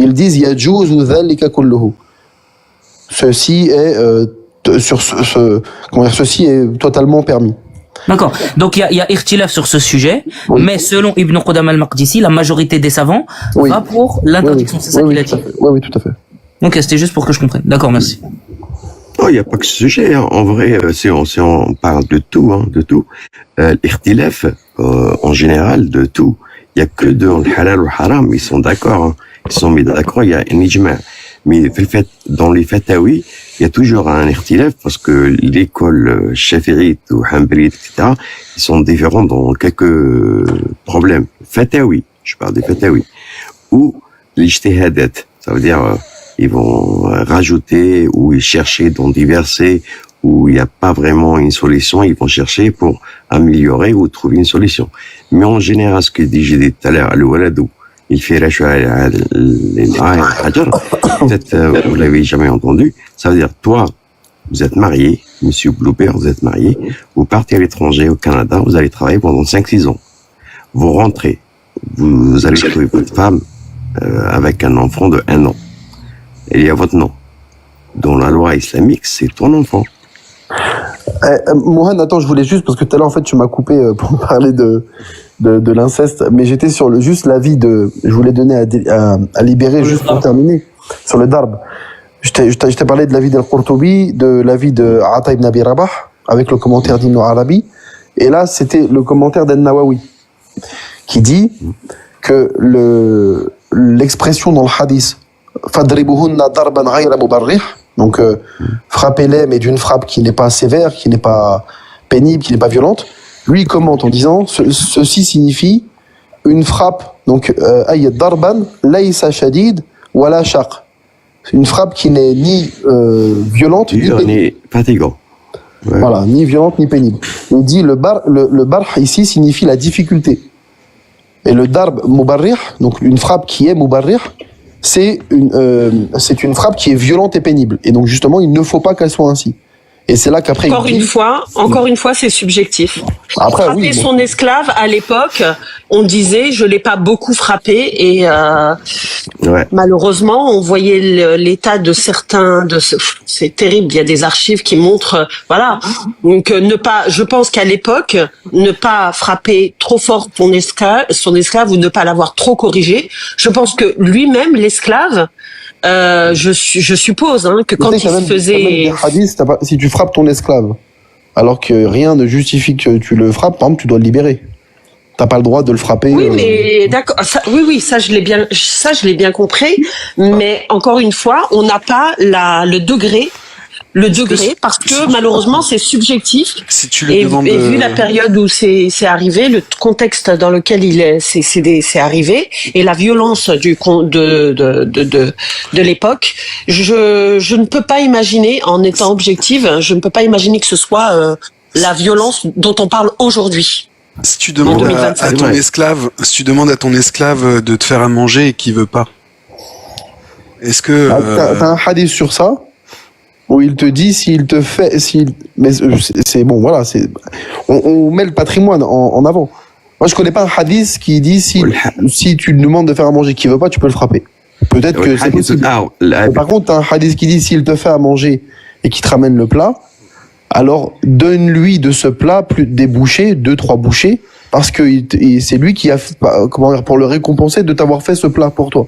ils disent يجوز ذلك كله. Ceci est ceci est totalement permis. D'accord. Donc il y a irtilaf sur ce sujet, Oui. mais selon Ibn Qudama al-Maqdisi, la majorité des savants Oui. va pour l'interdiction. C'est ça qu'il a dit. Oui, tout à fait. Ok, c'était juste pour que je comprenne. D'accord, merci. Non, il n'y a pas que ce sujet. Hein. En vrai, si on parle de tout, l'irtilaf, en général, de tout. Il n'y a que dans le halal ou le haram, ils sont d'accord. Hein. Ils sont mis d'accord, il y a un ijma'. Mais dans les fatawi, il y a toujours un irtilaf parce que l'école shafi'ite ou hanbalite, etc., ils sont différents dans quelques problèmes. Fatawi, je parle des fatawi. Ou l'ijtihadat, ça veut dire ils vont rajouter ou chercher dans des versets où il n'y a pas vraiment une solution, ils vont chercher pour améliorer ou trouver une solution. Mais en général, ce que j'ai dit tout à l'heure, al-waladou, il fait peut-être vous l'avez jamais entendu, ça veut dire toi, vous êtes marié, monsieur Blooper, vous êtes marié, vous partez à l'étranger, au Canada, vous allez travailler pendant 5-6 ans. Vous rentrez, vous allez trouver votre femme avec un enfant de 1 an. Et il y a votre nom. Dans la loi islamique, c'est ton enfant. Mohan, attends, je voulais juste, parce que tout à l'heure, en fait, tu m'as coupé pour parler de l'inceste, mais j'étais sur juste l'avis je voulais donner à libérer, juste pour terminer, sur le darb. Je t'ai parlé de l'avis d'Al-Qurtubi, de l'avis de Ata ibn Abi Rabah, avec le commentaire d'Ibn Arabi, et là, c'était le commentaire d'Al-Nawawi, qui dit que l'expression dans le hadith, Fadribuhunna darban ghayra mubarrih, donc frappez-les, mais d'une frappe qui n'est pas sévère, qui n'est pas pénible, qui n'est pas violente. Lui, il commente en disant ceci signifie une frappe, donc ayy darban laysa shadid wala shaq. Une frappe qui n'est ni violente ni fatigant. Ouais. Voilà, ni violente ni pénible. Il dit le barh ici signifie la difficulté. Et le darb mubarrih, donc une frappe qui est mubarrih, c'est une frappe qui est violente et pénible. Et donc justement, il ne faut pas qu'elle soit ainsi. Et c'est là qu'après Encore une fois, c'est subjectif. Après, frapper oui, son esclave, à l'époque, on disait je l'ai pas beaucoup frappé et malheureusement, on voyait l'état de certains c'est terrible, il y a des archives qui montrent voilà. Donc je pense qu'à l'époque, ne pas frapper trop fort son esclave ou ne pas l'avoir trop corrigé, je pense que lui-même l'esclave je suppose que quand il se faisait si tu frappes ton esclave alors que rien ne justifie que tu le frappes, par exemple, tu dois le libérer. T'as pas le droit de le frapper. Oui, mais d'accord. Ça je l'ai bien compris. Mais encore une fois, on n'a pas le degré, parce que malheureusement c'est subjectif. Si tu le et demandes, vu la période où c'est arrivé, le contexte dans lequel c'est arrivé et la violence de l'époque, je ne peux pas imaginer, en étant objective, je ne peux pas imaginer que ce soit la violence dont on parle aujourd'hui. Si tu demandes à ton esclave de te faire à manger et qu'il veut pas, est-ce que t'as un hadith sur ça où il te dit mais c'est bon, voilà, on met le patrimoine en avant. Moi, je connais pas un hadith qui dit si tu lui demandes de faire à manger qu'il veut pas, tu peux le frapper. Peut-être que c'est possible. Par contre, t'as un hadith qui dit s'il te fait à manger et qu'il te ramène le plat, alors donne-lui de ce plat des bouchées, 2-3 bouchées, parce que c'est lui qui a, pour le récompenser de t'avoir fait ce plat pour toi.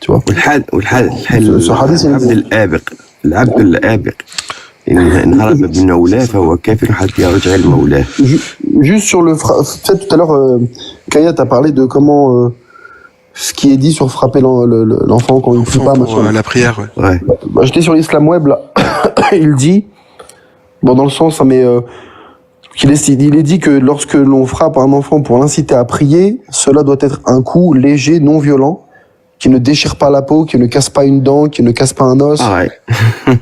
Tu vois. Ce hadith, c'est العبد الآبق إن هرب من مولاه فهو كافر حتى يرجع لمولاه. Juste sur peut-être tout à l'heure, Kaya t'a parlé de comment ce qui est dit sur frapper l'enfant quand il ne prie pas, machin. La prière, ouais. J'étais sur l'Islam Web là, il dit, bon dans le sens, mais il est dit que lorsque l'on frappe un enfant pour l'inciter à prier, cela doit être un coup léger, non violent, qui ne déchire pas la peau, qui ne casse pas une dent, qui ne casse pas un os. Ah ouais.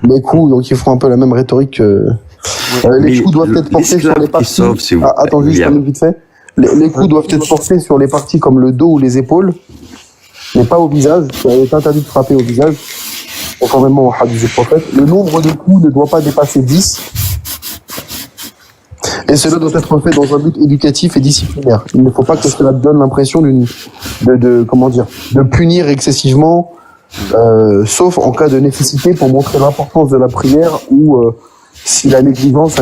Les coups, donc ils font un peu la même rhétorique que... les coups doivent être portés sur les parties... attends, juste un vite fait. Les coups doivent être portés sur les parties comme le dos ou les épaules, mais pas au visage. Il est interdit de frapper au visage, conformément au hadith du prophète. Le nombre de coups ne doit pas dépasser 10. Et cela doit être fait dans un but éducatif et disciplinaire. Il ne faut pas que cela donne l'impression de punir excessivement sauf en cas de nécessité pour montrer l'importance de la prière ou si la négligence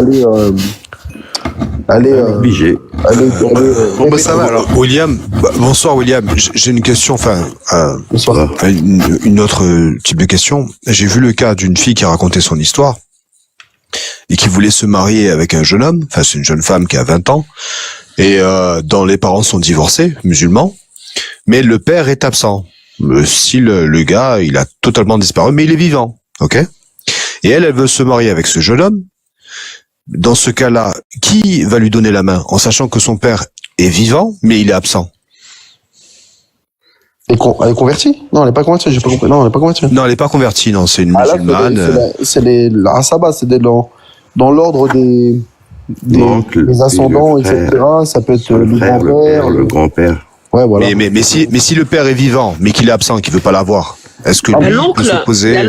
Obligé. Bon, bah ça va. Alors, William, bonsoir William. J'ai une question, une autre type de question. J'ai vu le cas d'une fille qui a raconté son histoire et qui voulait se marier avec un jeune homme. Enfin, c'est une jeune femme qui a 20 ans et dont les parents sont divorcés, musulmans, mais le père est absent. Si le gars, il a totalement disparu, mais il est vivant, ok? Et elle veut se marier avec ce jeune homme. Dans ce cas-là, qui va lui donner la main en sachant que son père est vivant, mais il est absent? Elle est convertie? Non, elle n'est pas convertie, j'ai pas compris. Non, elle n'est pas convertie. Non, elle n'est pas convertie, non, c'est une Là, musulmane. c'est la Asaba, c'est dans l'ordre des ascendants, etc. Ça peut être le grand-père. Le grand-père. Ouais, voilà. Mais si le père est vivant, mais qu'il est absent, qu'il veut pas l'avoir, est-ce que lui peut s'opposer?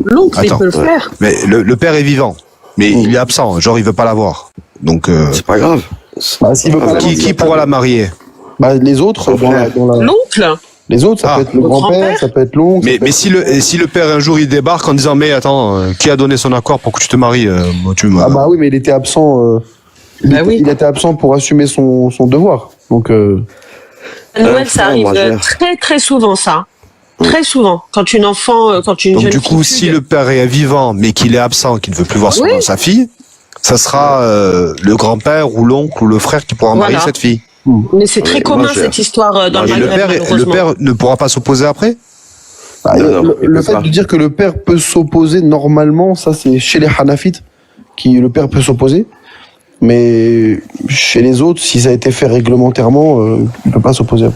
L'oncle, il Attends, peut le faire. Mais le père est vivant, mais il est absent, genre il veut pas l'avoir. Donc C'est pas grave. Bah, s'il veut pas qui pourra la marier? Bah, les autres, L'oncle. les autres, ça peut être le grand-père, grand-père. ça peut être l'oncle. Mais si le père un jour il débarque en disant mais attends, qui a donné son accord pour que tu te maries? Ah bah oui, mais il était absent. Il était absent pour assumer son devoir. Donc. À Noël, ça arrive très très souvent, ça. Très souvent. Quand une Donc jeune du coup, fille si le père est vivant, mais qu'il est absent, qu'il ne veut plus voir sa fille, ça sera le grand-père ou l'oncle ou le frère qui pourra marier cette fille. Mais c'est très commun moi, cette histoire dans Et le Maghreb, le père ne pourra pas s'opposer après? Non, le fait de dire que le père peut s'opposer normalement, ça c'est chez les Hanafites qui le père peut s'opposer. Mais chez les autres, si ça a été fait réglementairement, il peut pas s'opposer.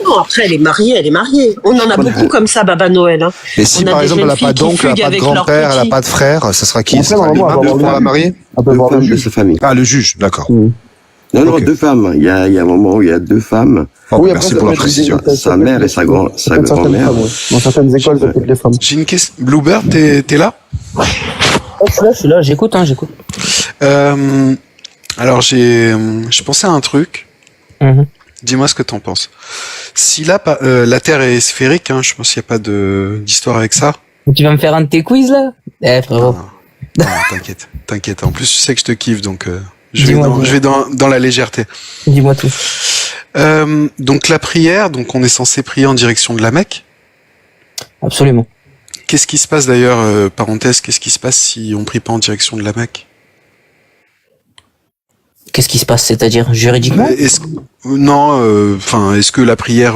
Non, après, elle est mariée. On en a beaucoup comme ça, Baba Noël. Hein. Et si par exemple elle n'a pas d'oncle, elle n'a pas de grand-père, elle n'a pas de frère, ça sera qui? Ça sera l'imam pour la marier? De sa famille. Ah, le juge, d'accord. Non, deux femmes. Il y a un moment où il y a deux femmes. Oui, merci après, pour la ça peut être précision. Sa mère et sa grand-mère. Dans certaines écoles, ça peut être les femmes. J'ai une question. Bluebird, t'es là? Je suis là, j'écoute. Alors je pensais à un truc. Dis-moi ce que t'en penses. Si la Terre est sphérique, je pense qu'il n'y a pas d'histoire avec ça. Tu vas me faire un de tes quiz, là? Frérot. Non, t'inquiète. En plus, tu sais que je te kiffe, donc je vais dans la légèreté. Dis-moi tout. Donc la prière, donc on est censé prier en direction de la Mecque. Absolument. Qu'est-ce qui se passe d'ailleurs, parenthèse, qu'est-ce qui se passe si on prie pas en direction de la Mecque? Qu'est-ce qui se passe, c'est-à-dire juridiquement? Est-ce que la prière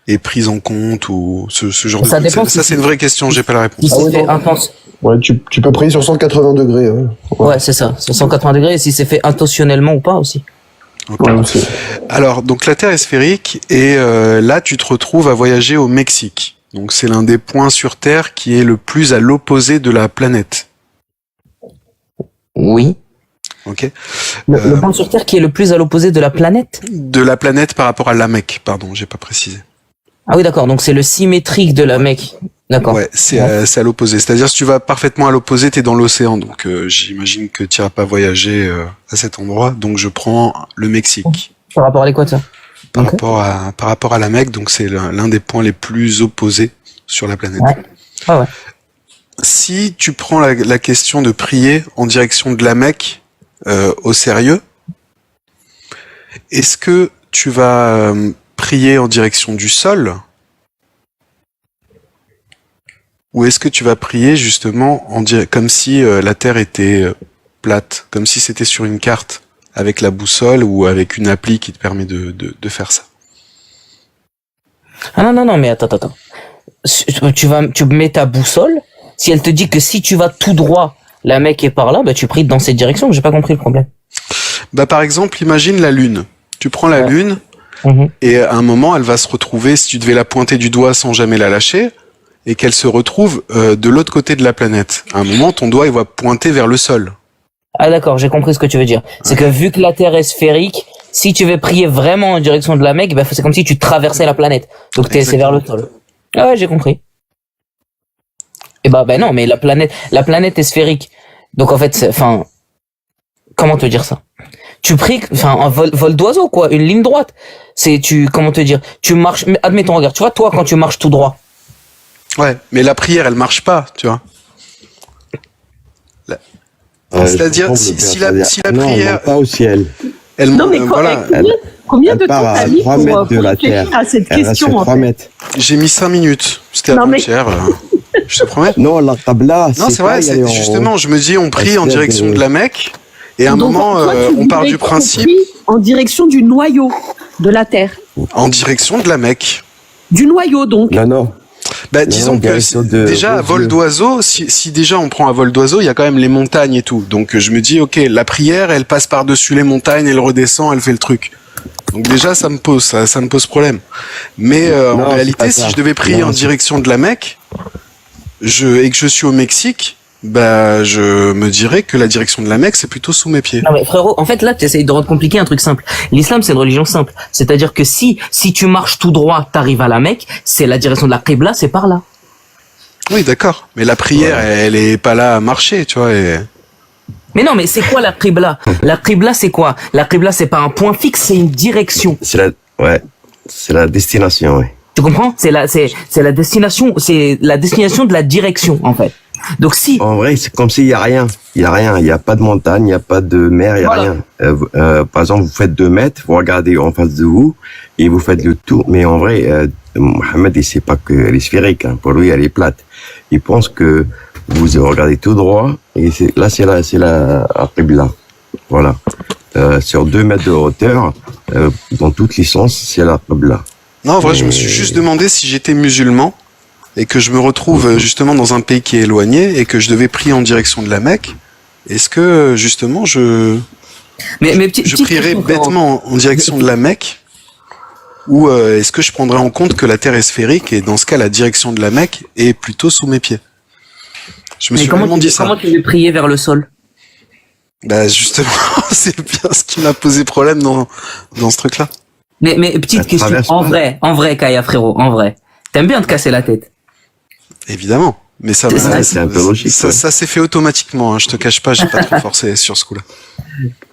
est prise en compte ou ce genre de truc? Ça, c'est une vraie question, j'ai pas la réponse. Si c'est fait intense. Ouais, tu peux prier sur 180 degrés. Ouais, c'est ça. Sur 180 degrés, et si c'est fait intentionnellement ou pas aussi. Okay. Ouais, alors, donc la Terre est sphérique et là, tu te retrouves à voyager au Mexique. Donc, c'est l'un des points sur Terre qui est le plus à l'opposé de la planète. Oui. Ok. Le point sur Terre qui est le plus à l'opposé de la planète? De la planète par rapport à la Mecque, pardon, j'ai pas précisé. Ah oui, d'accord, donc c'est le symétrique de la Mecque. D'accord. Ouais, c'est à l'opposé. C'est-à-dire, si tu vas parfaitement à l'opposé, t'es dans l'océan. Donc, j'imagine que tu iras pas voyager à cet endroit. Donc, je prends le Mexique. Par rapport à l'équateur. Par rapport à la Mecque, donc c'est l'un des points les plus opposés sur la planète. Ouais. Ah ouais. Si tu prends la question de prier en direction de la Mecque au sérieux, est-ce que tu vas prier en direction du sol ou est-ce que tu vas prier justement comme si la Terre était plate, comme si c'était sur une carte avec la boussole ou avec une appli qui te permet de faire ça? Ah non, mais attends. Tu mets ta boussole. Si elle te dit que si tu vas tout droit, la Mecque est par là, bah tu pries dans cette direction. J'ai pas compris le problème. Bah par exemple, imagine la Lune. Tu prends la Lune et à un moment, elle va se retrouver, si tu devais la pointer du doigt sans jamais la lâcher, et qu'elle se retrouve de l'autre côté de la planète. À un moment, ton doigt il va pointer vers le sol. Ah d'accord, j'ai compris ce que tu veux dire. C'est que vu que la Terre est sphérique, si tu veux prier vraiment en direction de la Mecque, bah c'est comme si tu traversais la planète. Donc c'est vers le sol. Ah ouais, j'ai compris. Et bah non, mais la planète est sphérique. Donc en fait, comment te dire ça? Tu pries, un vol d'oiseau quoi, une ligne droite. Comment te dire? Tu marches, admettons, regarde, tu vois toi quand tu marches tout droit, Ouais, mais la prière, elle marche pas, tu vois. C'est-à-dire, si la non, elle prière, monte pas au ciel. elle, Non, mais voilà, combien de Elle temps part t'as à mis 3 pour mètres de la réfléchir terre. à cette Elle reste question, sur en 3 fait? mètres. j'ai mis 5 minutes. C'était Non, mais- avant-hier. Je te promets. Non, la Qabla, Non, c'est vrai. pas y aller en haut. Justement, je me dis, on prie Elle en se lève direction de la Mecque, et à un Donc, moment, toi, tu on part voudrais du qu'on principe prie en direction du noyau de la Terre. en direction de la Mecque. Du noyau, donc. Non, non. Bah, Non, disons que direction de déjà à vos vol yeux. d'oiseau, si déjà on prend à vol d'oiseau, il y a quand même les montagnes et tout. Donc je me dis, ok, la prière, elle passe par-dessus les montagnes, elle redescend, elle fait le truc. Donc déjà, ça me pose problème. Mais Non, en c'est réalité, pas si ça. je devais prier Non, en c'est- direction de la Mecque, et que je suis au Mexique, bah je me dirais que la direction de la Mecque, c'est plutôt sous mes pieds. Non mais frérot, en fait là tu essayes de rendre compliqué un truc simple. L'islam c'est une religion simple. C'est-à-dire que si tu marches tout droit, t'arrives à la Mecque, c'est la direction de la Qibla, c'est par là. Oui, d'accord. Mais la prière, elle est pas là à marcher, tu vois. Mais non, mais c'est quoi la Qibla? La Qibla c'est quoi? La Qibla c'est pas un point fixe, c'est une direction. C'est la destination, ouais. Tu comprends? C'est la destination de la direction en fait. Donc si En vrai, c'est comme s'il y a rien. Il y a rien. Il y a pas de montagne, il y a pas de mer, il y a Voilà. rien. Par exemple, vous faites 2 mètres, vous regardez en face de vous et vous faites le tour. Mais en vrai, Mohamed, il sait pas qu'elle est sphérique. Hein. Pour lui, elle est plate. Il pense que vous regardez tout droit et c'est la Qibla. Voilà. Sur 2 mètres de hauteur, dans toutes les sens, c'est la Qibla. Non, en vrai, je me suis juste demandé si j'étais musulman et que je me retrouve justement dans un pays qui est éloigné et que je devais prier en direction de la Mecque. Est-ce que justement mais je petite prierais question, frérot. bêtement en direction de la Mecque ou est-ce que je prendrais en compte que la Terre est sphérique et dans ce cas la direction de la Mecque est plutôt sous mes pieds? Je me Mais suis vraiment dit ça. comment tu veux prier vers le sol? Bah justement, c'est bien ce qui m'a posé problème dans ce truc-là. Mais petite Elle question, traverse en vrai Kaya frérot, en vrai. T'aimes bien te casser la tête. Évidemment. Mais ça, C'est ça, c'est un peu logique, ça, ouais. ça s'est fait automatiquement. Hein. Je te cache pas, j'ai pas trop forcé sur ce coup-là.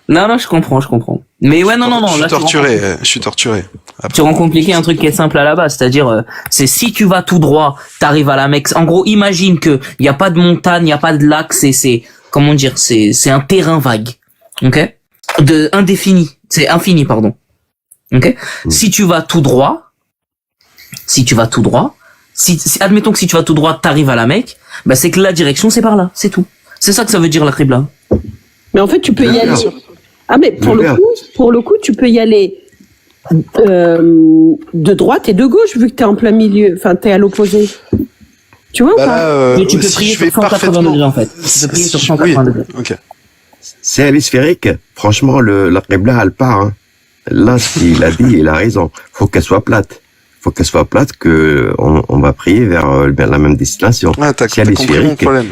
Non, je comprends. Mais ouais, non, Je suis là, torturé. Je suis torturé. Après. tu rends compliqué un truc qui est simple à la base, c'est-à-dire, c'est si tu vas tout droit, t'arrives à la Mecque. En gros, imagine que y a pas de montagne, y a pas de lac, comment dire, c'est un terrain vague. Ok? C'est infini, pardon. Ok? Si tu vas tout droit, admettons que si tu vas tout droit, t'arrives à la Mecque, bah c'est que la direction c'est par là, c'est tout. C'est ça que ça veut dire la Qibla. Mais en fait, tu peux y aller. Ah, mais pour le coup, tu peux y aller de droite et de gauche, vu que t'es en plein milieu. Enfin, t'es à l'opposé. Tu vois ou Bah pas? là, Mais tu peux si prier je vais sur 180 parfaitement, degrés en fait. Tu peux prier sur oui, 180 degrés. ok. Si elle est sphérique, franchement, la Qibla, elle part. Hein. Là, ce qu'il a dit, il a raison. Faut qu'elle soit plate. Faut qu'elle soit plate que on va prier vers la même destination. Ah, t'as Si elle est compris mon sphérique, problème.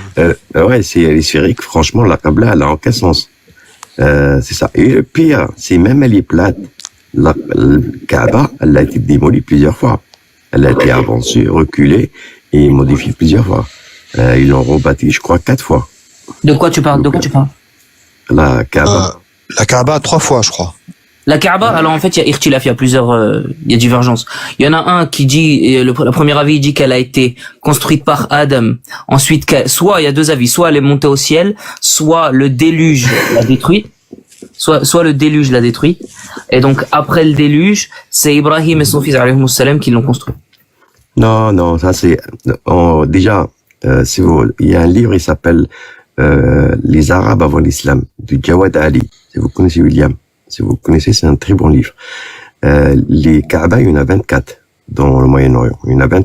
ouais, si elle est sphérique, franchement, la Qibla, elle a aucun sens. C'est ça. Et le pire, c'est même elle est plate. Le Kaaba, elle a été démolie plusieurs fois. Elle a été avancée, reculée et modifiée plusieurs fois. Ils l'ont rebâtie, je crois, 4 fois. De quoi tu parles? La Kaaba. La Kaaba 3 fois, je crois. La Kaaba, alors en fait, il y a irtilaf, il y a plusieurs, il y a divergences. Il y en a un qui dit, le premier avis il dit qu'elle a été construite par Adam. Ensuite, soit il y a 2 avis, soit elle est montée au ciel, soit le déluge l'a détruite. Soit le déluge l'a détruit. Et donc, après le déluge, c'est Ibrahim et son fils, alayhimus salam, qui l'ont construit. Non, ça c'est déjà. Il y a un livre, il s'appelle Les Arabes avant l'Islam de Jawad Ali. Si vous connaissez William, si vous connaissez, c'est un très bon livre. Les Kaaba, il y en a 24 dans le Moyen-Orient. Il y en a 24.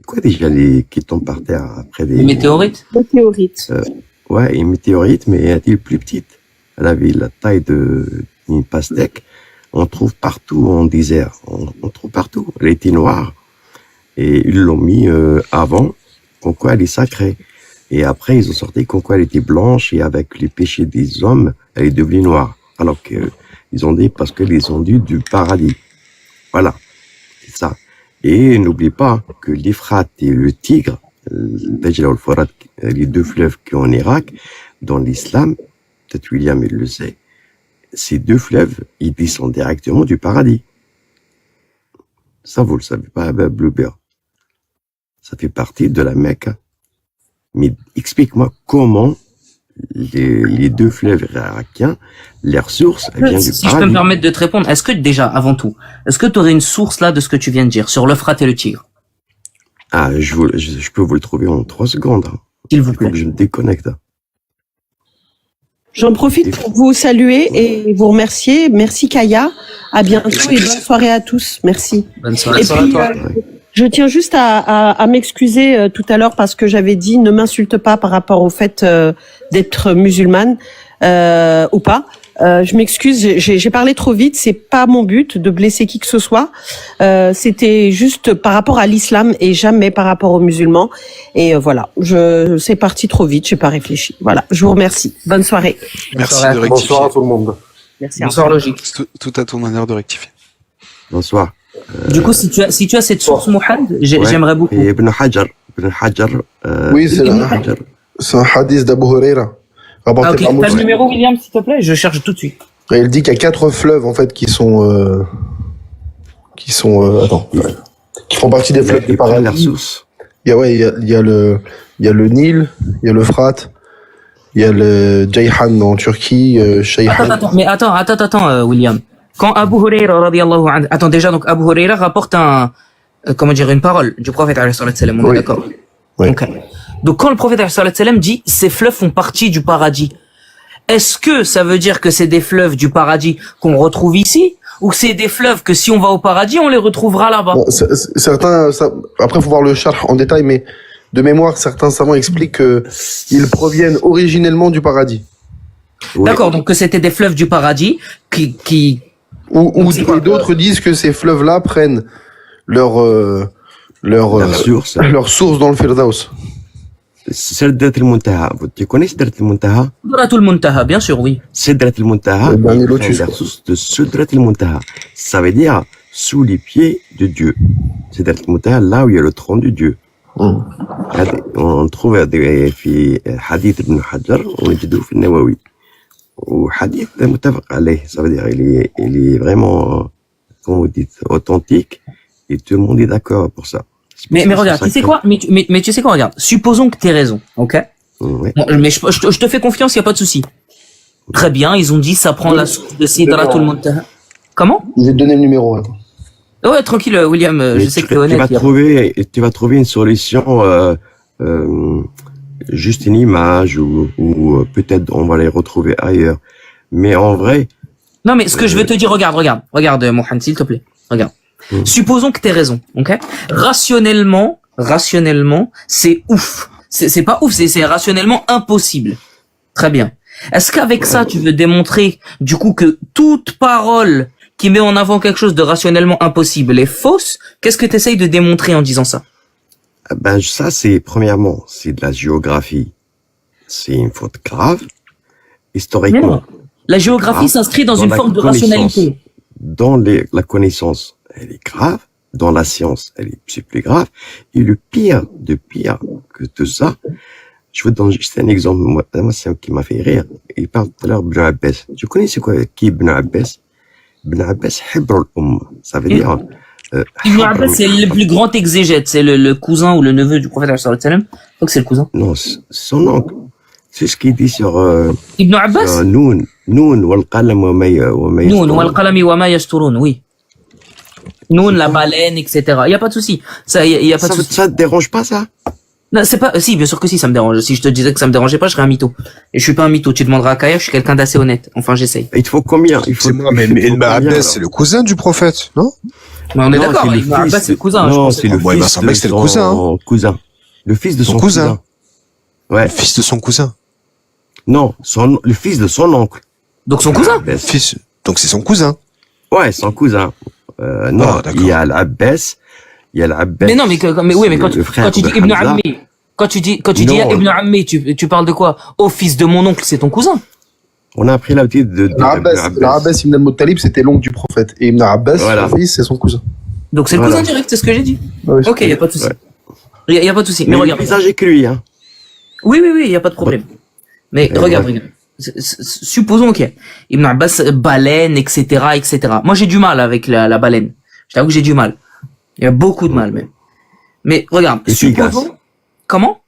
quoi déjà qui tombent par terre après des... Les météorites. Météorite. Ouais, une météorite, mais elle était plus petite. Elle avait la taille d'une pastèque. On trouve partout en désert. On trouve partout. Elle était noire. Et ils l'ont mis avant, comme quoi elle est sacrée. Et après, ils ont sorti comme quoi elle était blanche et avec les péchés des hommes, elle est devenue noire. Alors que ils ont dit parce que les ondes du paradis. Voilà. C'est ça. Et n'oublie pas que l'Euphrate et le Tigre, Dajla ou le Forat, les deux fleuves qui sont en Irak, dans l'islam, peut-être William il le sait, ces deux fleuves, ils descendent directement du paradis. Ça, vous le savez pas, Bluebeard. Ça fait partie de la Mecque. Mais explique-moi comment les deux fleuves irakiens, leur source, elle vient du Si je peux paradis. me permettre de te répondre, est-ce que déjà, avant tout, est-ce que tu aurais une source là de ce que tu viens de dire sur l'Euphrate et le Tigre, Ah, je peux vous le trouver en 3 secondes. Hein. s'il vous Il faut plaît? que je me déconnecte. J'en profite pour vous saluer et vous remercier. Merci Kaya. À bientôt et bonne soirée à tous. Merci. Bonne soirée. Et puis, je tiens juste à m'excuser tout à l'heure parce que j'avais dit ne m'insulte pas par rapport au fait d'être musulmane ou pas. Je m'excuse, j'ai parlé trop vite. C'est pas mon but de blesser qui que ce soit. C'était juste par rapport à l'islam et jamais par rapport aux musulmans. Et voilà, c'est parti trop vite. J'ai pas réfléchi. Voilà, je vous remercie. Bonne soirée. Merci Bonsoir. de rectifier. Bonsoir à tout le monde. Merci. Bonsoir, logique. Tout à ton honneur de rectifier. Bonsoir. Du coup, si tu as cette source, Mohamed, Ouais. j'aimerais beaucoup. Et Ibn Hajar. Oui, c'est Ibn là. Hajar. C'est un hadith d'Abu Huraira. Ah, Rapporté ok. par T'as le Muslim. numéro, William, s'il te plaît? Je cherche tout de suite. Et il dit qu'il y a 4 fleuves, en fait, qui sont, attends, ouais. Qui font partie des fleuves du Et pas leur paradis. source. Il y a le Nil, il y a l'Euphrate, il y a le Ceyhan en Turquie, Ceyhan. Attends, William. Quand Abu Huraira, radiallahu anhu, attends, déjà, donc, Abu Huraira rapporte une parole du prophète, alayhi salatu wassalam, on est Oui. d'accord? Oui. Ok. Donc, quand le prophète, alayhi salatu wassalam, dit, ces fleuves font partie du paradis, est-ce que ça veut dire que c'est des fleuves du paradis qu'on retrouve ici? Ou c'est des fleuves que si on va au paradis, on les retrouvera là-bas? Bon, après, faut voir le charh en détail, mais de mémoire, certains savants expliquent qu'ils proviennent originellement du paradis. Oui. D'accord, donc que c'était des fleuves du paradis qui Et d'autres disent que ces fleuves-là prennent leur source. leur source dans le Firdaus. Sidrat al-Muntaha. Tu connais Sidrat al-Muntaha? Sidratul Muntaha, bien sûr, oui. Sidrat al-Muntaha, Le dernier ils lotus, prennent la quoi. source de Sidrat al-Muntaha. Ça veut dire sous les pieds de Dieu. Sidrat al-Muntaha, là où il y a le trône de Dieu. On trouve des hadith ibn Hajar, on le trouve في النووي. Ou hadith متفق عليه, ça veut dire il est vraiment, comment vous dites, authentique et tout le monde est d'accord pour ça. Mais regarde, tu sais quoi? Mais tu sais quoi, regarde. Supposons que t'aies raison, ok? Ouais. Bon, mais je te fais confiance, y a pas de souci. Très bien, ils ont dit ça prend la source de Sidratul Muntaha. Comment? Je vais te donner le numéro. Attends. Ouais, tranquille, William, je Mais sais que t'es tu honnête. vas tu vas trouver une solution, juste une image ou peut-être on va les retrouver ailleurs. Mais en vrai, Non, mais ce que je veux te dire, regarde, Mohamed, s'il te plaît. Regarde. Supposons que t'aies raison, ok? Rationnellement, c'est ouf. C'est pas ouf, c'est rationnellement impossible. Très bien. Est-ce qu'avec ça, tu veux démontrer, du coup, que toute parole qui met en avant quelque chose de rationnellement impossible est fausse? Qu'est-ce que tu essayes de démontrer en disant ça? ben ça c'est premièrement, c'est de la géographie. C'est une faute grave. Historiquement. Non. La géographie s'inscrit dans une la forme de connaissance. rationalité. Dans la connaissance, elle est grave. Dans la science, c'est plus grave. Et le pire que tout ça, je vous donne juste un exemple. Moi c'est un qui m'a fait rire. Il parle tout à l'heure Ibn Abbas. Tu connais c'est quoi qui Ibn Abbas? Ibn Abbas, Hibr al-Umm. Ça veut dire, Ibn Abbas, c'est le plus grand exégète. C'est le cousin ou le neveu du prophète, sallallahu alayhi wa sallam. Je crois que c'est le cousin. non, son oncle. C'est ce qu'il dit sur, Ibn Abbas? Noun, wal qalam wa ma Noun, wal qalami wa ma yasturun, oui. Noun, la baleine, etc. Il y a pas de souci. Ça, y a pas de souci. Ça te dérange pas, ça? Non, c'est pas, si, bien sûr que si, ça me dérange. Si je te disais que ça me dérangeait pas, je serais un mytho. Et je suis pas un mytho. Tu demanderas à Kaya, je suis quelqu'un d'assez honnête. Enfin, j'essaye. Il te faut combien? Il faut, C'est moi, mais Ibn Abbas, c'est le cousin du prophète, non? Mais on est Non, d'accord, c'est le Ibn Abbas, fils. c'est le cousin. Non, je c'est pense. le Moi, il m'a fils semblé de que c'était le son cousin, cousin. Le fils de Son son cousin. Ouais. Le fils de son cousin. Non, le fils de son oncle. Donc son cousin. Abbas. Fils. Donc c'est son cousin. Ouais, son cousin. Non, Ah, d'accord. il y a l'Abbas. Il y a l'Abbas. Mais non, mais oui, mais c'est le frère quand tu dis de Ibn Hamza. Ammi, quand tu dis Non. Ibn Ammi, tu parles de quoi? Oh, fils de mon oncle, c'est ton cousin. On a appris l'habitude de L'Abbas ibn al-Muttalib, c'était l'oncle du prophète. Et Ibn Abbas, Voilà. son fils, c'est son cousin. Donc c'est le Voilà. cousin direct, c'est ce que j'ai dit. Ouais, Ok, y a pas de souci. Ouais. Y a pas de souci. Mais Mais le regarde. plus âgé que lui, hein. Oui, y a pas de problème. Mais Et regarde, ouais. regarde. Supposons qu'il y a Ibn Abbas, baleine, etc. Moi, j'ai du mal avec la baleine. Je t'avoue que j'ai du mal. Il y a beaucoup de mal, même. Mais regarde, Et supposons... Pigasse. Comment?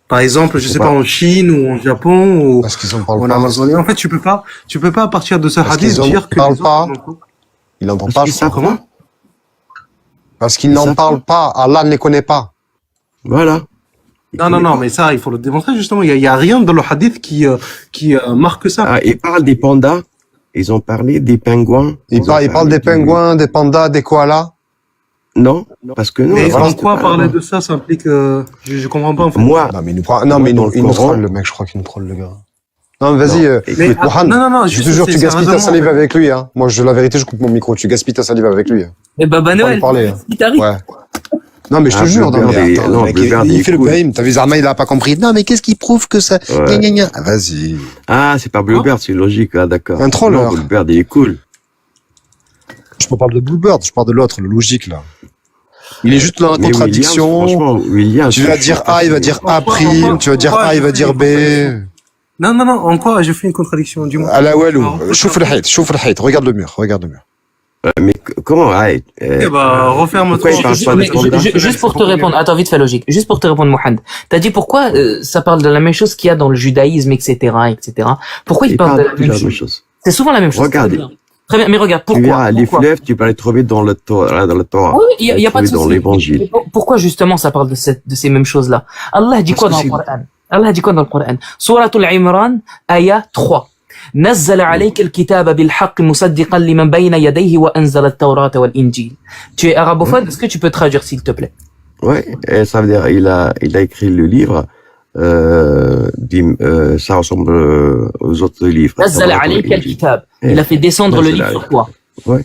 Par exemple, je sais pas, en Chine ou en Japon ou Parce qu'ils en ou parlent en pas. Amazonie. En fait, tu peux pas à partir de ce Parce hadith qu'ils en dire que parlent les pas. autres n'ont pas. Il n'entend Parce pas, qu'ils je crois. savent pas. Parce qu'ils Ils n'en savent parlent pas. Allah ne les connaît pas. Voilà. Non, mais ça, il faut le démontrer justement. Il y a rien dans le hadith qui marque ça. Ah, ils parlent des pandas. Ils ont parlé des pingouins. Ils ont parlent parlé des du- pingouins, des pandas, des koalas. Non, parce que non. Mais voilà, en c'était quoi pas- parler de ça, ça implique je comprends pas en fait. Moi, Non, mais il nous prend, non, mais Dans le il nous Coran. troll, le mec, je crois qu'il nous troll, le gars. Non, mais vas-y, Non, Mais, écoute, ah, Mohamed, non, je te juste, jure, tu c'est gaspilles ta raisonnement. salive avec lui, hein. Moi, la vérité, je coupe mon micro. Tu gaspilles ta salive avec lui. Hein. Mais Baba Faut pas Noël, lui parler, hein. qu'est-ce qui t'arrive? Ouais. Non, mais je te Ah, jure, non, Bluebird mais est- attends, non, le mec, Bluebird il est fait le cool. Brahim. T'as vu, Zarma, il a pas compris. Non, mais qu'est-ce qui prouve que ça, Ouais. gna, gna, gna. Ah, vas-y. Ah, c'est pas Bluebird, c'est logique, ah, d'accord. Un troller. Non, Bluebird, il est cool. Je te parle de Bluebird, je parle de l'autre, le logique, là. Il est juste dans la Mais contradiction. Williams, franchement, Williams. Tu vas dire A, il va dire A prime. Tu vas dire A, il va dire B. Non, en quoi je fais une contradiction, dis-moi. À la Walou. Chauffe le hate. Regarde le mur. Mais comment, ah, Eh bah, referme pourquoi il ton parle pas Mais de panda juste pour te répondre, attends, vite fait logique. Juste pour te répondre, Mohamed. T'as dit pourquoi ça parle de la même chose qu'il y a dans le judaïsme, etc., etc. Pourquoi il Il parle de parle la même de chose? chose. C'est souvent la même chose. Regarde. Très bien. Très bien, mais regarde, Tu pourquoi? verras, les Pourquoi fleuves, tu peux les trouver dans le Torah, dans le Torah. Oui, il y a pas de dans souci. l'évangile. Pourquoi justement ça parle de ces mêmes choses-là? Allah dit Parce quoi que dans le c'est- Coran? Allah dit quoi dans le Coran? Suratul Imran, ayah 3. نزل عليك الكتاب بالحق مصدقا لمن بين يديه وأنزل التوراة والإنجيل. Tu es arabophone, est-ce que tu peux traduire s'il te plaît? Ouais, et ça veut dire il a écrit le livre. Ça ressemble aux autres livres. نزل عليك الكتاب. Il a fait descendre le livre sur toi. Ouais.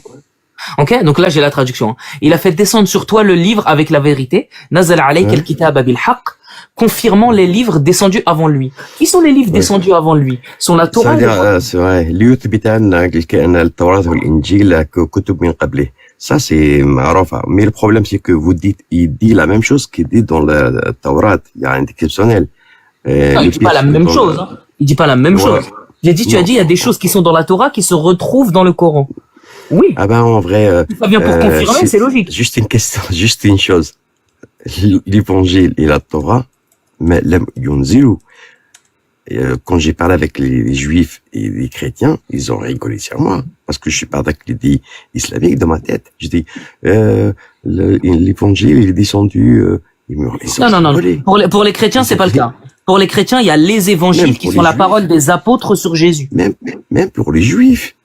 Ok, donc là j'ai la traduction. Il a fait descendre sur toi le livre avec la vérité. نزل عليك الكتاب بالحق, confirmant les livres descendus avant lui. Qui sont les livres descendus avant lui? Sont la Ça Torah. veut dire, c'est vrai, ليثبت أن التوراة والإنجيل كتب من قبله. Ça, c'est معروف. Mais le problème, c'est que vous dites, il dit la même chose qu'il dit dans la Torah. Il y a un exceptionnel. Non, il dit pas la même chose. Hein. Il dit pas la même chose. J'ai dit, tu as dit, il y a des choses qui sont dans la Torah qui se retrouvent dans le Coran. Oui. Ah ben, en vrai, Ça vient pour confirmer, c'est logique. Juste une question, juste une chose. L'évangile et la Torah, mais yunzilu. Quand j'ai parlé avec les juifs et les chrétiens, ils ont rigolé sur moi. Parce que je suis pas avec l'idée islamique dans ma tête. Je dis, l'évangile, il est descendu, Non. Pour les chrétiens, c'est pas le cas. Pour les chrétiens, il y a les évangiles qui sont la parole des apôtres sur Jésus. Même pour les juifs.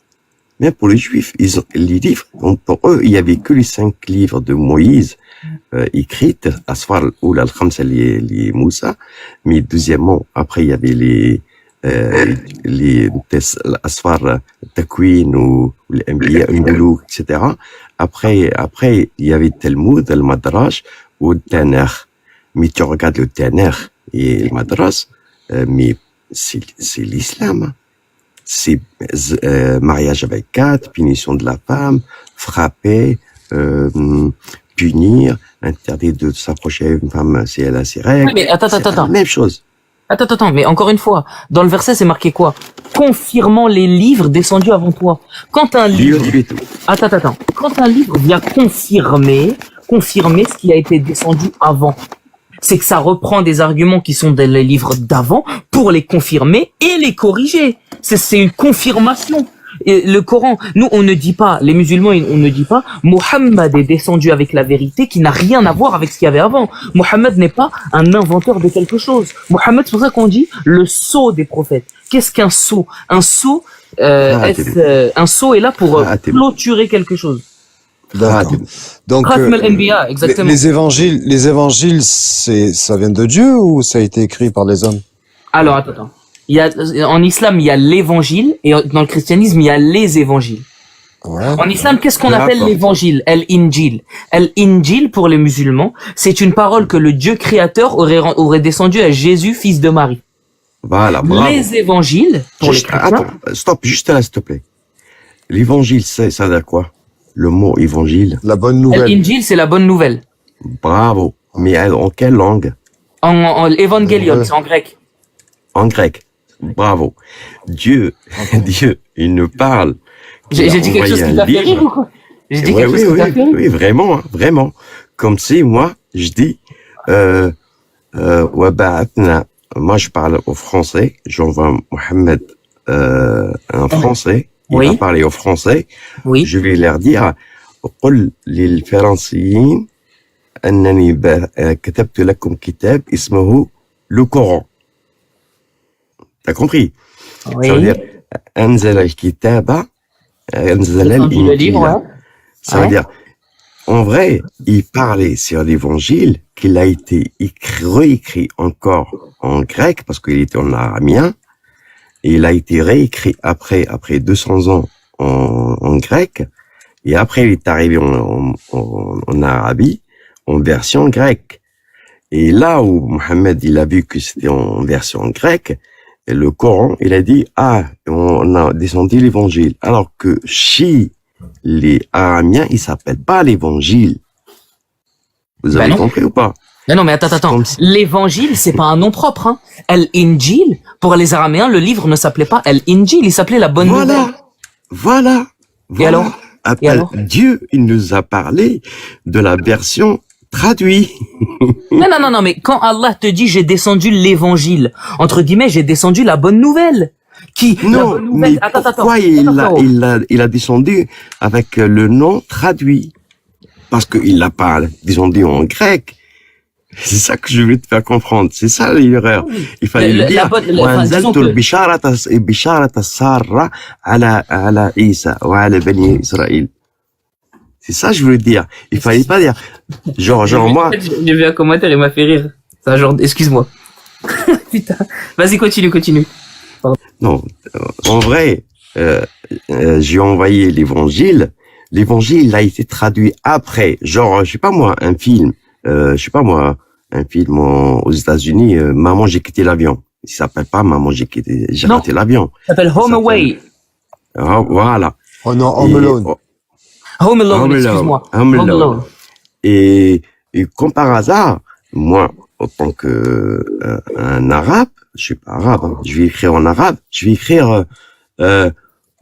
Même pour les juifs, ils ont les livres. Donc pour eux, il y avait que les 5 livres de Moïse écrites, Asfar ou al-Khamsa li Moussa. Mais deuxièmement, après il y avait les Asfar Takwin ou les Anbiya, Unbulu, etc. Après il y avait Talmud, le Madrash ou le Tanakh. Mais tu regardes le Tanakh et le Madrash, mais c'est l'islam. C'est mariage avec 4, punition de la femme, frapper, punir, interdit de s'approcher à une femme si elle a ses règles. Oui, mais attends. La même chose. Attends, mais encore une fois, dans le verset, c'est marqué quoi? Confirmant les livres descendus avant toi. Quand un livre... Attends. Quand un livre vient confirmer ce qui a été descendu avant, c'est que ça reprend des arguments qui sont dans les livres d'avant pour les confirmer et les corriger. C'est une confirmation. Et le Coran, nous on ne dit pas, les musulmans on ne dit pas, Mohammed est descendu avec la vérité qui n'a rien à voir avec ce qu'il y avait avant. Mohammed n'est pas un inventeur de quelque chose. Mohammed, c'est pour ça qu'on dit le sceau des prophètes. Qu'est-ce qu'un sceau? Un sceau est là pour clôturer quelque chose. D'accord. Donc, exactement. les évangiles, ça vient de Dieu ou ça a été écrit par les hommes? Alors, attends. En islam, il y a l'évangile et dans le christianisme, il y a les évangiles. Ouais. En islam, qu'est-ce qu'on appelle l'évangile? El-Injil. El-Injil, pour les musulmans, c'est une parole que le Dieu créateur aurait descendu à Jésus, fils de Marie. Voilà, bravo. Les évangiles, pour les chrétiens... Attends, stop, juste là, s'il te plaît. L'évangile, ça veut dire quoi? Le mot évangile. La bonne nouvelle. El-Injil, c'est la bonne nouvelle. Bravo. Mais en quelle langue? En évangélion, c'est en grec. En grec. Bravo. Dieu, il nous parle. J'ai dit quelque chose qui t'a fait rire ou quoi? J'ai dit quelque chose qui t'a fait rire? Oui, vraiment, hein, vraiment. Comme si, moi, je dis, moi, je parle au français, j'envoie Mohamed, un français, il va parler au français. Oui. Je vais leur dire, قل للفرنسيين أنني كتبت لكم كتاب اسمه le Coran. T'as compris? Oui. Ça veut dire, أنزل الكتاب أنزل الإنجيل. Ça veut dire, en vrai, il parlait sur l'évangile qu'il a été réécrit encore en grec parce qu'il était en araméen. Et il a été réécrit après 200 ans en grec. Et après, il est arrivé en Arabie, en version grecque. Et là où Mohammed, il a vu que c'était en version grecque, et le Coran, il a dit, on a descendu l'évangile. Alors que chez les Araméens, il s'appelle pas l'évangile. Vous avez compris ou pas? Non, mais attends. L'évangile, c'est pas un nom propre, hein. El-Injil, pour les Araméens, le livre ne s'appelait pas El-Injil, il s'appelait la bonne nouvelle. Voilà. Et alors? Dieu, il nous a parlé de la version traduite. Non, mais quand Allah te dit j'ai descendu l'évangile, entre guillemets, j'ai descendu la bonne nouvelle. Non, mais pourquoi il a descendu avec le nom traduit? Parce qu'il l'a pas descendu en grec. C'est ça que je voulais te faire comprendre. C'est ça l'erreur. Il fallait le dire. وأنزلت البشارة السارة على عيسى وعلى بني إسرائيل. C'est ça que je voulais dire. Il fallait pas dire genre moi. J'ai vu un commentaire, il m'a fait rire. C'est un genre, excuse-moi. Putain. Vas-y, continue. Pardon. Non, en vrai, j'ai envoyé l'évangile. L'évangile il a été traduit après. Genre, je sais pas moi, un film aux États-Unis, Maman, j'ai quitté l'avion. Il s'appelle pas Maman, j'ai raté l'avion. Ça s'appelle Home Away. Voilà. Oh non, Home Alone. Home Alone, excuse-moi. Home Alone. Et comme par hasard, moi, en tant que un arabe, je suis pas arabe, hein, je vais écrire en arabe, je vais écrire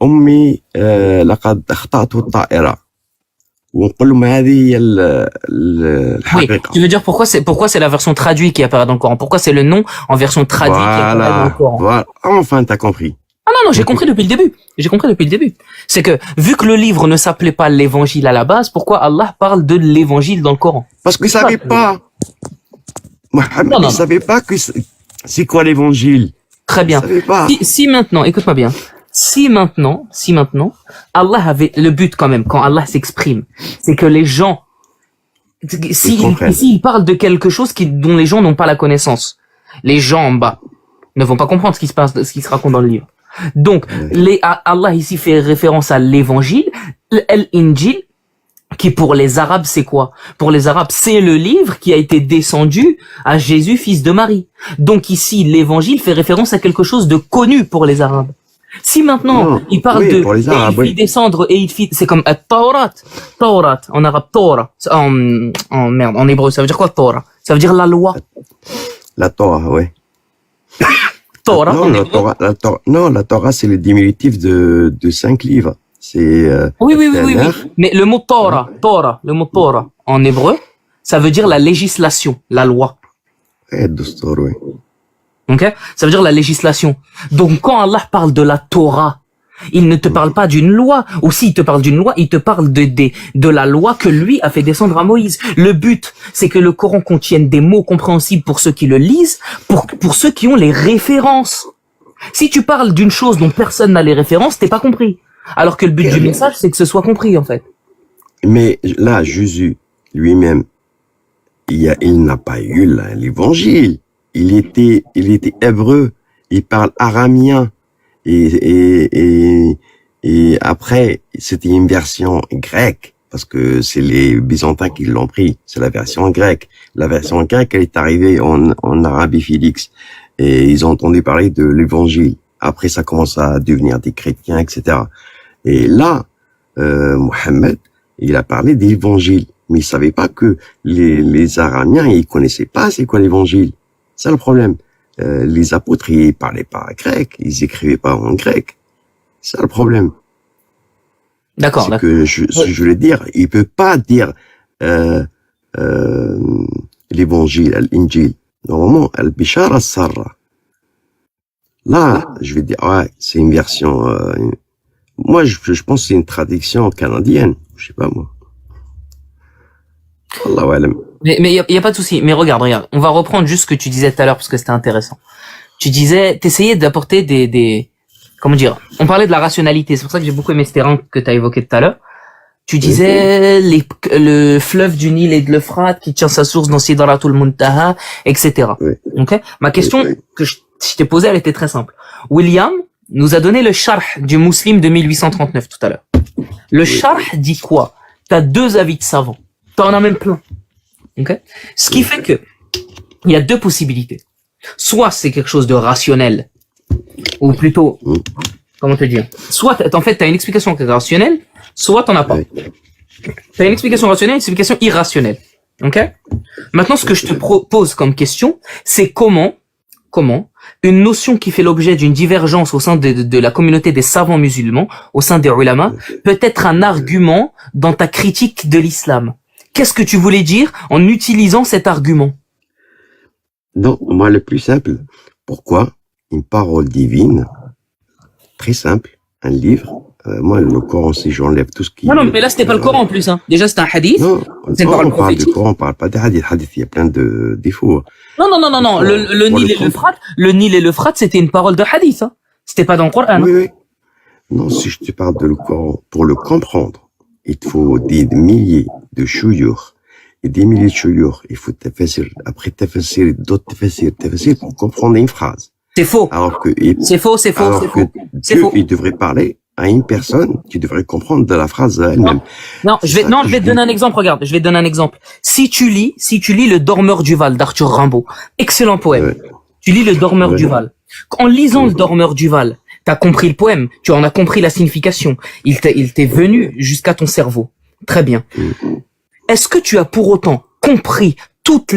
أمي لقد أخطأت الطائرة. ونقول لهم هذه هي الحقيقة. Oui, tu veux dire pourquoi c'est la version traduite qui apparaît dans le Coran? Pourquoi c'est le nom en version traduite qui apparaît dans le Coran? Voilà. Enfin, t'as compris. Ah non, j'ai compris depuis le début. C'est que, vu que le livre ne s'appelait pas l'évangile à la base, pourquoi Allah parle de l'évangile dans le Coran? Parce qu'ils savaient pas. Mohammed, ils savaient pas que c'est quoi l'évangile. Très bien. Ils savaient pas. Si maintenant, écoute-moi bien. Si maintenant, Allah avait le but quand même, quand Allah s'exprime, c'est que les gens, s'il parle de quelque chose dont les gens n'ont pas la connaissance, les gens en bas ne vont pas comprendre ce qui se raconte dans le livre. Donc, Allah ici fait référence à l'évangile, l'Injil, qui pour les Arabes c'est quoi? Pour les Arabes c'est le livre qui a été descendu à Jésus, fils de Marie. Donc ici l'évangile fait référence à quelque chose de connu pour les Arabes. Si maintenant il parle de pour les Arabes, il fit descendre et il fit, c'est comme Taurat en arabe, Torah en hébreu ça veut dire quoi Torah? Ça veut dire la loi. La Torah, ouais. Torah. Non, la Torah c'est le diminutif de 5 livres. C'est oui. Mais le mot Torah en hébreu, ça veut dire la législation, la loi. oui. OK? Ça veut dire la législation. Donc quand Allah parle de la Torah, il ne te parle pas d'une loi. Ou s'il te parle d'une loi, il te parle de la loi que lui a fait descendre à Moïse. Le but, c'est que le Coran contienne des mots compréhensibles pour ceux qui le lisent, pour ceux qui ont les références. Si tu parles d'une chose dont personne n'a les références, t'es pas compris. Alors que le but du message, c'est que ce soit compris, en fait. Mais là, Jésus lui-même, il n'a pas eu l'évangile. Il était hébreu. Il parle araméen. Et après, c'était une version grecque. Parce que c'est les Byzantins qui l'ont pris. C'est la version grecque. La version grecque, elle est arrivée en Arabie Félix. Et ils ont entendu parler de l'évangile. Après, ça commence à devenir des chrétiens, etc. Et là, Mohammed, il a parlé d'évangile, mais il savait pas que les Araméens, ils connaissaient pas c'est quoi l'évangile. C'est le problème. Les apôtres, ils parlaient pas grec, ils écrivaient pas en grec. C'est le problème. D'accord. C'est que je voulais dire, il peut pas dire l'évangile, l'Injil. Normalement, al-Bishara as-Sarra. Là, je vais dire, ouais, c'est une version. Moi, je pense que c'est une traduction canadienne. Je sais pas moi. Allahu alam. Mais y a pas de souci. Mais regarde. On va reprendre juste ce que tu disais tout à l'heure parce que c'était intéressant. Tu disais, t'essayais d'apporter comment dire? On parlait de la rationalité. C'est pour ça que j'ai beaucoup aimé ce terrain que t'as évoqué tout à l'heure. Tu disais le fleuve du Nil et de l'Euphrate qui tient sa source dans Sidratul Muntaha, etc. Oui. Ok? Ma question que je t'ai posée, elle était très simple. William nous a donné le Sharh du Muslim de 1839 tout à l'heure. Le Sharh dit quoi? T'as 2 avis de savants. T'en as même plein. Ok? Ce qui fait que il y a 2 possibilités. Soit c'est quelque chose de rationnel, ou plutôt, comment te dire? Soit en fait t'as une explication qui est rationnelle, soit t'en as pas. T'as une explication rationnelle, une explication irrationnelle. Ok? Maintenant, ce que je te propose comme question, c'est comment une notion qui fait l'objet d'une divergence au sein de la communauté des savants musulmans, au sein des ulama, peut être un argument dans ta critique de l'islam. Qu'est-ce que tu voulais dire en utilisant cet argument? Non, moi, le plus simple. Pourquoi? Une parole divine, très simple, un livre, Moi, le Coran, si j'enlève tout ce qui... Non, mais là, c'était pas le Coran en plus. Hein. Déjà, c'était un hadith. Non, C'est une parole on parle du prophétique. Coran, on parle pas des hadiths. Hadith, il y a plein de défauts. Non. Le Pour Nil et le Nil et l'Euphrate, c'était une parole de hadith. Hein. C'était pas dans le Coran. Oui, oui. Non, si je te parle de le Coran, pour le comprendre, il te faut des milliers de chouyours. Et des milliers de chouyours. Il faut tafsir, après tafsir, d'autres tafsir pour comprendre une phrase. C'est faux. Alors que, C'est faux. C'est Dieu, il devrait parler à une personne qui devrait comprendre de la phrase elle-même. Non, je vais te donner un exemple. Regarde, je vais te donner un exemple. Si tu lis Le Dormeur du Val d'Arthur Rimbaud, excellent poème. Ouais. Tu lis Le Dormeur du Val. En lisant Le Dormeur du Val, t'as compris le poème, tu en as compris la signification. Il t'est venu jusqu'à ton cerveau. Très bien. Est-ce que tu as pour autant compris toute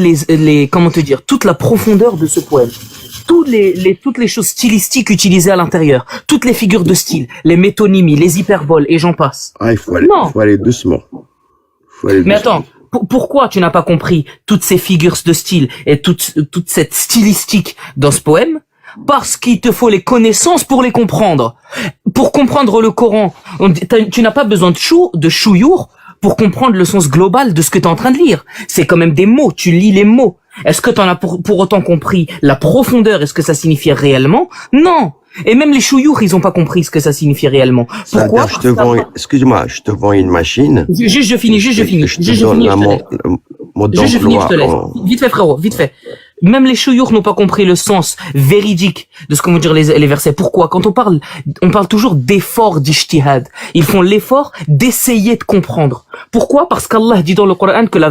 la profondeur de ce poème? Toutes les choses stylistiques utilisées à l'intérieur, toutes les figures de style, les métonymies, les hyperboles et j'en passe. Ah, il faut aller doucement. Mais attends, pourquoi tu n'as pas compris toutes ces figures de style et toute cette stylistique dans ce poème? Parce qu'il te faut les connaissances pour les comprendre. Pour comprendre le Coran, tu n'as pas besoin de chouyour pour comprendre le sens global de ce que tu es en train de lire. C'est quand même des mots, tu lis les mots. Est-ce que tu en as pour autant compris la profondeur et ce que ça signifiait réellement? Non. Et même les chouyours, ils ont pas compris ce que ça signifiait réellement. Pourquoi? Excuse-moi, je te vends une machine. Juste, je finis. Je te laisse. Vite fait, frérot, vite fait. Même les chouyours n'ont pas compris le sens véridique de ce que vont dire les versets. Pourquoi? Quand on parle toujours d'effort d'ijtihad. Ils font l'effort d'essayer de comprendre. Pourquoi? Parce qu'Allah dit dans le Coran que la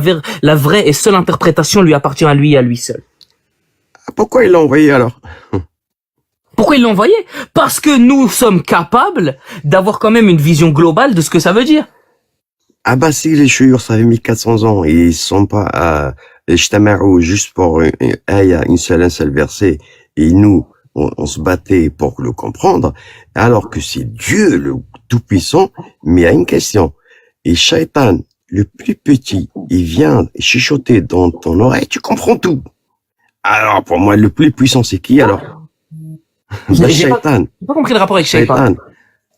vraie et seule interprétation lui appartient à lui et à lui seul. Pourquoi il l'a envoyé alors? Pourquoi ils l'ont envoyé? Parce que nous sommes capables d'avoir quand même une vision globale de ce que ça veut dire. Ah bah si les chouyours, ça fait 1400 ans et ils sont pas à Ijtama'u juste pour un seul verset et nous, on se battait pour le comprendre, alors que c'est Dieu le Tout-Puissant, mais à une question. Et Shaitan, le plus petit, il vient chuchoter dans ton oreille, tu comprends tout. Alors pour moi, le plus puissant, c'est qui alors? J'ai pas compris le rapport avec Shaitan.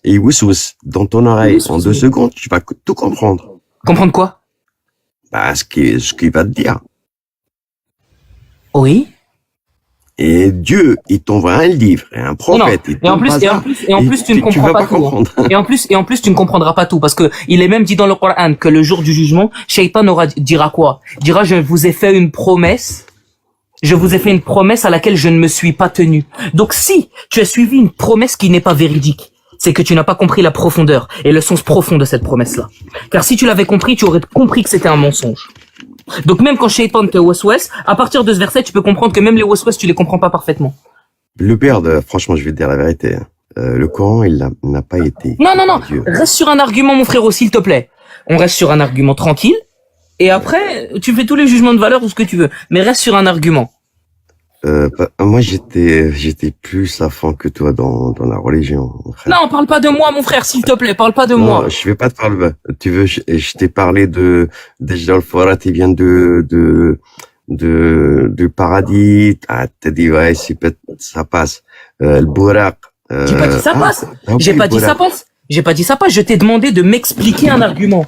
Et Wissous, dans ton oreille, en 2 secondes, tu vas tout comprendre. Comprendre quoi? Bah, ce qu'il va te dire. Oui. Et Dieu, il t'envoie un livre et un prophète. Et en plus, tu ne comprends pas tout. Et en plus, tu ne comprendras pas tout parce que il est même dit dans le Coran que le jour du jugement, Shaitan dira quoi? Il dira, je vous ai fait une promesse à laquelle je ne me suis pas tenu. Donc si tu as suivi une promesse qui n'est pas véridique, c'est que tu n'as pas compris la profondeur et le sens profond de cette promesse-là. Car si tu l'avais compris, tu aurais compris que c'était un mensonge. Donc même quand Shaitan te waswas, à partir de ce verset, tu peux comprendre que même les waswas, tu les comprends pas parfaitement. Le père, franchement, je vais te dire la vérité. Le Coran, il n'a pas été... Non. Reste sur un argument, mon frérot, s'il te plaît. On reste sur un argument tranquille. Et après, tu fais tous les jugements de valeur ou ce que tu veux. Mais reste sur un argument. Moi, j'étais plus à fond que toi dans la religion, mon frère. Non, parle pas de moi, mon frère, s'il te plaît, parle pas de moi. Je vais pas te parler. Tu veux, je t'ai parlé de Dajjal Forat, il vient du paradis. Ah, t'as dit, ouais, ça passe. Le Bouraq. J'ai pas dit ça passe. J'ai pas dit ça passe. Je t'ai demandé de m'expliquer un argument.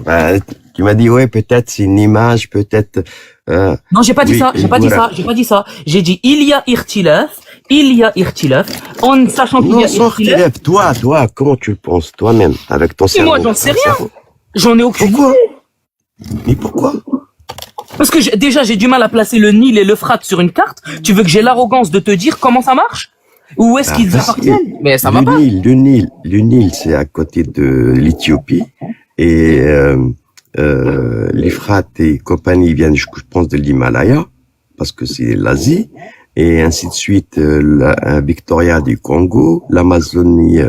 Bah, tu m'as dit, ouais, peut-être c'est une image, peut-être, Non, j'ai pas dit ça. J'ai dit, il y a irtilaf, en sachant qu'il y a irtilaf. Toi, comment tu le penses, toi-même, avec ton cerveau? Moi, j'en sais rien. J'en ai aucune Pourquoi? idée. Mais pourquoi? Parce que déjà, j'ai du mal à placer le Nil et l'Euphrate sur une carte. Tu veux que j'ai l'arrogance de te dire comment ça marche? Où est-ce qu'ils appartiennent? Mais ça va pas. Le Nil, c'est à côté de l'Éthiopie. Et l'Euphrate et compagnie viennent, je pense, de l'Himalaya, parce que c'est l'Asie, et ainsi de suite, la Victoria du Congo, l'Amazonie,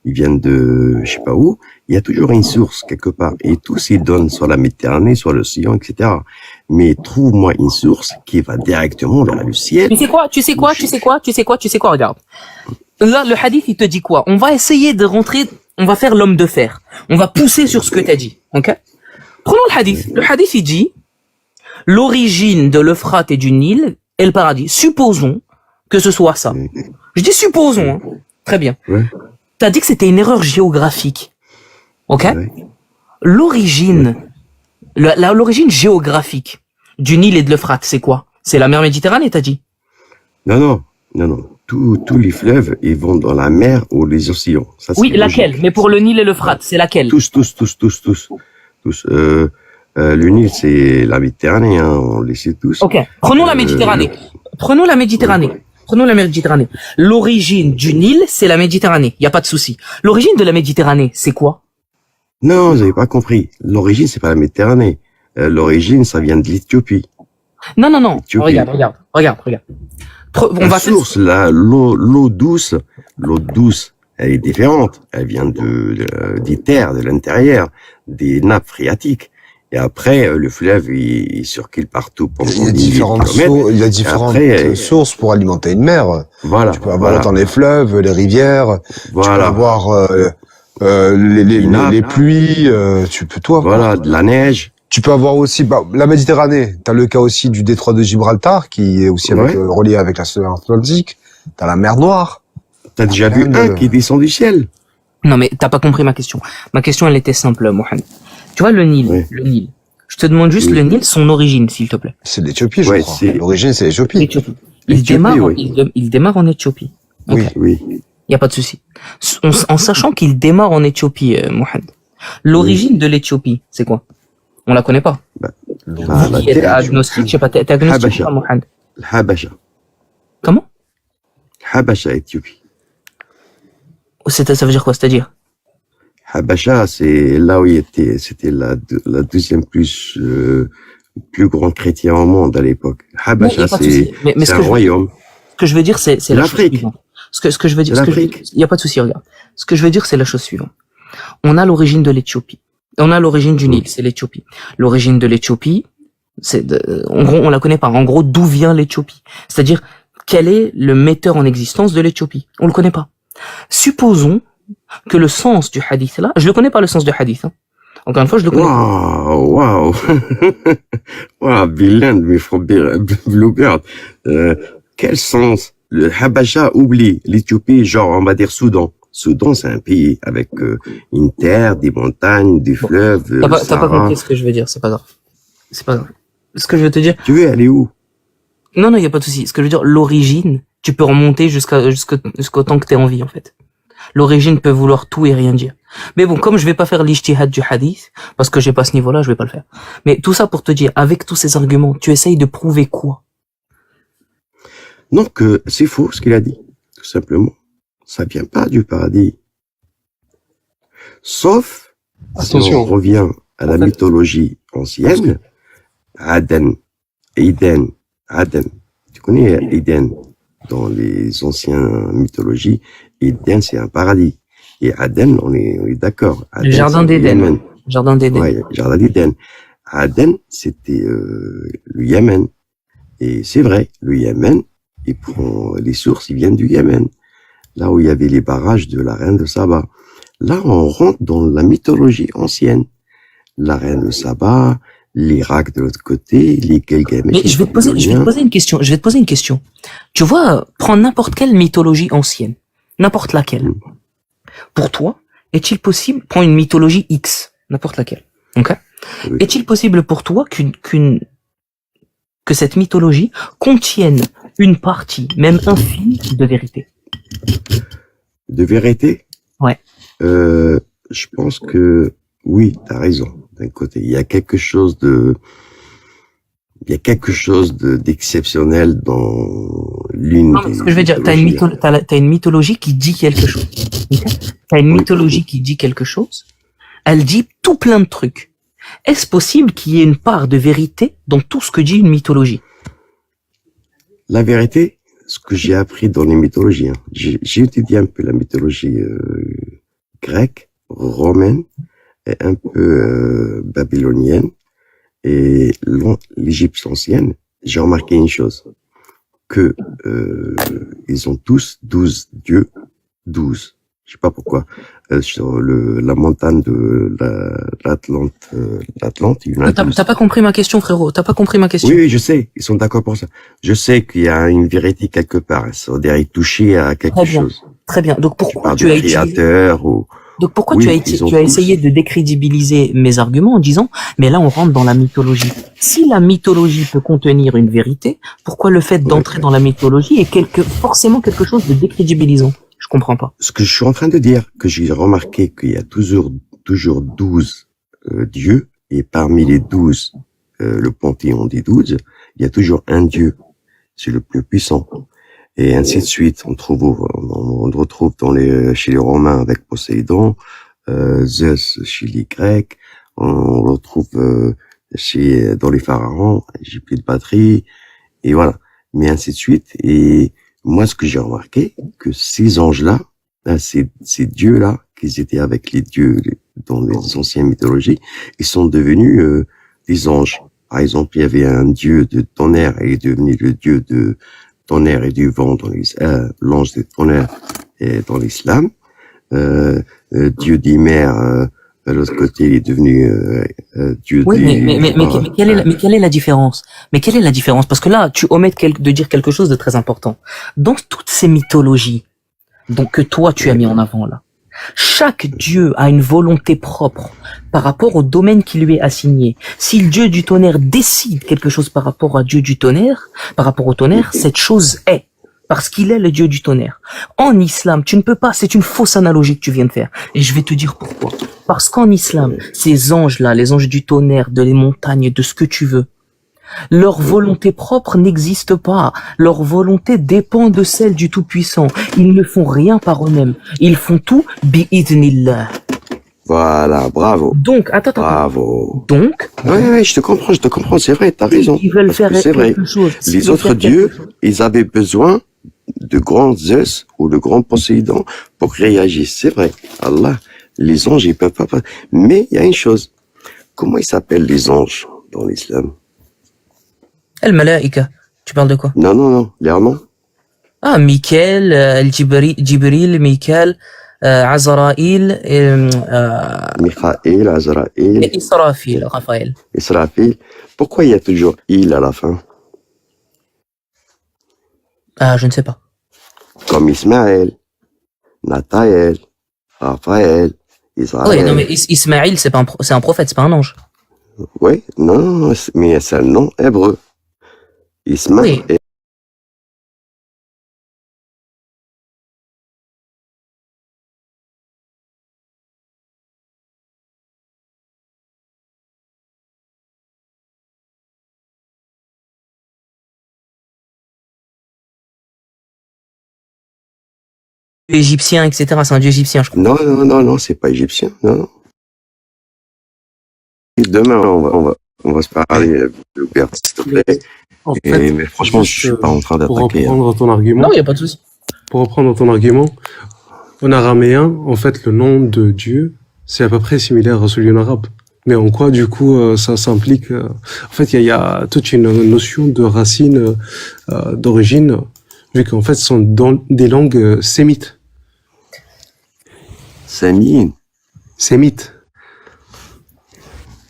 ils viennent de je sais pas où. Il y a toujours une source quelque part, et tout s'y donne sur la Méditerranée, sur l'océan, etc. Mais trouve-moi une source qui va directement vers le ciel. Tu sais quoi, regarde. Là, le hadith, il te dit quoi? On va essayer de rentrer, on va faire l'homme de fer. On va pousser sur ce que t'as dit, ok? Prenons le hadith. Le hadith, il dit, l'origine de l'Euphrate et du Nil est le paradis. Supposons que ce soit ça. Je dis supposons, hein. Très bien. Ouais. t'as dit que c'était une erreur géographique. Ok? Ouais. L'origine, l'origine géographique du Nil et de l'Euphrate, c'est quoi? C'est la mer Méditerranée, t'as dit? Non. Tous les fleuves, ils vont dans la mer ou les océans. Ça, Oui, c'est laquelle? logique. Mais pour le Nil et l'Euphrate, c'est laquelle? Tous. Le Nil, c'est la Méditerranée, hein, on le sait tous. Ok. Prenons la Méditerranée. Prenons la Méditerranée. L'origine du Nil, c'est la Méditerranée. Y a pas de souci. L'origine de la Méditerranée, c'est quoi? Non, vous n'avez pas compris. L'origine, c'est pas la Méditerranée. L'origine, ça vient de l'Éthiopie. Non. Éthiopie. Regarde. On La va source, l'eau douce, elle est différente. Elle vient des terres, de l'intérieur, des nappes phréatiques. Et après, le fleuve, il circule partout pendant Il y a 10 000 kilomètres. il y a différentes Après, sources pour alimenter une mer. Voilà. Tu peux avoir autant les fleuves, les rivières, tu peux avoir les pluies, tu peux tout avoir. Voilà, de la neige. Tu peux avoir aussi la Méditerranée. T'as le cas aussi du détroit de Gibraltar qui est aussi relié avec la l'océan Atlantique. T'as la mer Noire. T'as déjà vu un qui descend du ciel? Non, mais t'as pas compris ma question. Ma question, elle était simple, Mohamed. Tu vois, le Nil. Je te demande juste le Nil, son origine, s'il te plaît. C'est l'Éthiopie, je crois. L'origine, c'est l'Éthiopie. L'Éthiopie. Il démarre en Éthiopie. Okay. Oui. Y a pas de souci. En sachant qu'il démarre en Éthiopie, Mohamed. L'origine de l'Éthiopie, c'est quoi? On la connaît pas. Qui est agnostique, je sais pas, t'es agnostique, Mohamed. Habasha. Comment? Habasha, Éthiopie. Ça veut dire quoi, c'est-à-dire? Habasha, c'est là où c'était la deuxième plus grand chrétien au monde à l'époque. Habasha, c'est un royaume. Ce que je veux dire, c'est la chose suivante. Ce que je veux dire, il y a pas de souci, regarde. Ce que je veux dire, c'est la chose suivante. On a l'origine de l'Éthiopie. On a l'origine du Nil, c'est l'Éthiopie. L'origine de l'Éthiopie, en gros, on la connaît pas. En gros, d'où vient l'Éthiopie? C'est-à-dire, quel est le metteur en existence de l'Éthiopie? On le connaît pas. Supposons que le sens du hadith là, je le connais pas le sens du hadith, hein. Encore une fois, je le connais. Wow, Biland, mais from Bluebird. Quel sens? Le Habasha oublie l'Éthiopie, genre, on va dire Soudan. Soudan, c'est un pays avec une terre, des montagnes, des fleuves. T'as pas compris ce que je veux dire, c'est pas grave. Ce que je veux te dire. Tu veux aller où? Non, y a pas de souci. Ce que je veux dire, l'origine, tu peux remonter jusqu'au temps que t'aies envie, en fait. L'origine peut vouloir tout et rien dire. Mais bon, comme je vais pas faire l'ijtihad du hadith, parce que j'ai pas ce niveau-là, je vais pas le faire. Mais tout ça pour te dire, avec tous ces arguments, tu essayes de prouver quoi? Non, que c'est faux ce qu'il a dit, tout simplement. Ça vient pas du paradis. Sauf, si on revient à la mythologie ancienne, Aden. Tu connais Eden dans les anciennes mythologies. Eden, c'est un paradis. Et Aden, on est d'accord. Le jardin d'Éden. Jardin d'Éden. Ouais, jardin d'Éden. Aden, c'était le Yémen. Et c'est vrai, le Yémen, il prend les sources, ils viennent du Yémen. Là où il y avait les barrages de la reine de Saba. Là, on rentre dans la mythologie ancienne. La reine de Saba, l'Irak de l'autre côté, les Gilgamesh. Mais je vais te poser une question. Tu vois, prends n'importe quelle mythologie ancienne. N'importe laquelle. Pour toi, est-il possible, prends une mythologie X. N'importe laquelle. Ok? Oui. Est-il possible pour toi que cette mythologie contienne une partie, même infime, de vérité? De vérité? Ouais. Je pense que oui, t'as raison. D'un côté, il y a quelque chose d'exceptionnel dans l'une. Non, mais ce que je veux dire, t'as une mythologie qui dit quelque chose. T'as une mythologie qui dit quelque chose. Elle dit tout plein de trucs. Est-ce possible qu'il y ait une part de vérité dans tout ce que dit une mythologie? La vérité, ce que j'ai appris dans les mythologies, hein. J'ai étudié un peu la mythologie grecque, romaine, et un peu babylonienne, et l'Égypte ancienne. J'ai remarqué une chose, que ils ont tous 12 dieux, 12. Je sais pas pourquoi. Sur la montagne de l'Atlante. T'as pas compris ma question, frérot. T'as pas compris ma question. Oui, je sais. Ils sont d'accord pour ça. Je sais qu'il y a une vérité quelque part. Ça doit être touché à quelque chose. Très bien. Donc Tu pourquoi parles tu de as utilisé créateur ou... Donc pourquoi Oui, tu ils ont as tous. essayé de décrédibiliser mes arguments en disant mais là on rentre dans la mythologie. Si la mythologie peut contenir une vérité, pourquoi le fait Ouais. d'entrer dans la mythologie est forcément quelque chose de décrédibilisant? Je comprends pas. Ce que je suis en train de dire, que j'ai remarqué qu'il y a toujours 12 dieux, et parmi les 12, le panthéon des 12, il y a toujours un dieu. C'est le plus puissant. Et ainsi de suite. On le retrouve chez les Romains avec Poséidon, Zeus chez les Grecs, on le retrouve dans les pharaons, Égypte de patrie, et voilà. Mais ainsi de suite. Et moi, ce que j'ai remarqué, que ces anges-là, ces dieux-là, qu'ils étaient avec les dieux dans les anciennes mythologies, ils sont devenus des anges. Par exemple, il y avait un dieu de tonnerre, et il est devenu le dieu de tonnerre et du vent l'ange de tonnerre dans l'islam. Dieu d'Hymer, de l'autre côté, il est devenu dieu Oui, des... mais quelle est la différence? Mais quelle est la différence? Parce que là, tu omets de dire quelque chose de très important. Dans toutes ces mythologies, donc que toi tu as mis en avant là, chaque dieu a une volonté propre par rapport au domaine qui lui est assigné. Si le dieu du tonnerre décide quelque chose par rapport à dieu du tonnerre, par rapport au tonnerre, cette chose est. Parce qu'il est le dieu du tonnerre. En islam, tu ne peux pas, c'est une fausse analogie que tu viens de faire. Et je vais te dire pourquoi. Parce qu'en islam, ces anges-là, les anges du tonnerre, de les montagnes, de ce que tu veux, leur volonté propre n'existe pas. Leur volonté dépend de celle du Tout-Puissant. Ils ne font rien par eux-mêmes. Ils font tout bi-idhnillah. Voilà, bravo. Donc, attends. Bravo. Donc, Ouais, je te comprends, c'est vrai, t'as raison. ils veulent Parce faire que c'est vrai. quelque chose. Les autres dieux, ils avaient besoin de grands Zeus ou de grands Poséidon pour réagir. C'est vrai. Allah, les anges, ils peuvent pas. Mais il y a une chose. Comment ils s'appellent les anges dans l'islam? Al-Malaika. Tu parles de quoi? Non, leur nom. Ah, Michael, Jibril, Michael, Azraïl, Michael, Azraël, et Israfil, Raphaël. Israfil. Pourquoi il y a toujours il à la fin? Ah, je ne sais pas. Comme Ismaël, Nathaël, Raphaël, Israël. Oui, non, mais Ismaïl, c'est un prophète, c'est pas un ange. Oui, non, mais c'est un nom hébreu. Ismaël. Oui. Égyptien, etc. C'est un dieu égyptien, je crois. Non, c'est pas égyptien, non. Demain, on va se parler, Hubert, s'il te plaît. En fait, Mais franchement, je suis pas en train pour d'attaquer. reprendre ton argument, Non, il n'y a pas de souci. pour reprendre ton argument, en araméen, en fait, le nom de Dieu, c'est à peu près similaire à celui en arabe. Mais en quoi, du coup, ça s'implique en fait, il y a toute une notion de racine, d'origine, vu qu'en fait, ce sont des langues sémites. Samine. Sémites.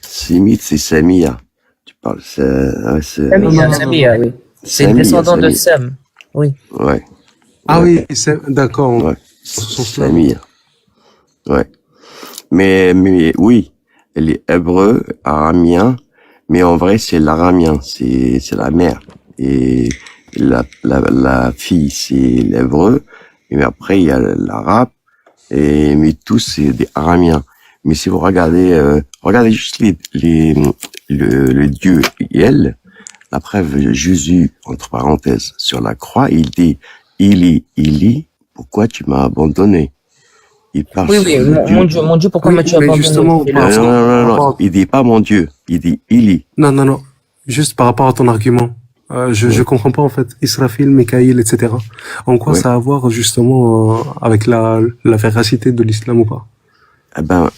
Sémite, c'est Samia. Tu parles, Samia, oui. C'est une descendante de Sam. Oui. Ouais. Ah oui, d'accord. Ouais. Ce sont cela. Samia. Ouais. Mais oui, les hébreux, araméens, mais en vrai, c'est l'aramien, c'est la mère. Et la fille, c'est l'hébreu. Et après, il y a l'arabe. Mais tous, c'est des araméens. Mais si vous regardez, regardez juste le dieu El, la preuve, Jésus, entre parenthèses, sur la croix, il dit, Ili, pourquoi tu m'as abandonné? Il parle Oui, mon Dieu, pourquoi Oui, m'as-tu mais abandonné? justement, Non, il dit pas mon Dieu, il dit Ili. Non. Juste par rapport à ton argument. Je comprends pas, en fait. Israfil, Mikaïl, etc. En quoi ça a à voir, justement, avec la véracité de l'islam ou pas? Eh ben,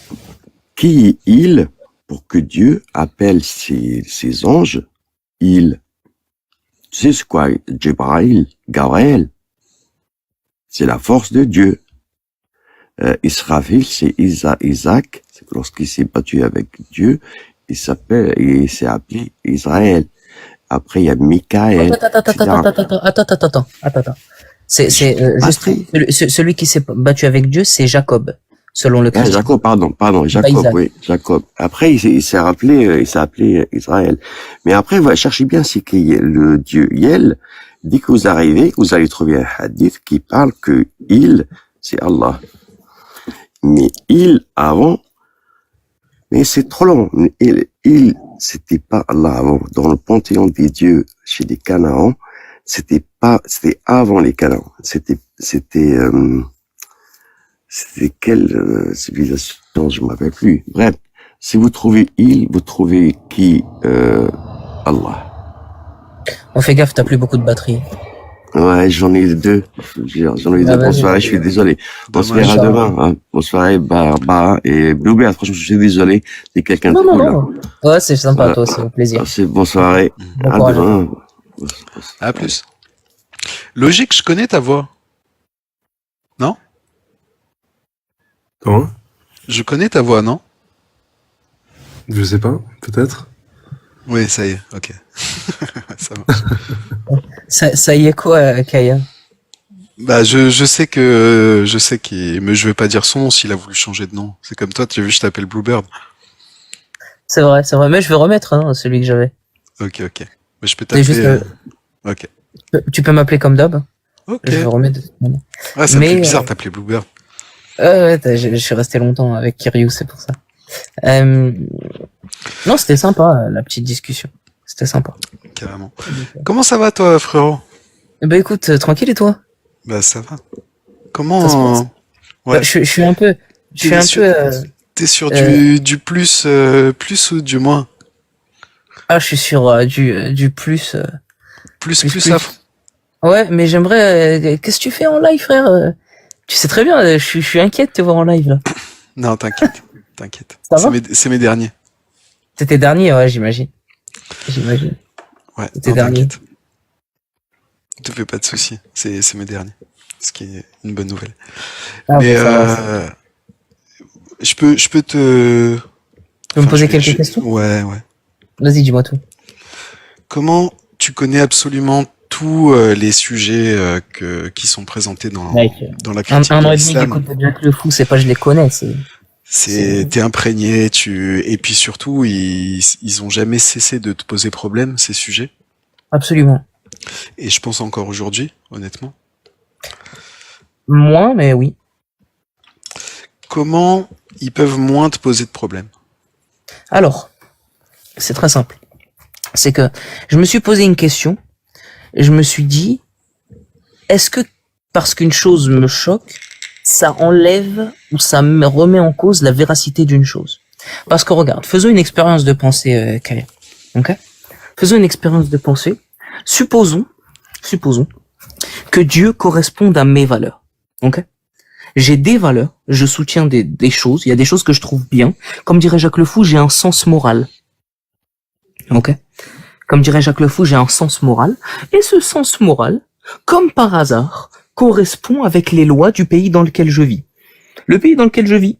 qui est il pour que Dieu appelle ses anges il? Tu sais c'est quoi, Gabriel? C'est la force de Dieu. Israfil, c'est Isaac, c'est lorsqu'il s'est battu avec Dieu, il s'est appelé Israël. Après, il y a Michael. Attends. C'est juste Patrie. celui qui s'est battu avec Dieu, c'est Jacob, selon le Ah, Christ. Jacob, pardon, Jacob, Isaac. oui, Jacob. Après, il s'est appelé Israël. Mais après, cherchez bien, c'est que le Dieu Yel, dès que vous arrivez, vous allez trouver un hadith qui parle que il, c'est Allah. Mais il, avant, mais c'est trop long. Il, c'était pas Allah avant. Dans le panthéon des dieux, chez les Canaans, c'était avant les Canaans. C'était quelle civilisation, je ne me rappelle plus. Bref, si vous trouvez il, vous trouvez qui Allah. On fait gaffe, t'as plus beaucoup de batterie. Ouais, j'en ai deux. J'en ai deux. Ah, vas-y. Bonsoir, je suis désolé. On se Dommage. verra demain. Hein. Bonsoir, Barbara et Bluebird. Franchement, je suis désolé. C'est quelqu'un de Non, non, cool. Là. non. Ouais, c'est sympa, Voilà. toi, c'est un plaisir. Merci, bonsoir. Bon À courage. demain. À plus. Logique, je connais ta voix. Comment? Je connais ta voix, non? Je sais pas, peut-être. Oui, ça y est, ok. Ça marche. Ça y est quoi, Kaya? Bah, je sais qu'il, mais je vais pas dire son nom s'il a voulu changer de nom. C'est comme toi, tu as vu, je t'appelle Bluebird. C'est vrai, mais je vais remettre celui que j'avais. Ok. Mais je peux C'est t'appeler. juste, Ok. tu peux m'appeler comme d'hab. Ok. Je vais remettre. Ouais, ça me Mais, fait bizarre de t'appeler Bluebird. Ouais, je suis resté longtemps avec Kiryu, c'est pour ça. Non, c'était sympa, la petite discussion. C'était sympa. Carrément. Comment ça va, toi, frérot? Bah écoute, tranquille et toi? Bah, ça va. Ça se Comment? passe. Ouais. Bah, je suis un peu, T'es sur euh, du plus, plus ou du moins? je suis sur du plus. Plus à fond. Ouais, mais j'aimerais. Qu'est-ce que tu fais en live, frère? Tu sais très bien, je suis inquiet de te voir en live là. Non, t'inquiète. T'inquiète. Ça va? C'est mes derniers. C'était dernier, ouais, j'imagine. Ouais, C'était non, dernier. t'inquiète. Ne te fais pas de soucis. C'est mes derniers. Ce qui est une bonne nouvelle. Ah, Mais, ça va. je peux te... Tu peux me Enfin, poser je vais- quelques questions? Ouais. Vas-y, dis-moi tout. Comment tu connais absolument tous les sujets qui sont présentés dans Mec, la critique un de an et demi l'islam? d'écoute de Jack le Fou, c'est pas je les connais, T'es imprégné, et puis surtout, ils ont jamais cessé de te poser problème, ces sujets. Absolument. Et je pense encore aujourd'hui, honnêtement. Moins, mais oui. Comment ils peuvent moins te poser de problème? Alors, c'est très simple. C'est que je me suis posé une question, et je me suis dit, est-ce que parce qu'une chose me choque, ça enlève ou ça me remet en cause la véracité d'une chose? Parce que regarde, faisons une expérience de pensée, Kaya. Ok? Faisons une expérience de pensée. Supposons que Dieu corresponde à mes valeurs. Ok? J'ai des valeurs, je soutiens des choses, il y a des choses que je trouve bien. Comme dirait Jacques le Fou, j'ai un sens moral. Ok? Comme dirait Jacques le Fou, j'ai un sens moral. Et ce sens moral, comme par hasard, correspond avec les lois du pays dans lequel je vis. Le pays dans lequel je vis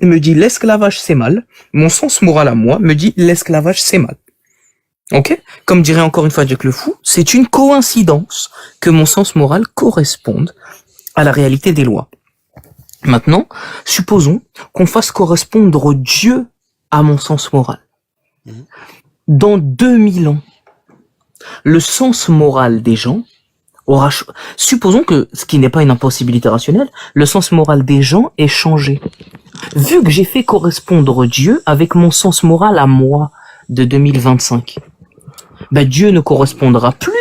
me dit l'esclavage c'est mal. Mon sens moral à moi me dit l'esclavage c'est mal. Ok? Comme dirait encore une fois Jacques le Fou, c'est une coïncidence que mon sens moral corresponde à la réalité des lois. Maintenant, supposons qu'on fasse correspondre Dieu à mon sens moral. Dans 2000 ans, le sens moral des gens aura... Supposons que, ce qui n'est pas une impossibilité rationnelle, le sens moral des gens est changé. Vu que j'ai fait correspondre Dieu avec mon sens moral à moi de 2025, ben Dieu ne correspondra plus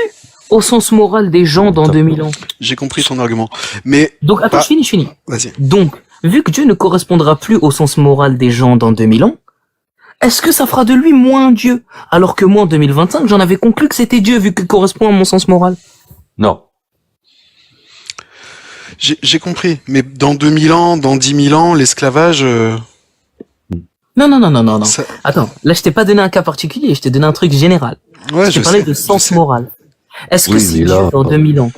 au sens moral des gens dans 2000 ans. J'ai compris ton argument. Mais, Donc, attends, Bah- je finis. vas-y. Donc, vu que Dieu ne correspondra plus au sens moral des gens dans 2000 ans, est-ce que ça fera de lui moins Dieu? Alors que moi, en 2025, j'en avais conclu que c'était Dieu, vu qu'il correspond à mon sens moral. Non. J'ai compris. Mais dans 2000 ans, dans 10 000 ans, l'esclavage... Non. ça- Attends, là, je t'ai pas donné un cas particulier, je t'ai donné un truc général. Ouais, je je t'ai parlé sais, de je sens sais. moral. Est-ce que Oui, si mais Dieu, là- dans 2000 ans,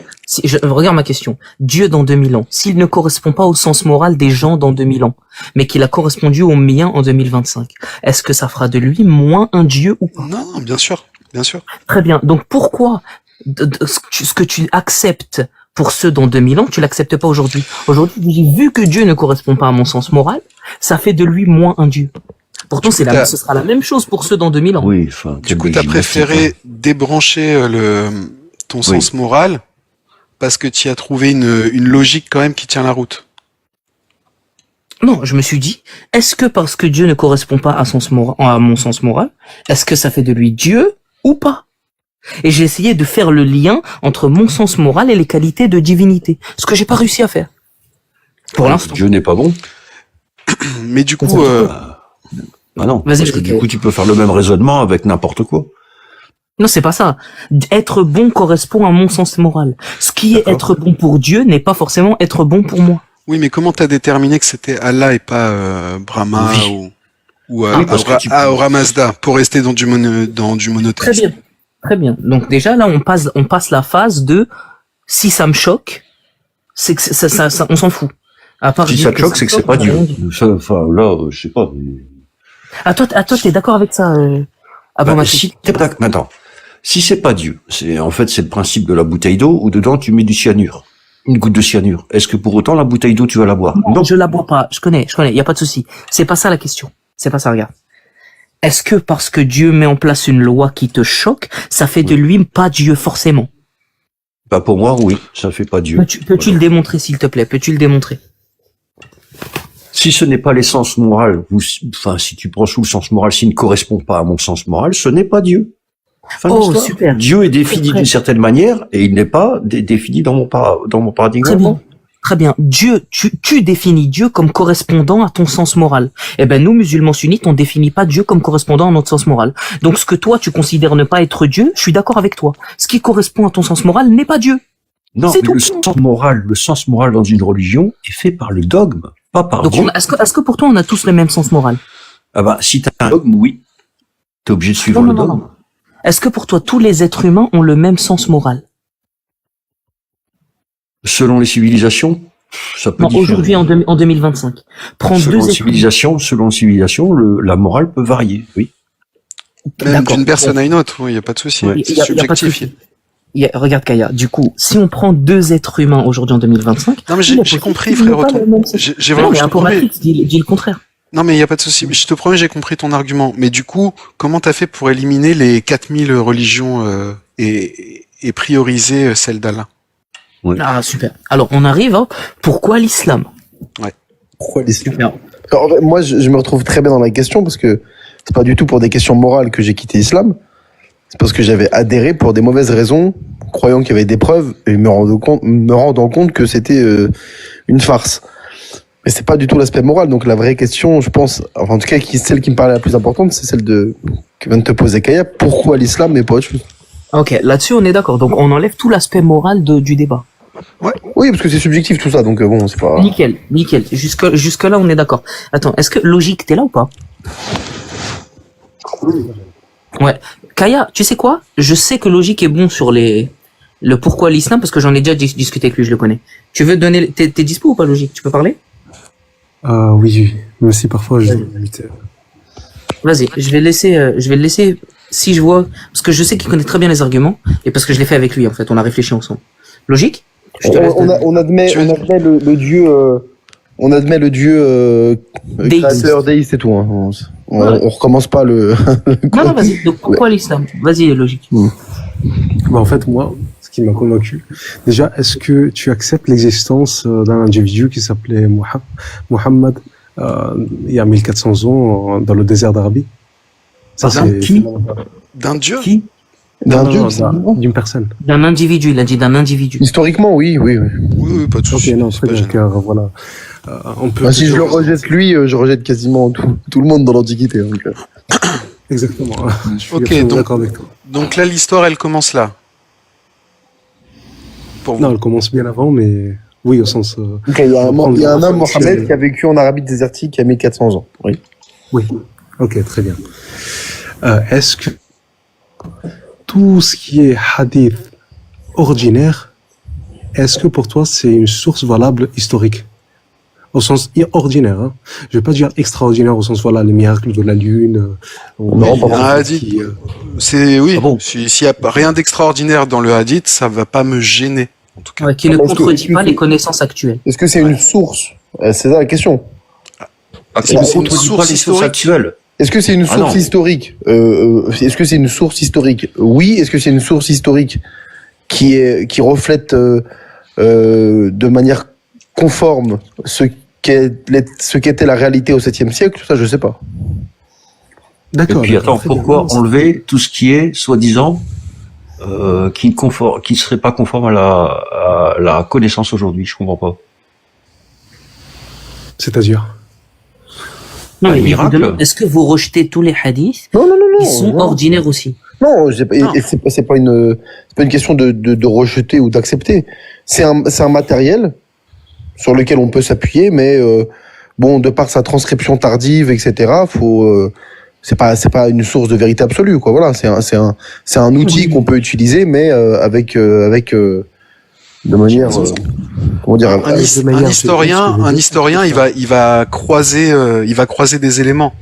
regarde ma question, Dieu dans 2000 ans, s'il ne correspond pas au sens moral des gens dans 2000 ans, mais qu'il a correspondu au mien en 2025, est-ce que ça fera de lui moins un Dieu ou pas? Non, bien sûr. Bien sûr. Très bien. Donc pourquoi ce que tu acceptes pour ceux dans 2000 ans, tu l'acceptes pas aujourd'hui. Aujourd'hui, tu dis, vu que Dieu ne correspond pas à mon sens moral, ça fait de lui moins un Dieu. Pourtant, ce sera la même chose pour ceux dans 2000 ans. Oui, enfin. Du coup, t'as préféré débrancher ton sens moral parce que tu as trouvé une logique quand même qui tient la route. Non, je me suis dit, est-ce que parce que Dieu ne correspond pas à mon sens moral, est-ce que ça fait de lui Dieu ou pas? Et j'ai essayé de faire le lien entre mon sens moral et les qualités de divinité. Ce que j'ai pas réussi à faire. Pour l'instant. Dieu n'est pas bon. Mais du coup, Ah non. Vas-y, Parce que du coup, tu peux faire le même raisonnement avec n'importe quoi. Non, c'est pas ça. Être bon correspond à mon sens moral. Ce qui est être bon pour Dieu n'est pas forcément être bon pour moi. oui, mais comment t'as déterminé que c'était Allah et pas Brahma ou Ahura Mazda pour rester dans du monothéisme? Très bien. Très bien. Donc déjà, là, on passe la phase de si ça me choque, c'est que ça on s'en fout. À part Si dire ça te choque, c'est que c'est pas Dieu. Ça, enfin, là, je sais pas. À toi, t'es d'accord avec ça, Attends. Si c'est pas Dieu, c'est le principe de la bouteille d'eau où dedans tu mets du cyanure. Une goutte de cyanure. Est-ce que pour autant la bouteille d'eau tu vas la boire? Non, je la bois pas. Je connais. Y a pas de souci. C'est pas ça la question. C'est pas ça, regarde. Est-ce que parce que Dieu met en place une loi qui te choque, ça fait de lui pas Dieu forcément? Bah pour moi, oui, ça fait pas Dieu. Peux-tu le démontrer, s'il te plaît? Peux-tu le démontrer? Si ce n'est pas l'essence morale, si tu prends sous le sens moral, s'il ne correspond pas à mon sens moral, ce n'est pas Dieu. Fin de l'histoire. Super. Dieu est défini d'une certaine manière et il n'est pas défini dans mon paradigme. Très bien. Très bien. Dieu, tu définis Dieu comme correspondant à ton sens moral. Eh ben, nous, musulmans sunnites, on définit pas Dieu comme correspondant à notre sens moral. Donc, ce que toi, tu considères ne pas être Dieu, je suis d'accord avec toi. Ce qui correspond à ton sens moral n'est pas Dieu. Non, mais le sens moral dans une religion est fait par le dogme, pas par Donc, Dieu. est-ce que pour toi, on a tous le même sens moral? Ah bah, si t'as un dogme, oui. T'es obligé de suivre le dogme. Non. Est-ce que pour toi, tous les êtres humains ont le même sens moral? Selon les civilisations, ça peut différer. Aujourd'hui, en 2025. Prends selon les civilisations, la morale peut varier, oui. Même d'une personne à une autre, oui, y a pas de souci. Ouais. C'est subjectif. Regarde Kaya, du coup, si on prend deux êtres humains aujourd'hui en 2025... Non mais j'ai compris, frérot. J'ai vraiment compris. Dis le contraire. Non mais il y a pas de souci. Je te promets, j'ai compris ton argument. Mais du coup, comment t'as fait pour éliminer les 4000 religions et prioriser celle d'Allah? Ouais. Ah super. Alors on arrive. Pourquoi l'islam? Ouais. Pourquoi l'islam? En fait, moi, je me retrouve très bien dans la question parce que c'est pas du tout pour des questions morales que j'ai quitté l'islam. C'est parce que j'avais adhéré pour des mauvaises raisons, croyant qu'il y avait des preuves et me rendant compte que c'était une farce. Mais c'est pas du tout l'aspect moral. Donc la vraie question, je pense, enfin en tout cas celle qui me paraît la plus importante, c'est celle que vient de te poser Kaya. Pourquoi l'islam mais pas autre chose? Ok, là-dessus on est d'accord. Donc on enlève tout l'aspect moral du débat. Ouais. Oui, parce que c'est subjectif tout ça, donc bon, c'est pas... Nickel. Jusque là on est d'accord. Attends, est-ce que Logique, t'es là ou pas? Ouais. Kaya, tu sais quoi? Je sais que Logique est bon sur le pourquoi l'islam parce que j'en ai déjà discuté avec lui, je le connais. Tu veux donner... T'es dispo ou pas, Logique? Tu peux parler? Oui. Même si parfois je... Vas-y, je vais le laisser si je vois... Parce que je sais qu'il connaît très bien les arguments et parce que je l'ai fait avec lui, en fait. On a réfléchi ensemble. Logique? On admet le dieu... On admet le dieu créateur, déiste et tout. Hein. On recommence pas le... Non, vas-y. Donc pourquoi l'islam? Vas-y, Logique. En fait, moi, ce qui m'a convaincu, déjà, est-ce que tu acceptes l'existence d'un individu qui s'appelait Mohammed il y a 1400 ans dans le désert d'Arabie? Ça, c'est qui? D'un dieu? Qui? D'un dieu? D'une personne. D'un individu, il a dit d'un individu. Historiquement, oui. Oui, pas de souci. Ok, non, très bien, voilà. On peut si je le rejette lui, je rejette quasiment tout le monde dans l'Antiquité. Donc. Exactement. Je suis ok, d'accord avec toi. Donc là, l'histoire, elle commence là. Non, elle commence bien avant, mais oui, au sens... Okay, il y a un homme, Mohammed, qui a vécu en Arabie désertique il y a 1400 ans. Oui. Ok, très bien. Est-ce que tout ce qui est hadith ordinaire, est-ce que pour toi, c'est une source valable historique? Au sens ordinaire, hein. Je vais pas dire extraordinaire au sens, voilà, les miracles de la lune. Non, pas c'est oui. Ah bon? S'il y a rien d'extraordinaire dans le hadith, ça va pas me gêner. en tout cas. Ouais, qui ne Parce que- contredit pas les connaissances actuelles. Est-ce que c'est une source C'est ça la question. Ah, C'est qui ne une contredit pas source les sources historique. actuelles. Est-ce que c'est une Ah source non. historique Est-ce que c'est une source historique Oui. Est-ce que c'est une source historique qui reflète de manière conforme ce qu'était la réalité au 7e siècle? Ça, je sais pas. Et D'accord. puis attends, Très bien. pourquoi enlever tout ce qui est, soi-disant, qui ne serait pas conforme à la connaissance aujourd'hui? Je comprends pas. C'est-à-dire? Non, Un mais il vous miracle. demande, est-ce que vous rejetez tous les hadiths Non, non, non, non. qui sont non. ordinaires aussi? Non, Non. c'est pas une question de rejeter ou d'accepter. C'est un matériel sur lequel on peut s'appuyer, mais bon, de par sa transcription tardive, etc., c'est pas une source de vérité absolue, quoi. Voilà, c'est un outil qu'on peut utiliser, mais avec de manière, comment dire, Un historien, il va croiser des éléments.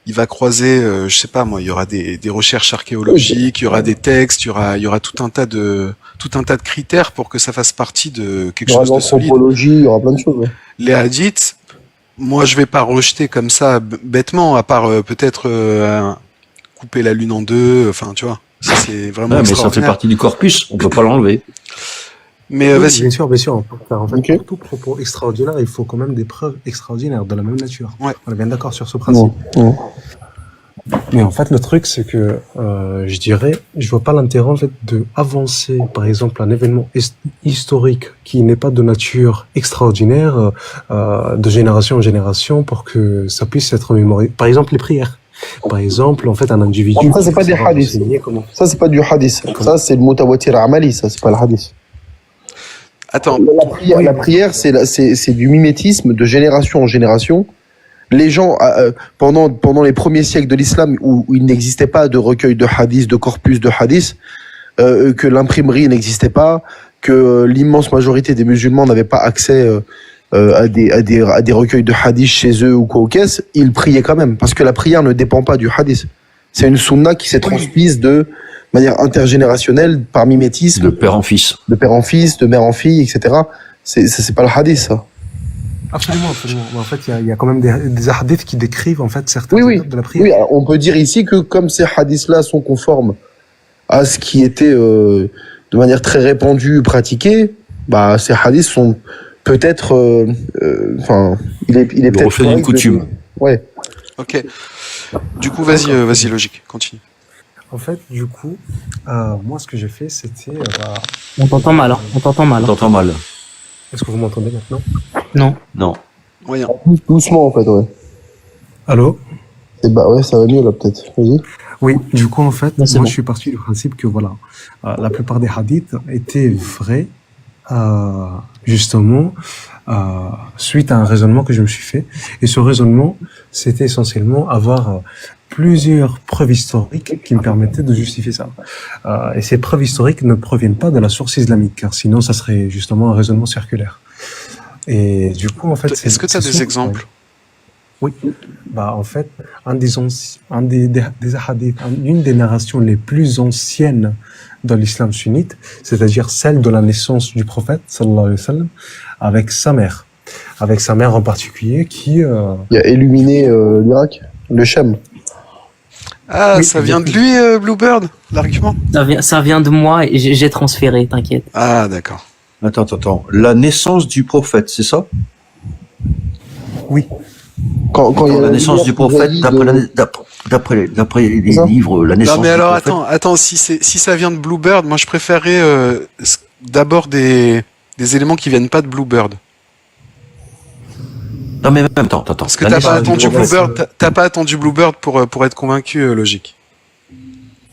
Il va croiser, je sais pas moi, il y aura des recherches archéologiques, il y aura des textes, il y aura tout un tas de critères pour que ça fasse partie de quelque il y aura chose de solide. l'anthropologie, il y aura plein de choses. Ouais. Les hadiths, moi je vais pas rejeter comme ça bêtement, à part peut-être couper la lune en deux, enfin tu vois, ça c'est vraiment Ouais, mais ça fait extraordinaire. partie du corpus, on peut pas l'enlever. Mais Oui, vas-y. bien sûr, en fait, Ok. pour tout propos extraordinaire, il faut quand même des preuves extraordinaires de la même nature. Ouais. On est bien d'accord sur ce principe. Non. Mais en fait, le truc, c'est que je dirais, je vois pas l'intérêt en fait de avancer, par exemple, un événement historique qui n'est pas de nature extraordinaire de génération en génération pour que ça puisse être mémorisé. Par exemple, les prières. Par exemple, en fait, un individu. Ça, c'est pas qui des saura hadiths. enseigner comment. Ça, c'est pas du hadith. Ça, c'est le mutawatir amali, ça, c'est pas le hadith. Attends, La prière, c'est du mimétisme de génération en génération. Les gens, pendant les premiers siècles de l'islam, où il n'existait pas de recueil de hadiths, de corpus de hadiths, que l'imprimerie n'existait pas, que l'immense majorité des musulmans n'avaient pas accès à des recueils de hadiths chez eux ou quoi au caisse, ils priaient quand même, parce que la prière ne dépend pas du hadith. C'est une sunna qui s'est transmise de manière intergénérationnelle par mimétisme, De père en fils. de père en fils, de mère en fille, etc. C'est pas le hadith, ça. Absolument. Mais en fait, il y a quand même des hadiths qui décrivent en fait certaines Oui, étapes de la prière. Oui, alors, on peut dire ici que comme ces hadiths-là sont conformes à ce qui était de manière très répandue, pratiquée, bah ces hadiths sont peut-être, enfin, il est Le peut-être reflet d'une correct coutume. Ouais. ok. Du coup, vas-y, logique, continue. En fait, du coup, moi, ce que j'ai fait, c'était. On t'entend mal, hein. On t'entend mal. hein. T'entends mal. Est-ce que vous m'entendez maintenant? Non. Non. Moyen. Doucement en fait, ouais. Allô? Ouais, ça va mieux là peut-être. Vas-y. Oui, du coup, en fait, Là, c'est moi, bon. je suis parti du principe que, voilà, la plupart des hadiths étaient vrais, justement, suite à un raisonnement que je me suis fait. Et ce raisonnement, c'était essentiellement avoir plusieurs preuves historiques qui me permettaient de justifier ça. Et ces preuves historiques ne proviennent pas de la source islamique, car sinon, ça serait justement un raisonnement circulaire. Et du coup, en fait... Est-ce que tu as des exemples? Oui. Bah, en fait, des hadiths, une des narrations les plus anciennes dans l'islam sunnite, c'est-à-dire celle de la naissance du prophète, sallallahu alayhi wa sallam, avec sa mère. Avec sa mère en particulier, qui... Il a illuminé l'Irak, le Shem. Ah, Oui, ça vient de lui, Bluebird, l'argument? Ça vient de moi et j'ai transféré, t'inquiète. Ah, d'accord. Attends. La naissance du prophète, c'est ça? Oui. Quand il y a La naissance du prophète, d'après les ça livres, la naissance Non, mais du alors, prophète. attends, si ça vient de Bluebird, moi je préférerais d'abord des éléments qui viennent pas de Bluebird. Non, mais même, attends. Parce que La t'as naissance pas du attendu prophète. Bluebird, t'as pas attendu Bluebird pour être convaincu, logique.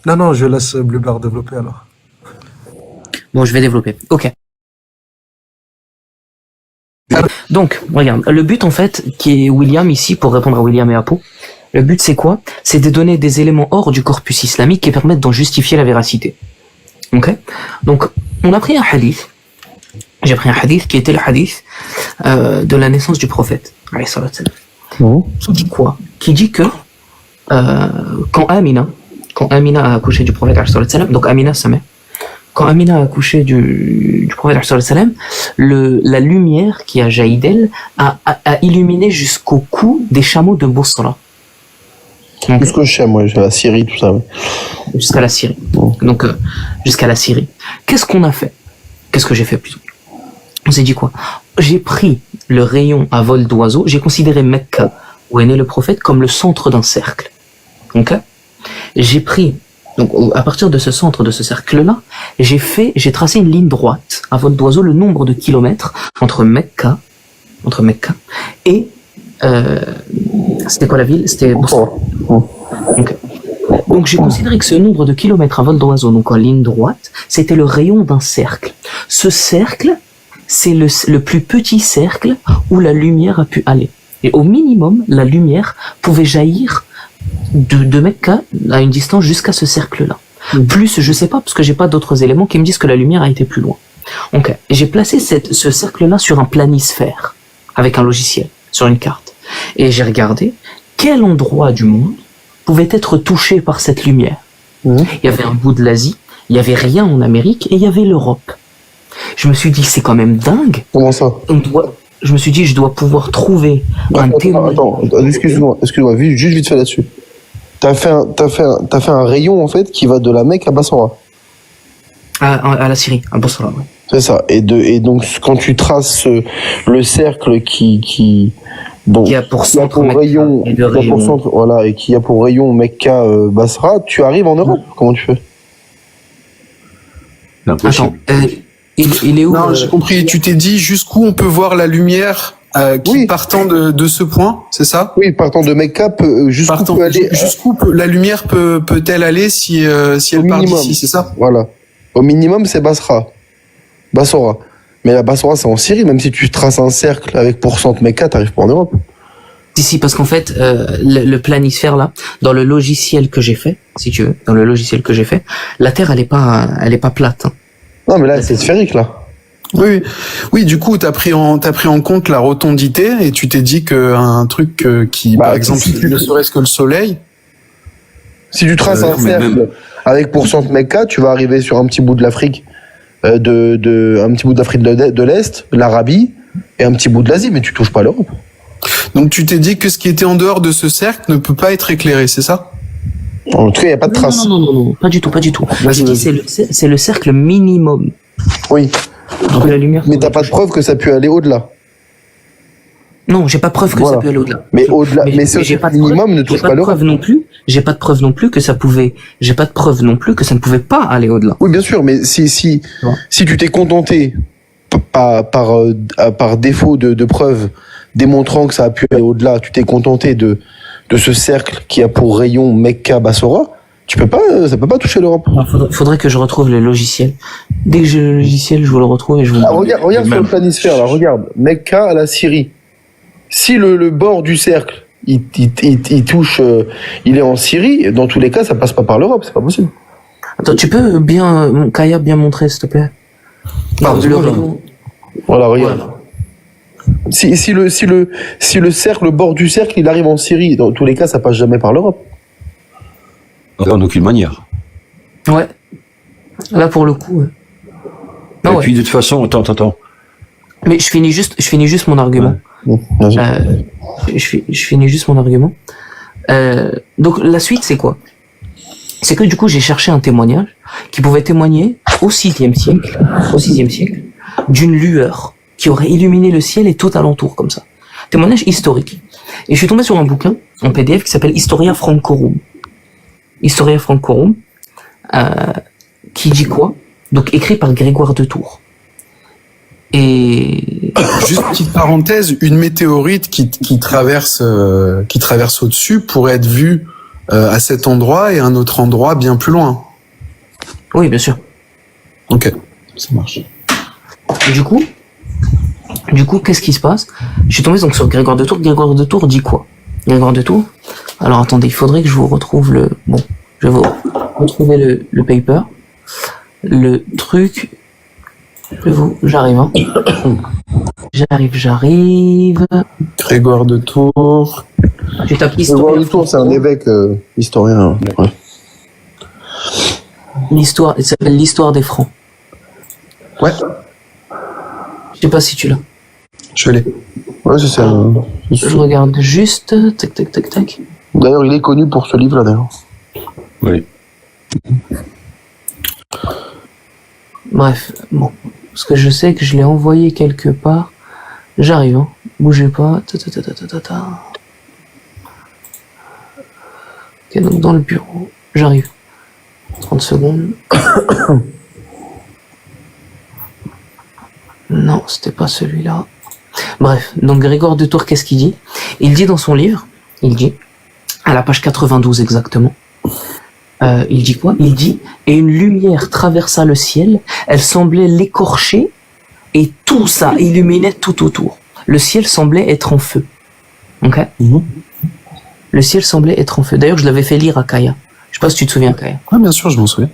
Non, je laisse Bluebird développer alors. Bon, je vais développer. Ok. Donc, regarde, le but en fait, qui est William ici, pour répondre à William et Apo, le but c'est quoi? C'est de donner des éléments hors du corpus islamique qui permettent d'en justifier la véracité. Ok? Donc, on a pris un hadith. J'ai pris un hadith qui était le hadith de la naissance du prophète, alayhi salatu wa salam. Qui dit quoi? Qui dit que quand Amina a accouché du prophète, alayhi salatu wa salam, donc Amina sa mère, quand Amina a accouché du prophète sallallahu alayhi wa sallam, la lumière qui a jailli d'elle a illuminé jusqu'au cou des chameaux de Bosra. Jusqu'au Chem, moi, la Syrie, tout ça. Ouais. Jusqu'à la Syrie. Donc, jusqu'à la Syrie. Qu'est-ce qu'on a fait? Qu'est-ce que j'ai fait plutôt? On s'est dit quoi? J'ai pris le rayon à vol d'oiseau, j'ai considéré Mecca, où est né le prophète, comme le centre d'un cercle. Ok? J'ai pris, donc à partir de ce centre, de ce cercle-là, j'ai tracé une ligne droite à vol d'oiseau, le nombre de kilomètres entre Mecca et c'était quoi la ville? C'était Bosra. Okay. Donc j'ai considéré que ce nombre de kilomètres à vol d'oiseau, donc en ligne droite, c'était le rayon d'un cercle. Ce cercle, c'est le plus petit cercle où la lumière a pu aller. Et au minimum, la lumière pouvait jaillir de Mecca à une distance jusqu'à ce cercle-là. Plus, je sais pas, parce que j'ai pas d'autres éléments qui me disent que la lumière a été plus loin. Ok. J'ai placé ce cercle-là sur un planisphère, avec un logiciel, sur une carte. Et j'ai regardé quel endroit du monde pouvait être touché par cette lumière. Il y avait un bout de l'Asie, il y avait rien en Amérique, et il y avait l'Europe. Je me suis dit, c'est quand même dingue. Comment ça? Je me suis dit, je dois pouvoir trouver un témoin. Attends, excuse-moi, juste vite fait là-dessus. T'as fait un rayon, en fait, qui va de la Mecque à Bassora. À la Syrie, à Bosra, ouais. C'est ça. Et donc, quand tu traces le cercle qui a pour centre rayon, voilà, et qui a pour rayon Mecca, Basra, tu arrives en Europe. Comment tu fais? Attends, il est où? Non, j'ai compris. Tu t'es dit jusqu'où on peut voir la lumière partant de ce point, c'est ça? Oui, partant de Mecca, jusqu'où la lumière peut-elle aller si elle part d'ici, c'est ça? Voilà. Au minimum, c'est Bassora. Mais la Bassora, c'est en Syrie. Même si tu traces un cercle avec pour centre Mecca, t'arrives pas en Europe. Si, parce qu'en fait, le planisphère là, dans le logiciel que j'ai fait, si tu veux, la Terre, elle est pas plate. Hein. Non, mais là, c'est sphérique, là. Oui, du coup, t'as pris en compte la rotondité et tu t'es dit que un truc par exemple, ne serait-ce que le soleil. Si tu traces un cercle avec pour centre Mecca, tu vas arriver sur un petit bout de l'Afrique, un petit bout d'Afrique de l'Est, l'Arabie et un petit bout de l'Asie, mais tu touches pas l'Europe. Donc tu t'es dit que ce qui était en dehors de ce cercle ne peut pas être éclairé, c'est ça? En tout cas, il n'y a pas de trace. Non, pas du tout. J'ai dit, c'est le cercle minimum. Oui. Donc la lumière. Mais t'as pas de preuve que ça peut aller au-delà. Non, j'ai pas de preuve que ça peut aller au-delà. Mais au-delà, mais ce minimum ne touche pas l'Europe. J'ai pas de preuve non plus que ça ne pouvait pas aller au-delà. Oui, bien sûr, mais si tu t'es contenté par défaut de preuves démontrant que ça a pu aller au-delà, tu t'es contenté de ce cercle qui a pour rayon Mecca Bassora, ça peut pas toucher l'Europe. Faudrait que je retrouve le logiciel. Dès que j'ai le logiciel, je vous le retrouve et je vous le regarde sur le planisphère, là, regarde. Mecca à la Syrie. Si le bord du cercle, il touche, il est en Syrie, dans tous les cas, ça passe pas par l'Europe, c'est pas possible. Attends, tu peux Kaya, bien montrer, s'il te plaît? Voilà, regarde. Voilà. Si le cercle, le bord du cercle, il arrive en Syrie, dans tous les cas, ça passe jamais par l'Europe. En aucune manière. Ouais. Là, pour le coup. Et puis, de toute façon, attends. Mais je finis juste mon argument. Ouais. Je finis juste mon argument. Donc, la suite, c'est quoi? C'est que du coup, j'ai cherché un témoignage qui pouvait témoigner au 6e siècle, d'une lueur qui aurait illuminé le ciel et tout alentour, comme ça. Témoignage historique. Et je suis tombé sur un bouquin, en PDF, qui s'appelle Historia Francorum. Qui dit quoi? Donc, écrit par Grégoire de Tours. Et juste petite parenthèse, une météorite qui traverse au-dessus pourrait être vue à cet endroit et un autre endroit bien plus loin. Oui, bien sûr. Ok, ça marche. Et du coup, qu'est-ce qui se passe? Je suis tombé donc sur Grégoire de Tours. Grégoire de Tours dit quoi? Grégoire de Tours. Alors attendez, il faudrait que je vous retrouve je vais vous retrouver le paper, le truc. J'arrive, hein. J'arrive. Grégoire de Tours. Tu tapes Grégoire de Tours, c'est un évêque historien. Ouais. Il s'appelle l'histoire des Francs. Ouais, Je sais pas si tu l'as. je l'ai. Ouais, c'est ça. Je regarde juste. Tac, tac, tac, tac. D'ailleurs, il est connu pour ce livre-là, d'ailleurs. Oui. Bref, bon. Parce que je sais que je l'ai envoyé quelque part. J'arrive, hein. Bougez pas. Ta, ta, ta, ta, ta, ta, ta. Ok, donc dans le bureau. J'arrive. 30 secondes. Non, c'était pas celui-là. Bref, donc Grégoire de Tours, qu'est-ce qu'il dit? Il dit dans son livre, il dit, à la page 92 exactement, il dit quoi? Il dit, et une lumière traversa le ciel, elle semblait l'écorcher, et tout ça illuminait tout autour. Le ciel semblait être en feu. Ok? Le ciel semblait être en feu. D'ailleurs, je l'avais fait lire à Kaya. Je sais pas si tu te souviens, Kaya. Ouais, bien sûr, je m'en souviens.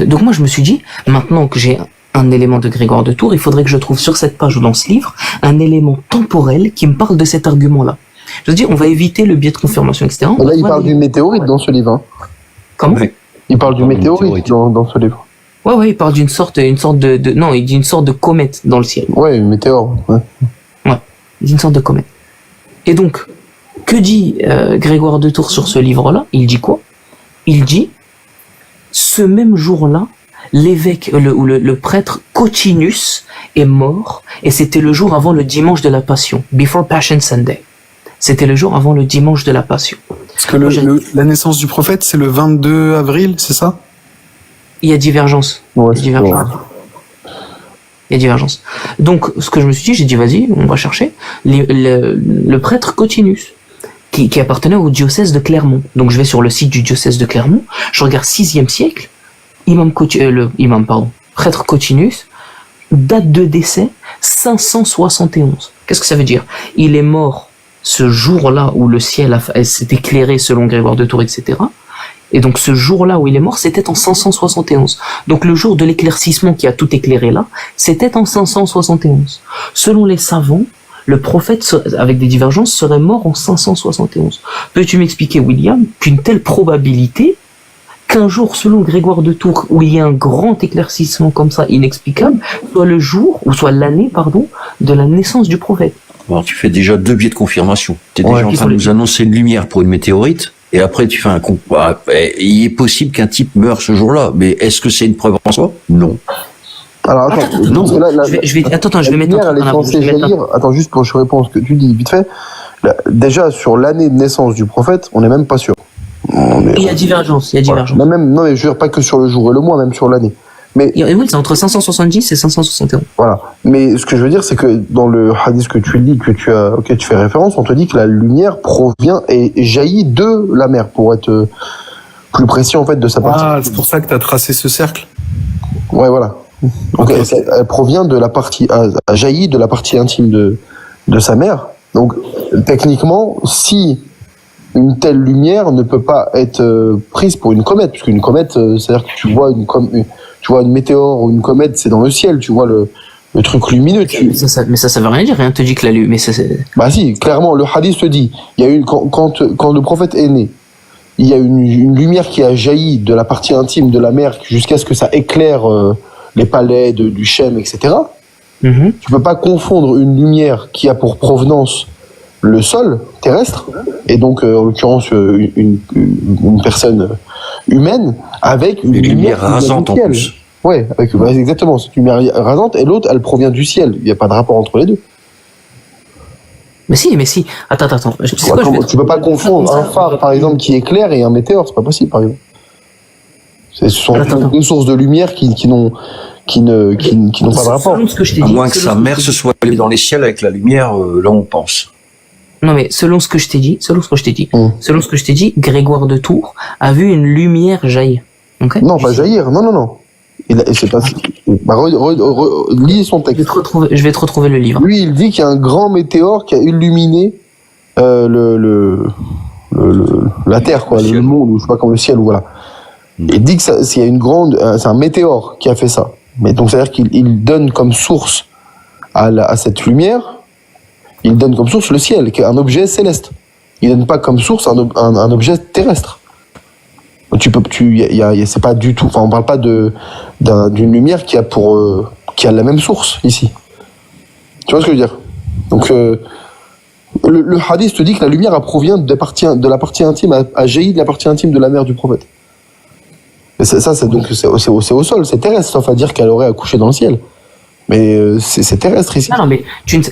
Donc moi, je me suis dit, maintenant que j'ai un élément de Grégoire de Tours, il faudrait que je trouve sur cette page ou dans ce livre un élément temporel qui me parle de cet argument-là. Je veux dire, on va éviter le biais de confirmation, etc. Et là, il parle du météorite dans ce livre. Hein. Comment? Ouais. Il parle du Dans le météorite météorite. dans ce livre. Ouais, il parle d'une sorte de, non, il dit une sorte de comète dans le ciel. Ouais, une météore. Ouais. Il dit une sorte de comète. Et donc, que dit Grégoire de Tours sur ce livre-là? Il dit quoi? Il dit, ce même jour-là, l'évêque, le prêtre Cotinus est mort, et c'était le jour avant le dimanche de la Passion, before Passion Sunday. C'était le jour avant le dimanche de la Passion. Parce que Moi, la naissance du prophète, c'est le 22 avril, c'est ça? Il y a divergence. Ouais, Il y a divergence. Il y a divergence. Donc, ce que je me suis dit, j'ai dit, vas-y, on va chercher le prêtre Cotinus, qui appartenait au diocèse de Clermont. Donc, je vais sur le site du diocèse de Clermont, je regarde 6e siècle, prêtre Cotinus, date de décès 571. Qu'est-ce que ça veut dire? Il est mort ce jour-là où le ciel s'est éclairé selon Grégoire de Tours, etc. Et donc ce jour-là où il est mort, c'était en 571. Donc le jour de l'éclaircissement qui a tout éclairé là, c'était en 571. Selon les savants, le prophète, avec des divergences, serait mort en 571. Peux-tu m'expliquer, William, qu'une telle probabilité, qu'un jour, selon Grégoire de Tours, où il y a un grand éclaircissement comme ça, inexplicable, soit le jour, ou soit l'année, pardon, de la naissance du prophète? Alors, tu fais déjà 2 biais de confirmation. Tu es déjà en train de nous annoncer une lumière pour une météorite, et après tu fais un il est possible qu'un type meure ce jour-là, mais est-ce que c'est une preuve en soi? Non. Alors attends, non, parce que là, je vais mettre un truc en avant. Attends, juste pour que je réponds à ce que tu dis, vite fait. Là, déjà, sur l'année de naissance du prophète, on n'est même pas sûr. Il y a divergence, Voilà. Non, mais je veux dire pas que sur le jour et le mois, même sur l'année. Mais oui, c'est entre 570 et 571. voilà. Mais ce que je veux dire, c'est que dans le hadith que tu lis, auquel tu fais référence, on te dit que la lumière provient et jaillit de la mer, pour être plus précis en fait de sa partie. Ah, c'est pour ça que tu as tracé ce cercle. Ouais, voilà. Donc Okay. elle provient de la partie, jaillit de la partie intime de sa mère. Donc techniquement, si une telle lumière ne peut pas être prise pour une comète, parce qu'une comète, c'est-à-dire que tu vois une météore ou une comète, c'est dans le ciel, tu vois le truc lumineux. Mais ça veut rien dire, rien te dit que la lumière. Bah si, clairement, le hadith te dit, il y a quand le prophète est né, il y a une lumière qui a jailli de la partie intime de la mer jusqu'à ce que ça éclaire les palais du Shem, etc. Mm-hmm. Tu peux pas confondre une lumière qui a pour provenance le sol terrestre, et donc en l'occurrence une personne humaine, avec une lumière rasante en plus. Ouais, exactement, c'est une lumière rasante, et l'autre elle provient du ciel, il n'y a pas de rapport entre les deux. Mais si, attends, Tu peux pas confondre un phare par exemple qui éclaire et un météore, c'est pas possible par exemple. Ce sont deux sources de lumière qui n'ont pas de rapport. À moins que sa mère se soit allée dans les ciels avec la lumière, là on pense. Non mais selon ce que je t'ai dit, Grégoire de Tours a vu une lumière jaillir. Okay? Non, pas jaillir, non. C'est pas. Lis son texte. Je vais te retrouver le livre. Lui, il dit qu'il y a un grand météore qui a illuminé la Terre, quoi, le monde, ou je sais pas comment, le ciel, ou voilà. Il dit que c'est un météore qui a fait ça. Mais donc, c'est-à-dire qu'il donne comme source à cette lumière, il donne comme source le ciel, qui est un objet céleste. Il donne pas comme source un objet terrestre. C'est pas du tout. Enfin, on parle pas d'une lumière qui a la même source ici. Tu vois ce que je veux dire? Donc, le hadith te dit que la lumière elle provient de la partie intime, a jailli de la partie intime de la mère du prophète. Et ça, c'est au sol, c'est terrestre, sauf à dire qu'elle aurait accouché dans le ciel. Mais c'est terrestre ici. Non, mais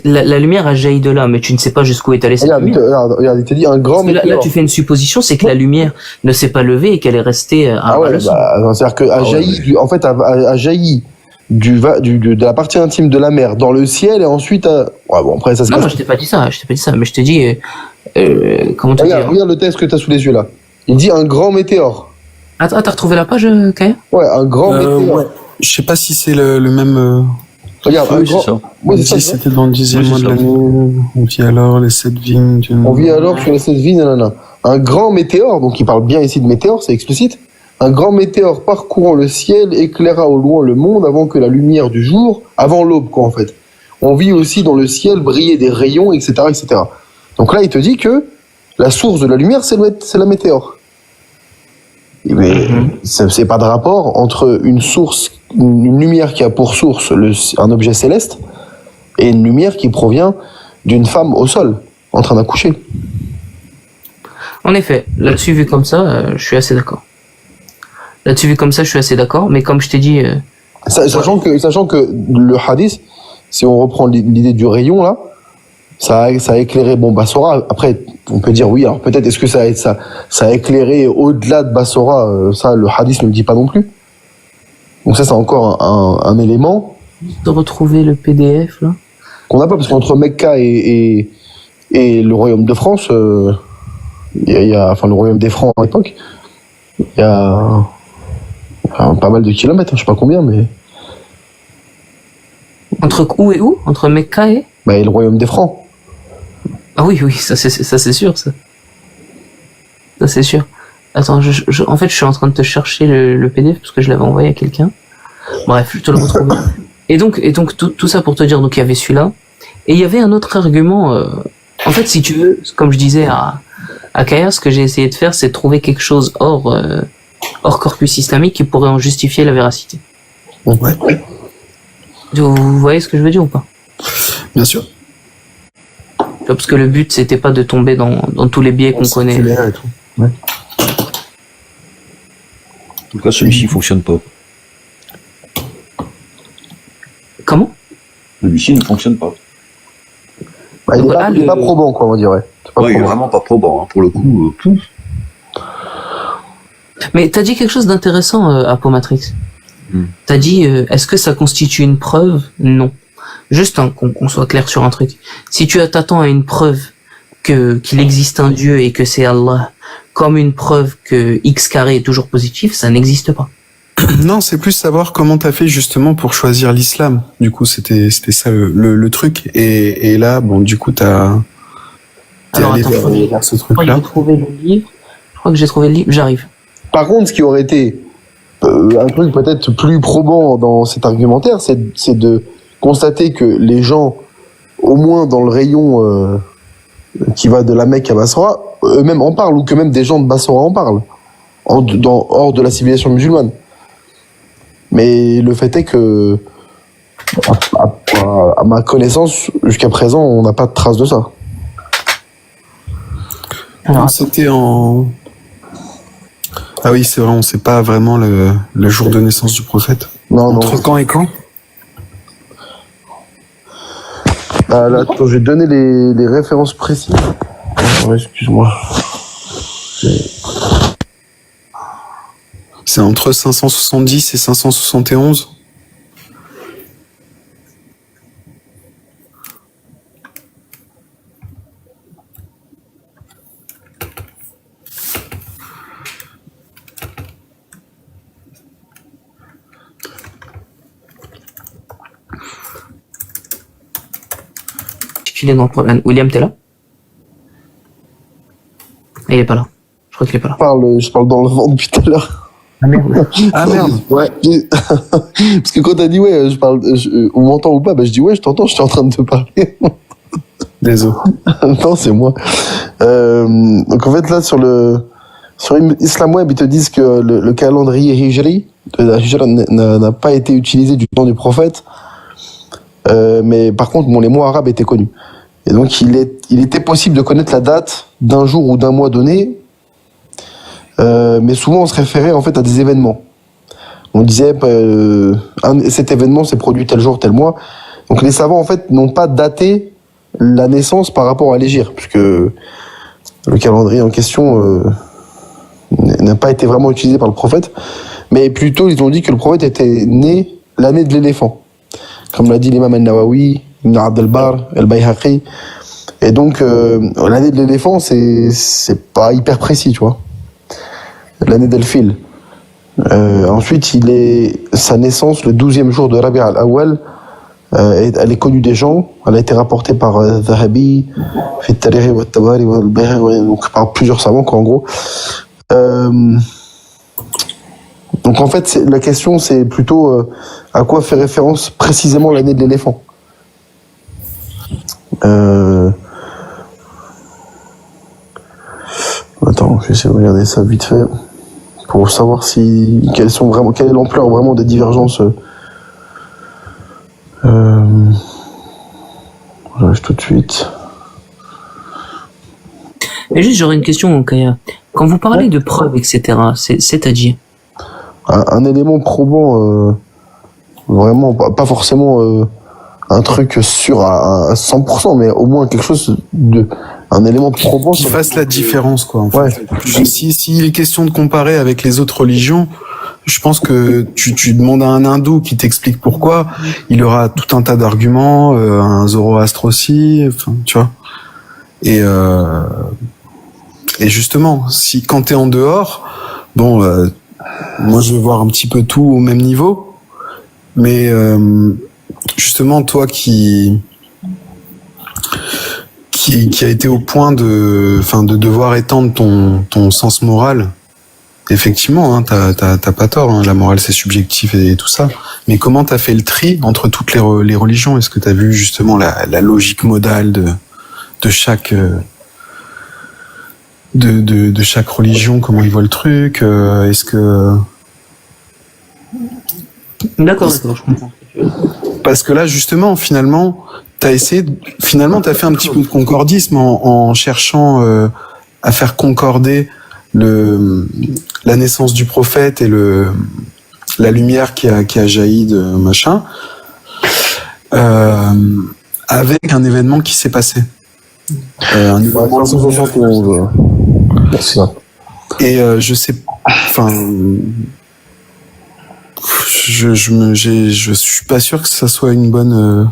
la lumière a jailli de là, mais tu ne sais pas jusqu'où est allée cette lumière. Regarde, il te dit un grand météore. Là, tu fais une supposition, c'est que la lumière ne s'est pas levée et qu'elle est restée à le sol. C'est-à-dire a jailli de la partie intime de la mer dans le ciel et ensuite après ça se Non, moi je t'ai pas dit ça, mais je te dis comment te dire. Regarde le texte que tu as sous les yeux là. Il dit un grand météore. Attends, t'as retrouvé la page, Kaya? Ouais, un grand météore. Ouais. Je sais pas si c'est le même. Regarde, Oui, c'est ça. Ouais, si c'était dans le 10e mois de l'année, on vit alors les 7 vignes. On vit alors sur les 7 vignes, nanana. Un grand météore, donc il parle bien ici de météore, c'est explicite. Un grand météore parcourant le ciel éclaira au loin le monde avant que la lumière du jour, avant l'aube quoi en fait. On vit aussi dans le ciel briller des rayons, etc., etc. Donc là, il te dit que la source de la lumière, c'est la météore. Mais c'est pas de rapport entre une lumière qui a pour source un objet céleste et une lumière qui provient d'une femme au sol, en train d'accoucher. En effet, là-dessus vu comme ça, je suis assez d'accord. Mais comme je t'ai dit... Sachant que le hadith, si on reprend l'idée du rayon là, ça a éclairé Bassora. Après, on peut dire oui. Alors peut-être est-ce que ça a éclairé au-delà de Bassora. Ça, le hadith ne le dit pas non plus. Donc ça, c'est encore un élément. De retrouver le PDF là. Qu'on n'a pas parce qu'entre Mecca et le royaume de France, il y a le royaume des Francs à l'époque, il y a pas mal de kilomètres. Je sais pas combien, mais entre où et où? Entre Mecca et le royaume des Francs. Ah oui, ça c'est sûr, ça. Ça c'est sûr. Attends, en fait, je suis en train de te chercher le PDF parce que je l'avais envoyé à quelqu'un. Bref, je te le retrouve. Et donc tout ça pour te dire, donc il y avait celui-là. Et il y avait un autre argument. En fait, si tu veux, comme je disais à Kaya, ce que j'ai essayé de faire, c'est de trouver quelque chose hors corpus islamique qui pourrait en justifier la véracité. Ouais. Vous voyez ce que je veux dire ou pas? Bien sûr. Parce que le but, c'était pas de tomber dans tous les biais qu'on connaît. Et tout. Ouais. En tout cas, celui-ci fonctionne pas. Comment? Celui-ci ne fonctionne pas. Il est pas probant, quoi, on dirait. Ouais, il est vraiment pas probant, hein, pour le coup. Mais t'as dit quelque chose d'intéressant, Apomatrix. T'as dit, est-ce que ça constitue une preuve? Non. Juste qu'on soit clair sur un truc. Si tu t'attends à une preuve qu'il existe un Dieu et que c'est Allah, comme une preuve que X carré est toujours positif, ça n'existe pas. Non, c'est plus savoir comment t'as fait justement pour choisir l'islam. Du coup, c'était ça le truc. Et là, bon, du coup, t'es allé vers ce truc-là. Je crois que j'ai trouvé le livre, j'arrive. Par contre, ce qui aurait été un truc peut-être plus probant dans cet argumentaire, c'est de constater que les gens, au moins dans le rayon qui va de la Mecque à Bassora, eux-mêmes en parlent, ou que même des gens de Bassora en parlent, hors de la civilisation musulmane. Mais le fait est que, à ma connaissance, jusqu'à présent, on n'a pas de trace de ça. Alors, c'était en... Ah oui, c'est vrai, on sait pas vraiment le jour de naissance du prophète. Non. Entre quand et quand? Là, attends, je vais donner les références précises. Excuse-moi. C'est entre 570 et 571. Il est dans le problème. William, t'es là? Il est pas là. Je crois qu'il est pas là. Je parle dans le vent depuis tout à l'heure. Ah merde. Ah merde. Ouais. Parce que quand t'as dit ouais, on m'entend ou pas, je dis ouais, je t'entends, je suis en train de te parler. Désolé. Non, c'est moi. Donc en fait là sur le Sur Islam Web, ils te disent que le calendrier hijri, la hijra n'a pas été utilisé du temps du prophète, mais par contre, bon, les mois arabes étaient connus. Et donc, il était possible de connaître la date d'un jour ou d'un mois donné, mais souvent on se référait en fait à des événements. On disait cet événement s'est produit tel jour, tel mois. Donc les savants en fait n'ont pas daté la naissance par rapport à l'hégire, puisque le calendrier en question n'a pas été vraiment utilisé par le prophète, mais plutôt ils ont dit que le prophète était né l'année de l'éléphant, comme l'a dit l'imam al-Nawawi, Ibn Abd al-Barr, al-Bayhaqi. Et donc l'année de l'éléphant c'est pas hyper précis, tu vois. L'année d'El-Fil. Ensuite, sa naissance, le 12e jour de Rabi' al-Awwal, elle est connue des gens, elle a été rapportée par Zahabi, Fi al-Tarikh wa al-Tabari wa al-Bayhaqi, donc par plusieurs savants, quoi, en gros. Donc en fait, la question, c'est plutôt à quoi fait référence précisément l'année de l'éléphant. Attends, je vais essayer de regarder ça vite fait pour savoir quelle est l'ampleur vraiment des divergences. J'arrive tout de suite. Mais juste, j'aurais une question, Kaya. Quand vous parlez de preuves, etc., c'est-à-dire un élément probant, vraiment, pas forcément un truc sûr à 100%, mais au moins quelque chose un élément probant. Qui fasse la différence, quoi. En fait. Ouais. Si il est question de comparer avec les autres religions, je pense que tu demandes à un hindou qui t'explique pourquoi, il aura tout un tas d'arguments, un zoroastre aussi, enfin, tu vois. Et justement, quand t'es en dehors, bon, moi je vais voir un petit peu tout au même niveau, mais justement toi qui a été au point de devoir étendre ton sens moral. Effectivement, hein, t'as pas tort, hein, la morale c'est subjectif et tout ça. Mais comment t'as fait le tri entre toutes les religions? Est-ce que t'as vu justement la logique modale de chaque de chaque religion, comment ils voient le truc? Est-ce que D'accord, je comprends. parce que là justement finalement t'as fait un petit peu de concordisme en cherchant à faire concorder la naissance du prophète et la lumière qui a jailli de machin avec un événement qui s'est passé. Un événement 571. C'est ça. Et je sais, enfin, je suis pas sûr que ça soit une bonne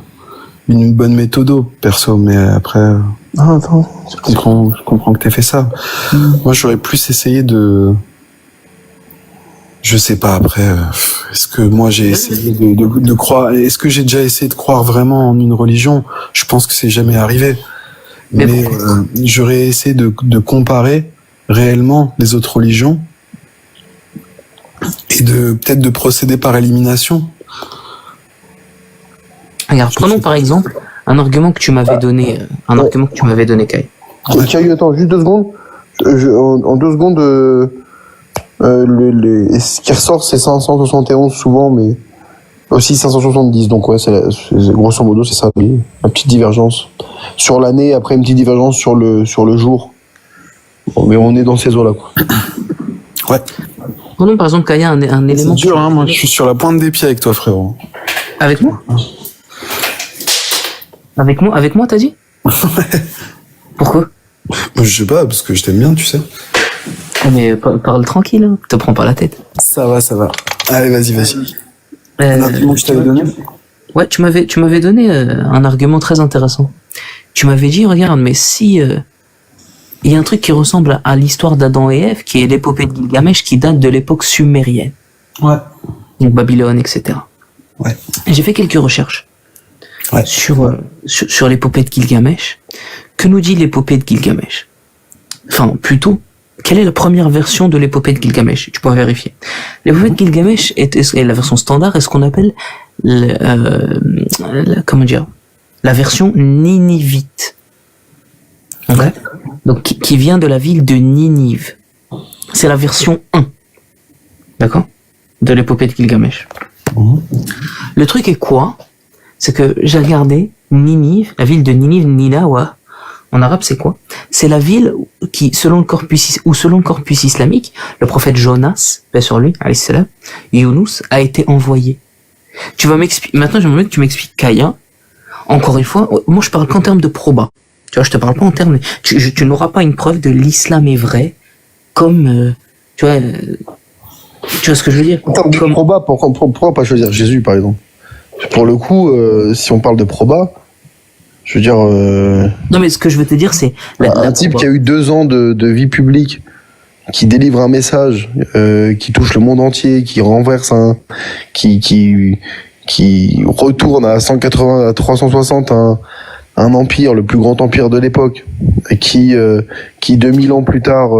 méthode perso, mais après. Ah, attends. Je comprends que t'aies fait ça. Moi, j'aurais plus essayé je sais pas, après, est-ce que moi j'ai essayé de croire, est-ce que j'ai déjà essayé de croire vraiment en une religion? Je pense que c'est jamais arrivé. Mais j'aurais essayé de comparer réellement les autres religions et peut-être de procéder par élimination. Regarde, prenons par exemple un argument que tu m'avais donné, Kai. Kai, attends, juste 2 secondes. En 2 secondes, ce qui ressort, c'est 571 souvent, mais aussi 570. Donc ouais, c'est grosso modo, c'est ça, la petite divergence sur l'année, après une petite divergence sur le jour. Bon, mais on est dans ces eaux-là, quoi. Ouais. Prenons par exemple, Kaya, un élément. C'est dur, hein, moi je suis sur la pointe des pieds avec toi, frérot. Avec moi? Avec moi, t'as dit? Pourquoi? Je sais pas, parce que je t'aime bien, tu sais. Mais parle tranquille, hein. Te prends pas la tête. Ça va. Allez, vas-y. Un argument que je t'avais donné? Ouais, tu m'avais donné un argument très intéressant. Tu m'avais dit, regarde, mais si il y a un truc qui ressemble à l'histoire d'Adam et Ève, qui est l'épopée de Gilgamesh, qui date de l'époque sumérienne. Ouais. Donc Babylone, etc. Ouais. Et j'ai fait quelques recherches. Ouais. Sur l'épopée de Gilgamesh. Que nous dit l'épopée de Gilgamesh? Enfin, plutôt, quelle est la première version de l'épopée de Gilgamesh? Tu pourras vérifier. L'épopée de Gilgamesh est la version standard, est ce qu'on appelle la version ninivite. Okay. Donc, qui vient de la ville de Ninive. c'est la version 1. D'accord? De l'épopée de Gilgamesh. Le truc est quoi? C'est que j'ai regardé Ninive, la ville de Ninive, Ninawa. En arabe, c'est quoi? C'est la ville qui, selon le corpus islamique, le prophète Jonas, paix sur lui, alayhi salam, Younous, a été envoyé. Tu vas m'expliquer, maintenant j'aimerais que tu m'expliques Kaya. Encore une fois, moi je parle qu'en termes de proba. Tu vois, je te parle pas en termes, tu n'auras pas une preuve de l'islam est vrai, comme, tu vois ce que je veux dire? En termes de proba, pourquoi pas choisir Jésus, par exemple? Pour le coup, si on parle de proba, je veux dire... Non, mais ce que je veux te dire, c'est... un type qui a eu 2 ans de vie publique, qui délivre un message, qui touche le monde entier, qui renverse qui retourne à 180, à 360 un empire, le plus grand empire de l'époque, et qui 2000 ans plus tard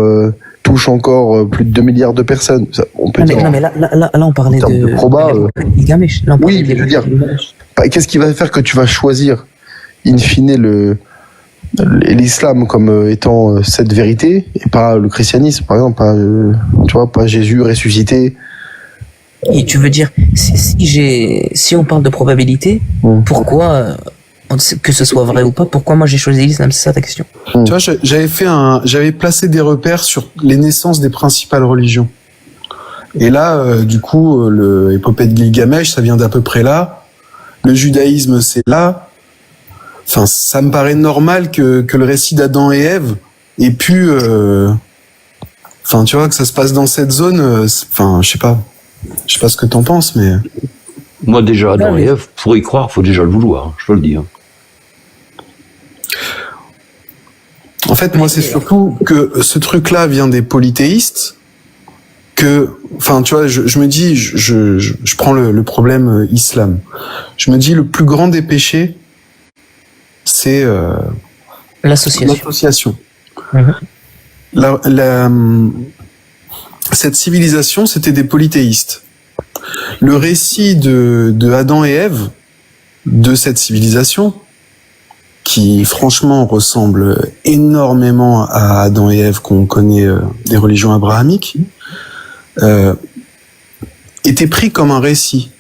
touche encore plus de 2 milliards de personnes. Ça, on peut dire. Non, mais là, on parlait de proba. Gilgamesh. Oui, mais je veux dire, qu'est-ce qui va faire que tu vas choisir, in fine, l'islam comme étant cette vérité et pas le christianisme, par exemple, pas Jésus ressuscité. Et tu veux dire, si on parle de probabilité, pourquoi, que ce soit vrai ou pas, pourquoi moi j'ai choisi l'islam? C'est ça ta question? Tu vois, j'avais placé des repères sur les naissances des principales religions. Et là, du coup, l'épopée de Gilgamesh, ça vient d'à peu près là. Le judaïsme, c'est là. Enfin, ça me paraît normal que le récit d'Adam et Ève ait pu, enfin, tu vois, que ça se passe dans cette zone. Enfin, je sais pas ce que t'en penses, mais moi déjà Adam et Ève, pour y croire, faut déjà le vouloir. Je peux le dire. En fait, moi, c'est surtout que ce truc-là vient des polythéistes. Enfin, tu vois, je me dis, je prends le problème islam. Je me dis, le plus grand des péchés, c'est l'association. Cette civilisation, c'était des polythéistes. Le récit de Adam et Ève, de cette civilisation, qui franchement ressemble énormément à Adam et Ève qu'on connaît des religions abrahamiques, était pris comme un récit.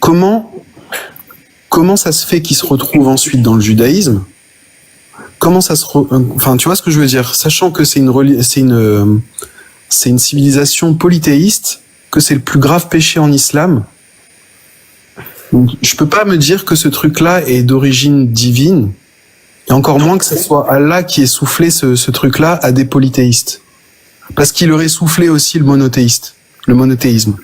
Comment ça se fait qu'il se retrouve ensuite dans le judaïsme? Comment ça enfin, tu vois ce que je veux dire? Sachant que c'est une civilisation polythéiste, que c'est le plus grave péché en islam. Je peux pas me dire que ce truc-là est d'origine divine, et encore moins que ce soit Allah qui ait soufflé ce truc-là à des polythéistes. Parce qu'il aurait soufflé aussi le monothéisme.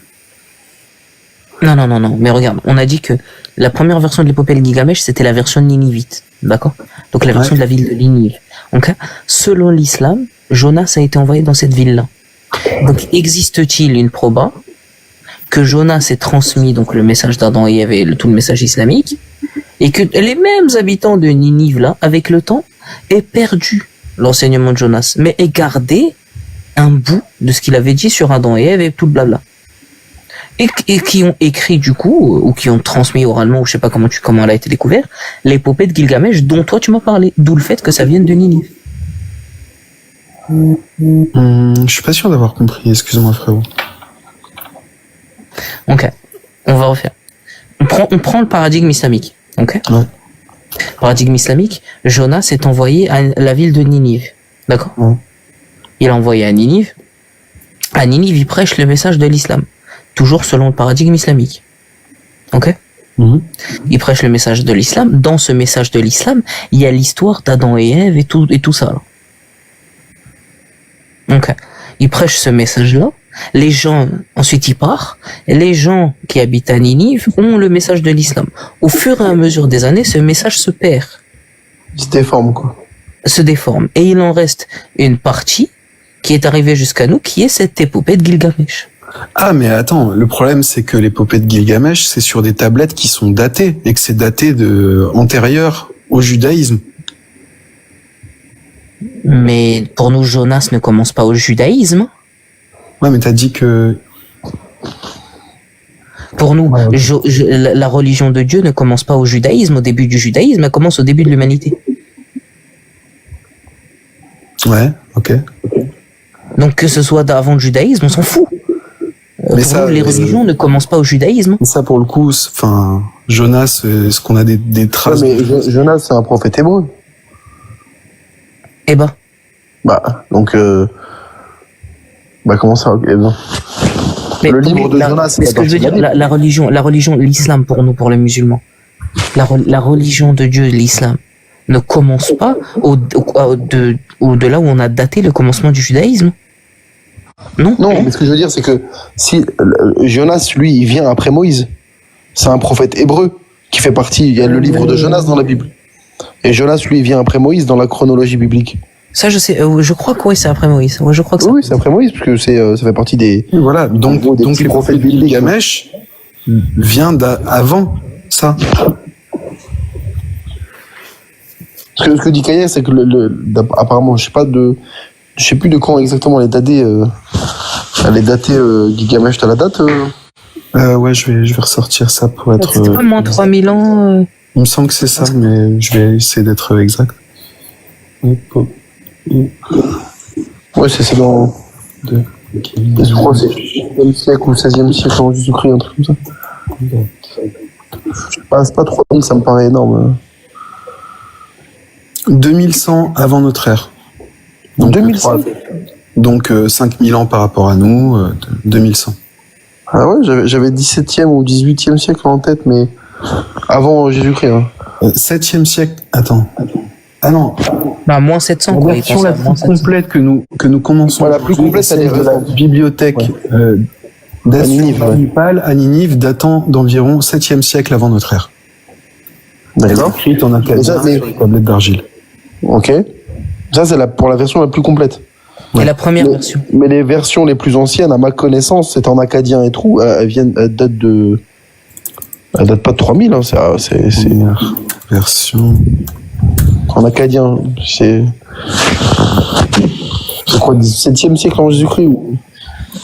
Non, mais regarde, on a dit que la première version de l'épopée de Gilgamesh, c'était la version ninivite, d'accord? Donc la version de la ville de Ninive. Donc, selon l'islam, Jonas a été envoyé dans cette ville-là. Donc, existe-t-il une proba que Jonas ait transmis donc le message d'Adam et Ève et tout le message islamique, et que les mêmes habitants de Ninive là, avec le temps, aient perdu l'enseignement de Jonas, mais aient gardé un bout de ce qu'il avait dit sur Adam et Ève et tout le blabla. Et qui ont écrit du coup, ou qui ont transmis oralement, ou je sais pas comment elle a été découverte, l'épopée de Gilgamesh dont toi tu m'as parlé, d'où le fait que ça vienne de Ninive. Je suis pas sûr d'avoir compris, excuse-moi frérot. Ok, on va refaire. On prend le paradigme islamique, ok? Ouais. Paradigme islamique, Jonas est envoyé à la ville de Ninive, d'accord? Ouais. Il est envoyé à Ninive. À Ninive, il prêche le message de l'islam. Toujours selon le paradigme islamique. Ok? Il prêche le message de l'islam. Dans ce message de l'islam, il y a l'histoire d'Adam et Ève et tout ça. Là. Ok. Il prêche ce message-là. Les gens, ensuite il part. Les gens qui habitent à Ninive ont le message de l'islam. Au fur et à mesure des années, ce message se perd. Il se déforme, quoi. Se déforme. Et il en reste une partie qui est arrivée jusqu'à nous, qui est cette épopée de Gilgamesh. Ah, mais attends, le problème c'est que l'épopée de Gilgamesh, c'est sur des tablettes qui sont datées, et que c'est daté antérieur au judaïsme. Mais pour nous, Jonas ne commence pas au judaïsme. Ouais, mais t'as dit que... Pour nous, la religion de Dieu ne commence pas au judaïsme, au début du judaïsme, elle commence au début de l'humanité. Ouais, ok. Donc que ce soit d'avant le judaïsme, on s'en fout. Mais Pour ça, nous, les religions ne commencent pas au judaïsme. Ça, pour le coup, enfin, Jonas, est-ce qu'on a des traces Ouais, mais Jonas, c'est un prophète hébreu. Eh ben, Bah, donc, bah, comment ça? Eh ben. mais Le livre de la- Jonas, c'est mais la ce que je veux partie de dire, la la religion, l'islam pour nous, pour les musulmans, la religion de Dieu, l'islam, ne commence pas de là où on a daté le commencement du judaïsme. Non. Non, mais ce que je veux dire, c'est que si Jonas, lui, il vient après Moïse, c'est un prophète hébreu qui fait partie. Il y a le livre de Jonas dans la Bible. Et Jonas, lui, il vient après Moïse dans la chronologie biblique. Ça, je sais. Je crois que oui, c'est après Moïse. Ouais, je crois que ça. Oui, c'est après Moïse, parce que ça fait partie des. Voilà, donc des petits les prophètes prophètes de bibliques. Gilgamesh vient d'avant ça. Ce que dit Kaya, c'est que apparemment, je sais plus de quand exactement elle est datée. Elle est datée Gilgamesh, t'as la date Ouais, je vais ressortir ça pour être. C'était pas moins 3000 ans. Il me semble que c'est ça, mais je vais essayer d'être exact. Ouais, c'est dans. Je crois que c'est le 16e siècle ou le 16e siècle avant Jésus-Christ, un truc comme ça. C'est pas 3000, ça me paraît énorme. 2100 avant notre ère. Donc, 2100. Donc 5000 ans par rapport à nous, 2100. Ah ouais, j'avais 17e ou 18e siècle en tête, mais avant Jésus-Christ. Hein. 7e siècle. Attends. Ah non. Bah, moins 700, La quoi. il version pense la à plus moins 700. complète que nous commençons. Ouais, la plus complète, elle est de la récente. bibliothèque À Ninive, ouais. d'Assurbanipal à Ninive, datant d'environ 7e siècle avant notre ère. Elle est D'accord. écrite en acadien Déjà, mais- sur les tablettes d'argile. Ok. Ça, c'est pour la version la plus complète. Et la première Mais- version. Mais les versions les plus anciennes, à ma connaissance, c'est en acadien et tout, elles datent pas de 3000, hein, c'est Première version. en acadien. C'est quoi, 17e siècle avant Jésus-Christ ou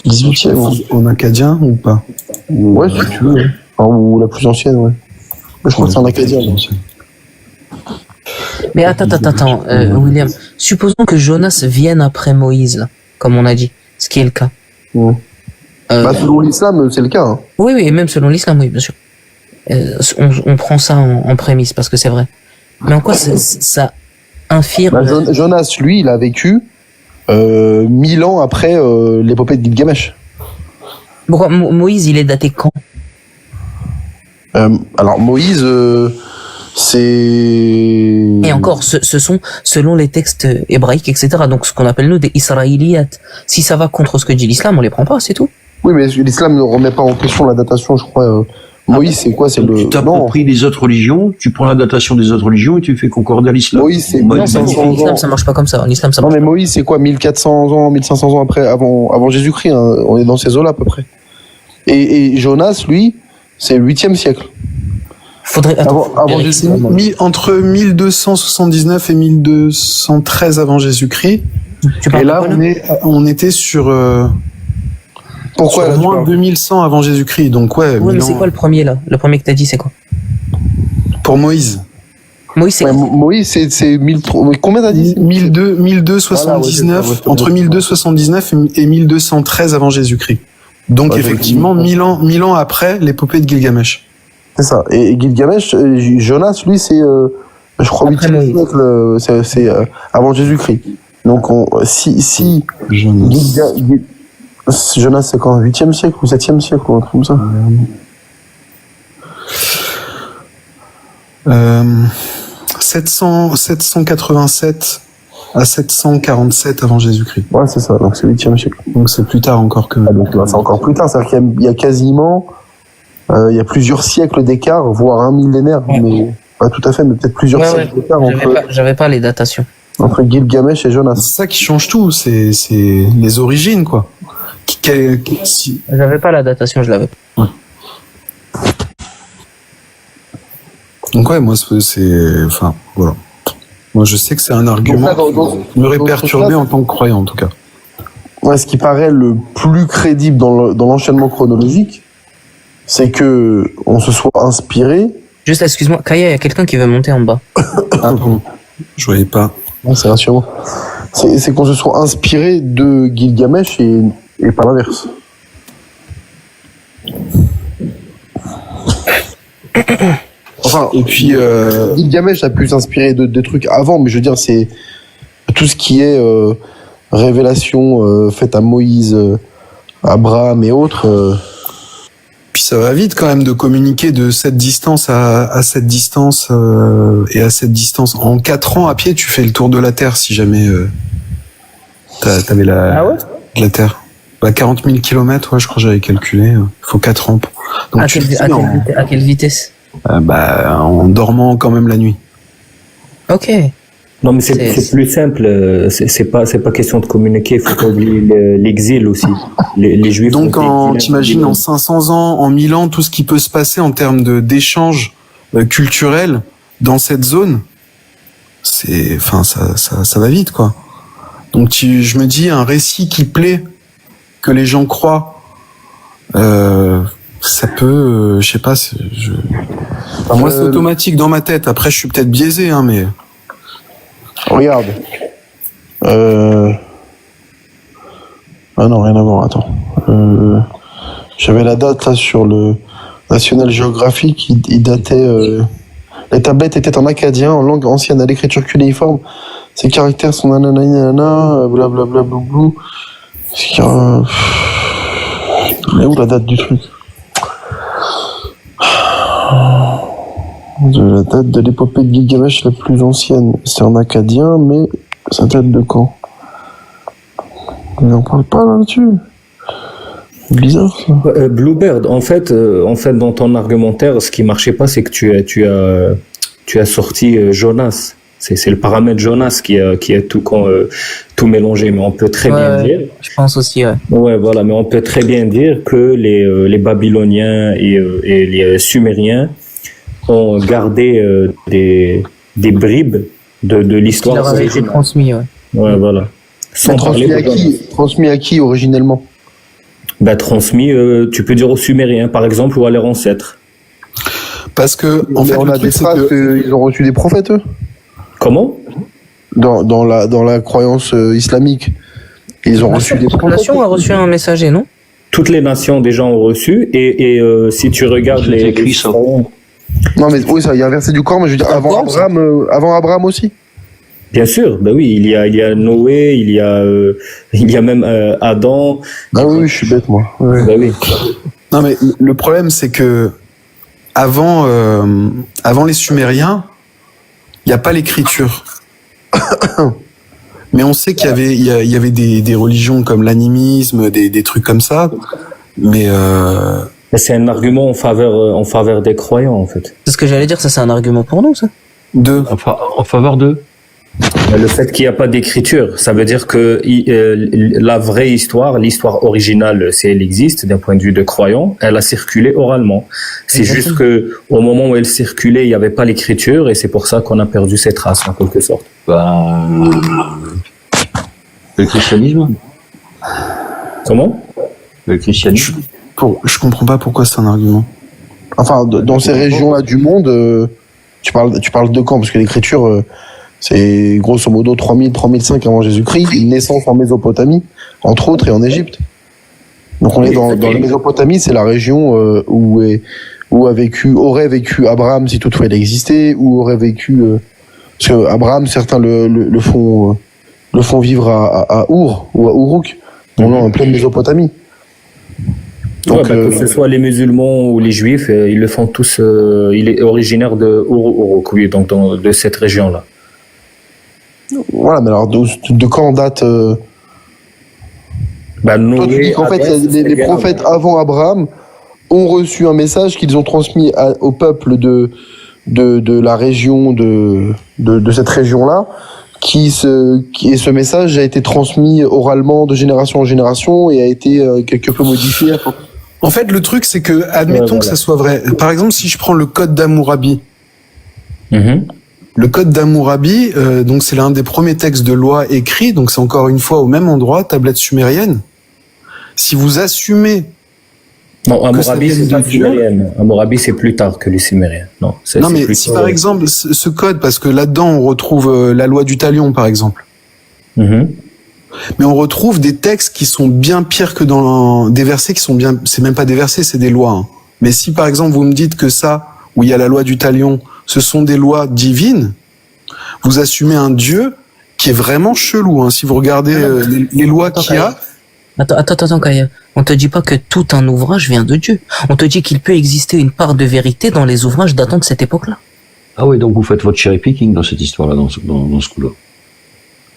18e? En acadien ou pas? Ouais, si tu veux. Enfin, ou la plus ancienne, ouais. Je crois que c'est en acadien. Mais attends, William. Supposons que Jonas vienne après Moïse, là, comme on a dit, ce qui est le cas. Ouais. Euh, Bah, selon l'islam, c'est le cas. Hein. oui, et même selon l'islam, oui, bien sûr. On prend ça en prémisse parce que c'est vrai. Mais en quoi ça infirme Bah, Jonas, lui, il a vécu 1000 ans après l'épopée de Gilgamesh. Pourquoi Moïse, il est daté quand? Alors, Moïse, c'est... Et encore, ce sont selon les textes hébraïques, etc. Donc ce qu'on appelle nous des Israéliates. Si ça va contre ce que dit l'islam, on les prend pas, c'est tout. Oui, mais l'islam ne remet pas en question la datation, je crois. Moïse, c'est quoi? C'est Tu le... Non, t'appropries les autres religions, tu prends la datation des autres religions et tu fais concorder à l'islam. Moïse, c'est Moi, Non, je- ça- l'islam, ça marche pas comme ça. L'islam, ça non, marche mais Moïse, c'est quoi? 1400 ans, 1500 ans après, avant Jésus-Christ, hein. On est dans ces eaux-là, à peu près. Et Jonas, lui, c'est le 8e siècle. Faudrait. Avant Eric, Jésus-Christ. Entre 1279 et 1213 avant Jésus-Christ. tu Et parles là, de quoi, on était sur, Pourquoi, sur là, tu moins parles 2100 avant Jésus-Christ. Donc ouais, Ouais, mais 1000 c'est ans. quoi le premier là? Le premier que t'as dit, c'est quoi? Pour Moïse. Moïse, c'est. Ouais, Moïse, c'est 1003. Combien t'as dit? 1279, Voilà, ouais, entre 1279 et 1213 avant Jésus-Christ. Donc Ouais, effectivement, 1000 ans après l'épopée de Gilgamesh. C'est ça. Et Gilgamesh, Jonas, lui, c'est, je crois, Après 8e Moïse. siècle, c'est avant Jésus-Christ. Donc, si Jonas, c'est quand? 8e siècle ou 7e siècle ou un truc comme ça? 787 à 747 avant Jésus-Christ. Ouais, c'est ça. Donc, c'est 8e siècle. Donc c'est plus tard encore que. Donc, là, c'est encore plus tard. C'est-à-dire qu'il y a quasiment, il y a plusieurs siècles d'écart, voire un millénaire. Ouais. Mais, pas tout à fait, mais peut-être plusieurs Ouais, siècles ouais. d'écart J'avais pas les datations. entre Gilgamesh et Jonas. C'est ça qui change tout, c'est les origines, quoi. J'avais pas la datation, je l'avais. Donc ouais, moi c'est, enfin voilà. Moi je sais que c'est un argument Donc là, qui m'aurait dans ce perturbé truc-là, en tant que croyant en tout cas. Ouais, ce qui paraît le plus crédible dans l'enchaînement chronologique, c'est que on se soit inspiré. Juste, excuse-moi, Kaya, il y a quelqu'un qui veut monter en bas. Ah bon, je voyais pas. Non, c'est rassurant. C'est qu'on se soit inspiré de Gilgamesh et pas l'inverse. Enfin, Et puis, Gilgamesh a pu s'inspirer de trucs avant, mais je veux dire, c'est tout ce qui est révélation faite à Moïse, Abraham et autres. puis ça va vite quand même de communiquer de cette distance à cette distance et à cette distance. En 4 ans à pied, tu fais le tour de la Terre si jamais t'avais la Terre. Bah, 40 000 kilomètres, ouais, je crois que j'avais calculé. Il faut 4 ans. Donc À tu le quelle, fais à quelle vitesse? en dormant quand même la nuit. Ok. Non, mais c'est plus simple. C'est pas question de communiquer. Il faut pas oublier l'exil aussi. Les Juifs. Donc, t'imagines en 500 ans, en 1000 ans, tout ce qui peut se passer en termes d'échanges culturels dans cette zone, ça va vite, quoi. Donc, je me dis, un récit qui plaît, que les gens croient, ça peut, je sais pas, moi, c'est automatique dans ma tête. Après, je suis peut-être biaisé, hein, mais. Regarde. Ah non, rien à voir, attends. J'avais la date là sur le National Geographic, il datait... les tablettes étaient en acadien, en langue ancienne à l'écriture cunéiforme. Ces caractères sont nanana, blablabla, blou. Mais où la date du truc? De la date de l'épopée de Gilgamesh la plus ancienne. C'est en acadien, mais ça date de quand? On n'en parle pas là-dessus. C'est bizarre, ça. Bluebird, en fait, dans ton argumentaire, ce qui marchait pas, c'est que tu as sorti Jonas. C'est le paramètre Jonas qui a tout mélangé, mais on peut très bien dire. Je pense aussi, ouais. Ouais, voilà, mais on peut très bien dire que les Babyloniens et les Sumériens ont gardé des bribes de l'histoire. Qui leur avait été transmis, ouais. Ouais, voilà. Sans parler transmis à qui originellement? Bah, transmis, tu peux dire aux Sumériens, par exemple, ou à leurs ancêtres. Parce que, en fait, on a des traces qu'ils ont reçu des prophètes, eux? Comment? Dans la croyance islamique. Ils ont reçu des prophètes. La nation a reçu un messager, non? Toutes les nations déjà ont reçu, et si tu regardes les pharaons. Non, mais oui, ça, il y a un verset du Coran, mais je veux dire, avant Abraham aussi. Bien sûr, bah oui, il y a Noé, il y a même Adam. Ah oui, je suis bête, moi. Ouais. Bah oui. Non, mais le problème, c'est que avant les Sumériens, il n'y a pas l'écriture. Mais on sait qu'il y avait des religions comme l'animisme, des trucs comme ça. Mais c'est un argument en faveur des croyants, en fait. C'est ce que j'allais dire, ça c'est un argument pour nous, ça. En faveur de. Le fait qu'il n'y a pas d'écriture, ça veut dire que la vraie histoire, l'histoire originale, si elle existe d'un point de vue de croyant, elle a circulé oralement. C'est juste que au moment où elle circulait, il n'y avait pas l'écriture et c'est pour ça qu'on a perdu ses traces en quelque sorte. Le christianisme. Comment? Le christianisme. Je comprends pas pourquoi c'est un argument. Enfin, dans ces régions-là du monde, tu parles de quand? Parce que l'écriture, c'est grosso modo 3000, 3005 avant Jésus-Christ, une naissance en Mésopotamie, entre autres, et en Égypte. Donc on est dans la Mésopotamie, c'est la région où aurait vécu Abraham si toutefois il existait, où aurait vécu parce que Abraham, certains le font vivre à Our ou à Uruk, en pleine Mésopotamie. Donc, que ce soit les musulmans ou les juifs, ils le font tous. Il est originaire de Uruk, oui, donc de cette région-là. Voilà, mais alors de quand date Noé, toi, tu dis qu'en fait, les prophètes avant Abraham ont reçu un message qu'ils ont transmis au peuple de la région de cette région-là, et ce message a été transmis oralement de génération en génération et a été quelque peu modifié. En fait, le truc, c'est que, admettons que ça soit vrai. Par exemple, si je prends le code d'Hammurabi. Le code d'Hammurabi, donc c'est l'un des premiers textes de loi écrits, donc c'est encore une fois au même endroit, tablette sumérienne. Si vous assumez... Non, Hammurabi, c'est pas sumérienne. Hammurabi, c'est plus tard que les Sumériens. Non, mais si par exemple, ce code, parce que là-dedans, on retrouve la loi du talion, par exemple. Mais on retrouve des textes qui sont bien pires que des versets qui sont bien, c'est même pas des versets, c'est des lois. Hein. Mais si par exemple vous me dites que ça, où il y a la loi du talion, ce sont des lois divines, vous assumez un Dieu qui est vraiment chelou. Hein. Si vous regardez les lois qu'il y a. Attends, Kaya. On te dit pas que tout un ouvrage vient de Dieu. On te dit qu'il peut exister une part de vérité dans les ouvrages datant de cette époque-là. Ah oui, donc vous faites votre cherry picking dans cette histoire-là, dans ce coup-là.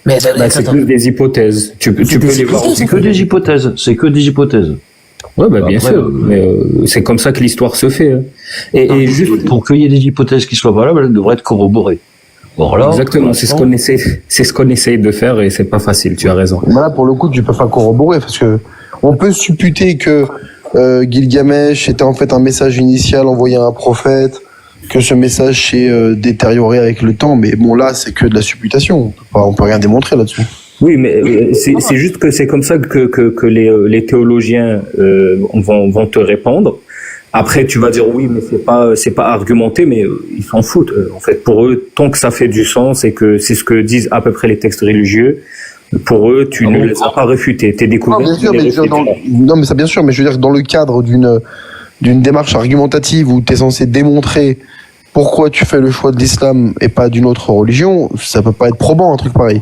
Mais c'est que des hypothèses. Tu peux les voir. C'est que des hypothèses. C'est que des hypothèses. Ouais, bien sûr. Mais c'est comme ça que l'histoire se fait. Hein. Et juste pour qu'il y ait des hypothèses qui soient valables, elles devraient être corroborées. Bon, là, exactement. C'est ce qu'on essaye de faire et c'est pas facile. Tu as raison. Là, pour le coup, tu peux pas corroborer parce que on peut supputer que Gilgamesh était en fait un message initial envoyé à un prophète, que ce message s'est détérioré avec le temps, mais bon, là, c'est que de la supputation. On peut rien démontrer là-dessus. Oui, mais c'est juste que c'est comme ça que les théologiens vont te répondre. Après, tu vas dire oui, mais c'est pas argumenté, mais ils s'en foutent. En fait, pour eux, tant que ça fait du sens et que c'est ce que disent à peu près les textes religieux, pour eux, tu ne les as pas refutés. Tes découvertes. Non, bien sûr, non, mais ça, bien sûr, mais je veux dire, dans le cadre d'une démarche argumentative où tu es censé démontrer pourquoi tu fais le choix de l'islam et pas d'une autre religion, ça peut pas être probant, un truc pareil.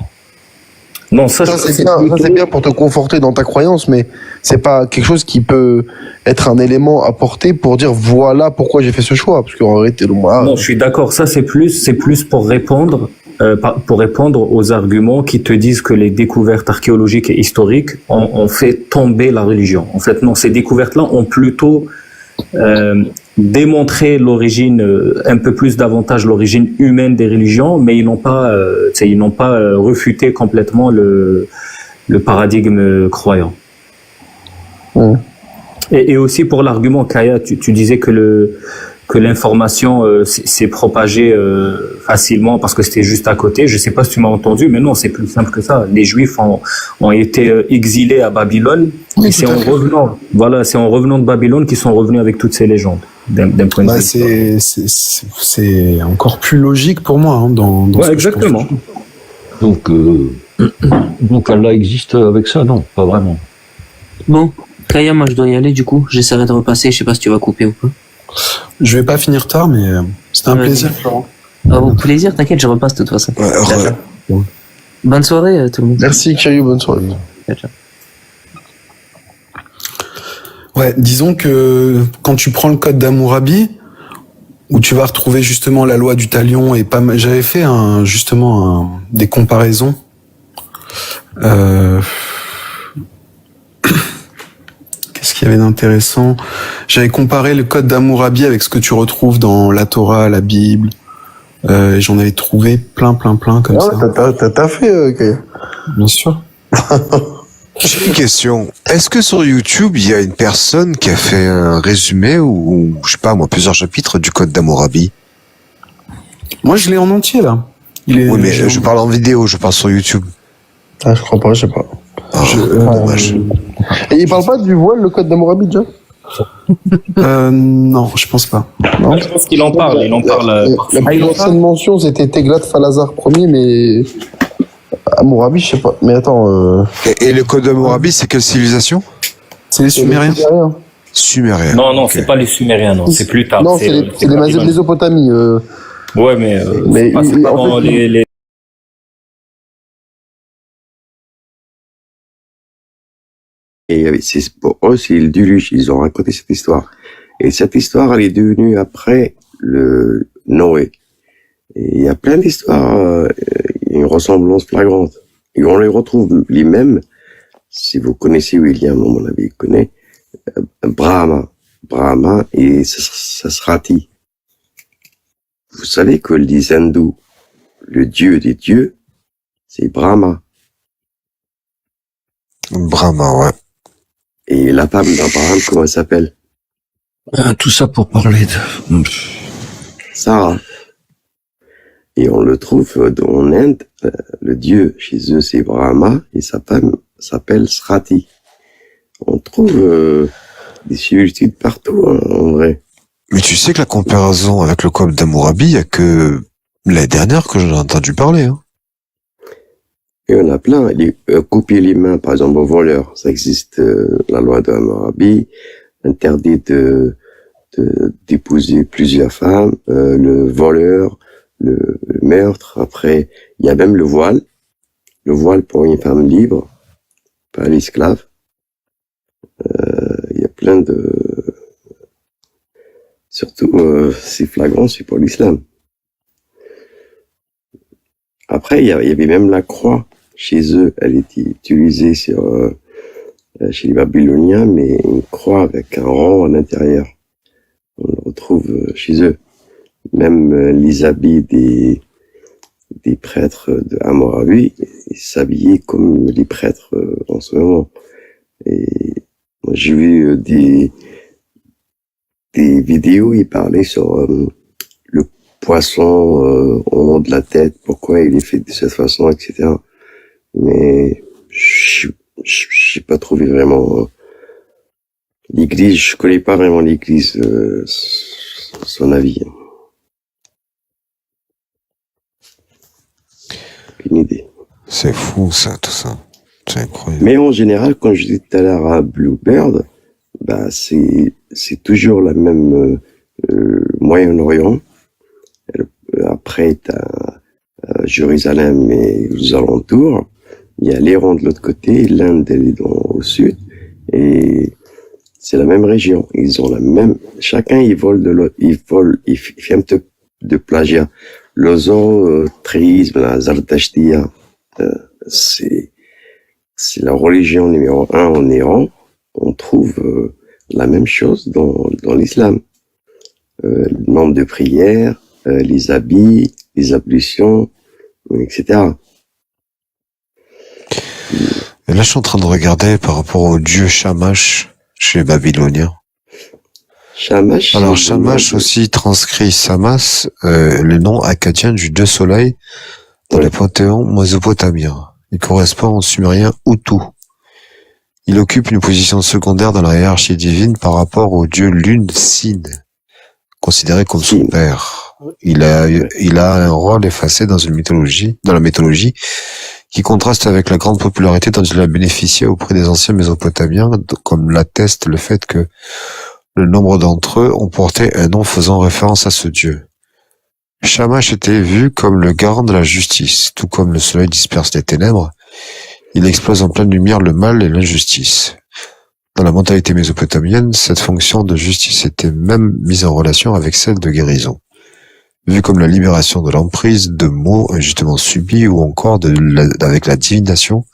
Non, ça c'est bien pour te conforter dans ta croyance, mais c'est pas quelque chose qui peut être un élément apporté pour dire voilà pourquoi j'ai fait ce choix, parce qu'en réalité, non, je suis d'accord. Ça, c'est plus pour répondre aux arguments qui te disent que les découvertes archéologiques et historiques ont fait tomber la religion. En fait, non, ces découvertes-là ont plutôt démontré l'origine, un peu plus davantage l'origine humaine des religions, mais ils n'ont pas refuté complètement le paradigme croyant. Mmh. Et aussi pour l'argument, Kaya, tu disais que l'information s'est propagée facilement parce que c'était juste à côté. Je sais pas si tu m'as entendu, mais non, c'est plus simple que ça. Les Juifs ont été exilés à Babylone. Oui, et c'est en revenant de Babylone qu'ils sont revenus avec toutes ces légendes. D'un point de vue. C'est encore plus logique pour moi dans ouais, exactement. Donc Allah existe avec ça, non, pas vraiment. Bon, Kaya, moi je dois y aller du coup. J'essaierai de repasser. Je sais pas si tu vas couper ou pas. Je vais pas finir tard, mais c'était un plaisir, Florent. Au plaisir, t'inquiète, je repasse de toute façon. Bonne soirée tout le monde. Merci Kayou, bonne soirée. Ciao. Ouais, disons que quand tu prends le code d'Hammurabi, où tu vas retrouver justement la loi du talion et pas mal, j'avais fait des comparaisons. Qu'est-ce qu'il y avait d'intéressant? J'avais comparé le code d'Hammurabi avec ce que tu retrouves dans la Torah, la Bible. J'en avais trouvé plein comme ça. T'as fait, Kaya. Bien sûr. J'ai une question. Est-ce que sur YouTube, il y a une personne qui a fait un résumé ou je sais pas moi, plusieurs chapitres du code d'Hammurabi? Moi, je l'ai en entier, là. Oui, mais je parle en vidéo, je parle sur YouTube. Ah, je crois pas, je sais pas. Dommage. Et il parle pas du voile, le code d'Hammurabi, déjà? Non, je pense pas. Non. Je pense qu'il en parle. La plus ancienne mention, c'était Téglat-Phalazar Ier, mais Hammurabi, je sais pas. Mais attends. Et le code d'Hammurabi, c'est quelle civilisation? C'est les Sumériens. Sumériens. Non, c'est pas les Sumériens, non. C'est plus tard. Non, c'est les Mésopotamies. Ouais, mais c'est pas dans les. Et pour eux, c'est le déluge. Ils ont raconté cette histoire. Et cette histoire, elle est devenue après le Noé. Et il y a plein d'histoires, une ressemblance flagrante. Et on les retrouve les mêmes. Si vous connaissez William, à mon avis, il connaît Brahma et Sasrati. Vous savez que les hindous, le dieu des dieux, c'est Brahma. Brahma, ouais. Et la femme d'Abraham, comment elle s'appelle? Tout ça pour parler de Sarah. Et on le trouve en Inde, le dieu chez eux c'est Brahma et sa femme s'appelle Srati. On trouve des similitudes partout, hein, en vrai. Mais tu sais que la comparaison avec le code d'Hammurabi, il y a que l'année dernière que j'en ai entendu parler. Hein. Il y en a plein. Couper les mains, par exemple, aux voleurs, ça existe, la loi de Hammurabi, interdit d'épouser plusieurs femmes, le voleur, le meurtre. Après, il y a même le voile pour une femme libre, pas l'esclave. Il y a plein de... Surtout, c'est flagrant, c'est pour l'islam. Après, il y avait même la croix. Chez eux, elle était utilisée chez les Babyloniens, mais une croix avec un rang à l'intérieur. On le retrouve chez eux. Même les habits des prêtres de Hammurabi, ils s'habillaient comme les prêtres en ce moment. Et moi, j'ai vu des vidéos, ils parlaient sur le poisson au haut de la tête, pourquoi il est fait de cette façon, etc. Mais j'ai pas trouvé vraiment l'église, je connais pas vraiment l'église, son avis. Aucune idée. C'est fou, ça, tout ça. C'est incroyable. Mais en général, quand je dis tout à l'heure à Bluebird, bah, c'est toujours la même, Moyen-Orient. Après, t'as Jérusalem et aux alentours. Il y a l'Iran de l'autre côté, l'Inde elle est au sud, et c'est la même région. Ils ont la même, chacun il vole de l'autre, il fait un peu de plagiat. L'ozotréisme, la Zardashtiya, c'est la religion numéro 1 en Iran. On trouve la même chose dans l'islam. Le nombre de prières, les habits, les ablutions, etc. Et là, je suis en train de regarder par rapport au dieu Shamash chez les Babyloniens. Shamash. Alors, Shamash aussi transcrit Samas, le nom akkadien du dieu soleil dans les panthéons mésopotamiens. Il correspond au sumérien Utu. Il occupe une position secondaire dans la hiérarchie divine par rapport au dieu lune Sin, considéré comme son père. Il a un rôle effacé dans la mythologie, qui contraste avec la grande popularité dont il a bénéficié auprès des anciens Mésopotamiens, comme l'atteste le fait que le nombre d'entre eux ont porté un nom faisant référence à ce dieu. Shamash était vu comme le garant de la justice, tout comme le soleil disperse les ténèbres, il explose en pleine lumière le mal et l'injustice. Dans la mentalité mésopotamienne, cette fonction de justice était même mise en relation avec celle de guérison, vu comme la libération de l'emprise de maux injustement subis ou encore avec la divination,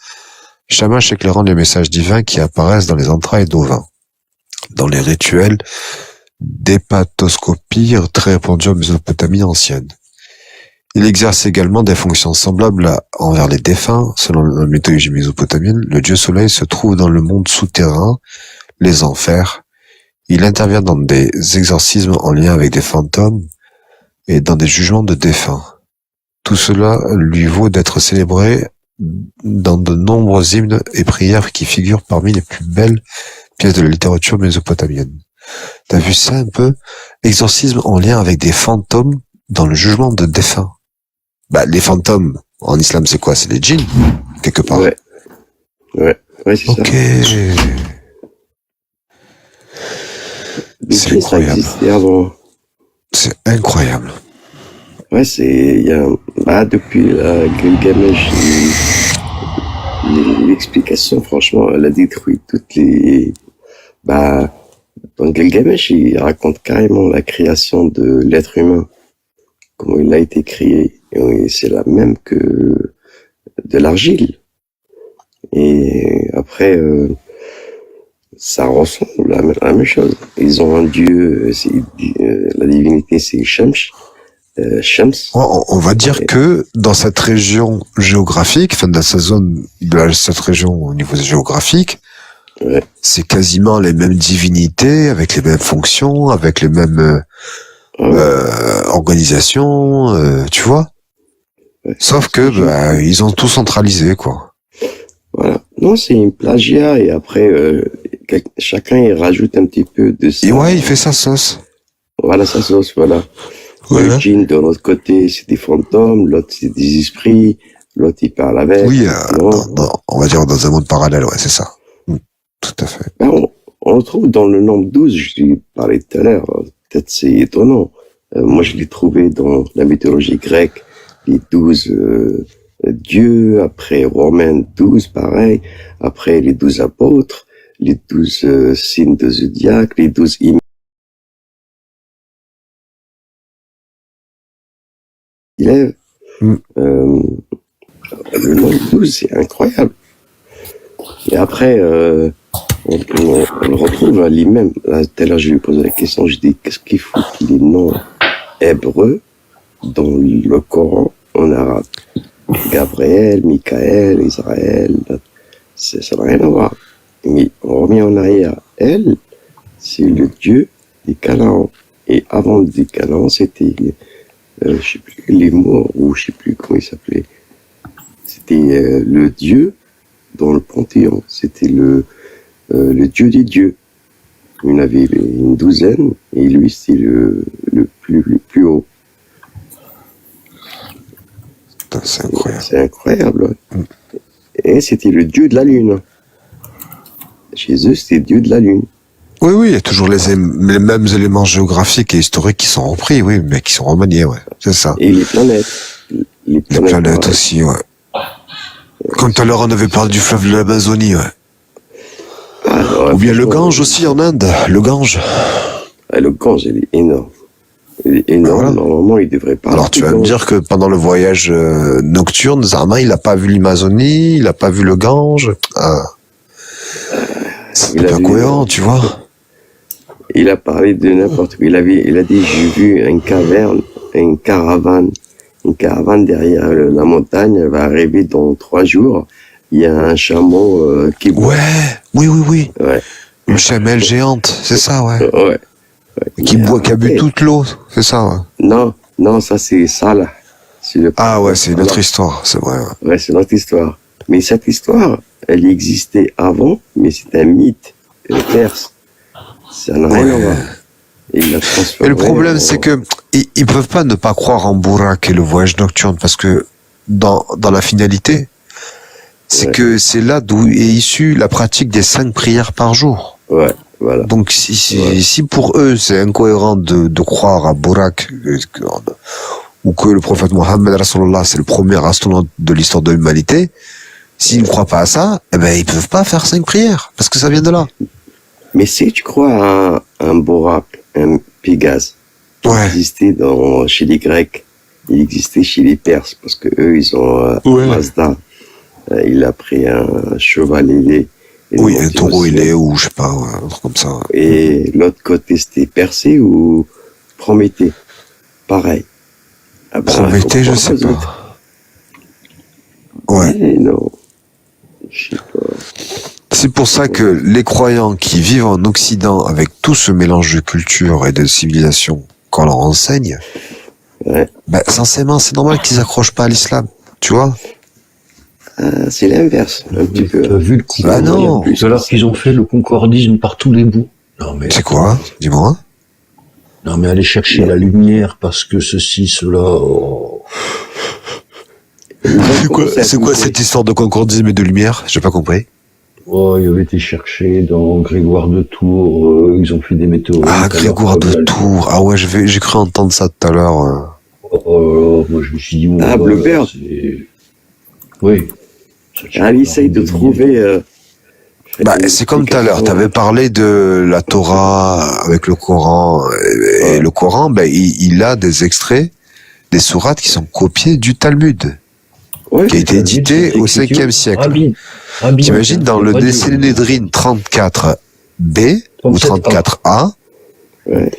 Shamash éclairant les messages divins qui apparaissent dans les entrailles d'Ovin, dans les rituels d'hépatoscopie très répandus en Mésopotamie ancienne. Il exerce également des fonctions semblables envers les défunts. Selon la mythologie mésopotamienne, le dieu soleil se trouve dans le monde souterrain, les enfers. Il intervient dans des exorcismes en lien avec des fantômes et dans des jugements de défunts. Tout cela lui vaut d'être célébré dans de nombreux hymnes et prières qui figurent parmi les plus belles pièces de la littérature mésopotamienne. T'as vu ça un peu? Exorcisme en lien avec des fantômes dans le jugement de défunts. Bah, les fantômes, en islam, c'est quoi? C'est les djinns, quelque part. Ouais, c'est ça. Ok. C'est incroyable. C'est incroyable. Ouais, depuis Gilgamesh, l'explication, franchement, elle a détruit toutes les, dans Gilgamesh, il raconte carrément la création de l'être humain, comment il a été créé, et c'est la même que de l'argile. Et après, ça ressemble à la même chose. Ils ont un dieu, la divinité c'est Shams. On va dire que dans cette région géographique, enfin dans cette zone, cette région au niveau géographique, ouais, c'est quasiment les mêmes divinités, avec les mêmes fonctions, avec les mêmes organisations, tu vois. Ouais, sauf que ils ont tout centralisé, quoi. Voilà. Non, c'est une plagiat et après chacun il rajoute un petit peu de ça. Et ouais, il fait sa sauce. Voilà, sa sauce, voilà. Le djinn de l'autre côté, c'est des fantômes, l'autre c'est des esprits. l'autre il parle avec. Oui, non. on va dire dans un monde parallèle, ouais, c'est ça. Tout à fait. Ben, on le trouve dans le nombre 12, je lui parlais tout à l'heure, peut-être c'est étonnant. Moi je l'ai trouvé dans la mythologie grecque, les 12 dieux, après Romains 12, pareil, après les 12 apôtres, les 12 signes de zodiaque, les 12 élèves. Le nombre 12, c'est incroyable. Et après, on le retrouve à lui-même. Là, tout à l'heure, je lui ai posé la question, je dis, qu'est-ce qu'il faut qu'il ait noms hébreux dans le Coran en arabe? Gabriel, Michael, Israël, ça n'a rien à voir. Mais on revient en arrière. Elle, c'est le dieu des Canaans. Et avant des Canaans, c'était, je sais plus, les morts, ou je sais plus comment il s'appelait. C'était le dieu dans le Panthéon. C'était le dieu des dieux. Il y en avait une douzaine, et lui, c'était le plus haut. Putain, c'est incroyable. C'est incroyable. Ouais. Et c'était le dieu de la lune. Chez eux, c'était le dieu de la lune. Oui, oui, il y a toujours les mêmes éléments géographiques et historiques qui sont repris, oui, mais qui sont remaniés, ouais. C'est ça. Et les planètes. Les planètes aussi, ouais. Comme tout à l'heure, on avait parlé du fleuve de l'Amazonie, ouais. Ah, ou bien le Gange aussi en Inde, le Gange. Ah, le Gange, il est énorme. Il est énorme, voilà. Normalement, il devrait pas. Alors tu vas me dire que pendant le voyage nocturne, Zarma, il a pas vu l'Amazonie, il a pas vu le Gange. Ah. C'est pas cohérent, tu vois. Il a parlé de n'importe quoi. Il a dit, j'ai vu une caravane derrière la montagne, elle va arriver dans 3 jours. Il y a un chameau qui boit. Ouais, oui. Ouais. Une chamelle géante, c'est ça, ouais. Ouais. Qui a bu toute l'eau, c'est ça, ouais. Non, ça c'est Salah. Ah ouais, c'est une autre histoire, c'est vrai. Ouais, c'est notre histoire. Mais cette histoire, elle existait avant, mais c'est un mythe perse. Ça n'a rien à voir. Et le problème, c'est que ils peuvent pas ne pas croire en Bourak et le voyage nocturne, parce que dans la finalité, c'est que c'est là d'où est issue la pratique des 5 prières par jour. Ouais, voilà. Donc si pour eux c'est incohérent de croire à Bourak ou que le prophète Mohammed Rasulullah c'est le premier astronaute de l'histoire de l'humanité, s'ils ne croient pas à ça, eh ben ils peuvent pas faire 5 prières parce que ça vient de là. Mais si tu crois à un Bourak, un Pégase, qui existait chez les Grecs, il existait chez les Perses parce que eux ils ont Mazda. Il a pris un cheval ailé. Oui, un taureau ailé ou je sais pas, un truc comme ça. Et l'autre côté, c'était Persée ou Prométhée. Pareil. Ah ben, Prométhée, je sais pas. Ouais. Non. Je sais pas. C'est pour ça que les croyants qui vivent en Occident avec tout ce mélange de culture et de civilisation qu'on leur enseigne, ben, censément, c'est normal qu'ils accrochent pas à l'islam. Tu vois? C'est l'inverse, un petit peu. Tu as vu le coup non. Tout à l'heure qu'ils ont fait le concordisme par tous les bouts. Non, mais. C'est quoi? Dis-moi. Non, mais aller chercher la lumière parce que ceci, cela. Oh. C'est quoi cette histoire de concordisme et de lumière? J'ai pas compris. Oh, ils avaient été chercher dans Grégoire de Tours, ils ont fait des météorites. Ah, Grégoire de Tours. Ah ouais, j'ai cru entendre ça tout à l'heure. Oh, moi je me suis dit. Ah, Bleuberg. Oui. Il essaye de trouver. C'est comme tout à l'heure, tu avais parlé de la Torah avec le Coran. Et le Coran, il a des extraits, des sourates qui sont copiés du Talmud, qui a été édité au 5e siècle. T'imagines dans le Sanhédrin 34b ou 34a. Ouais.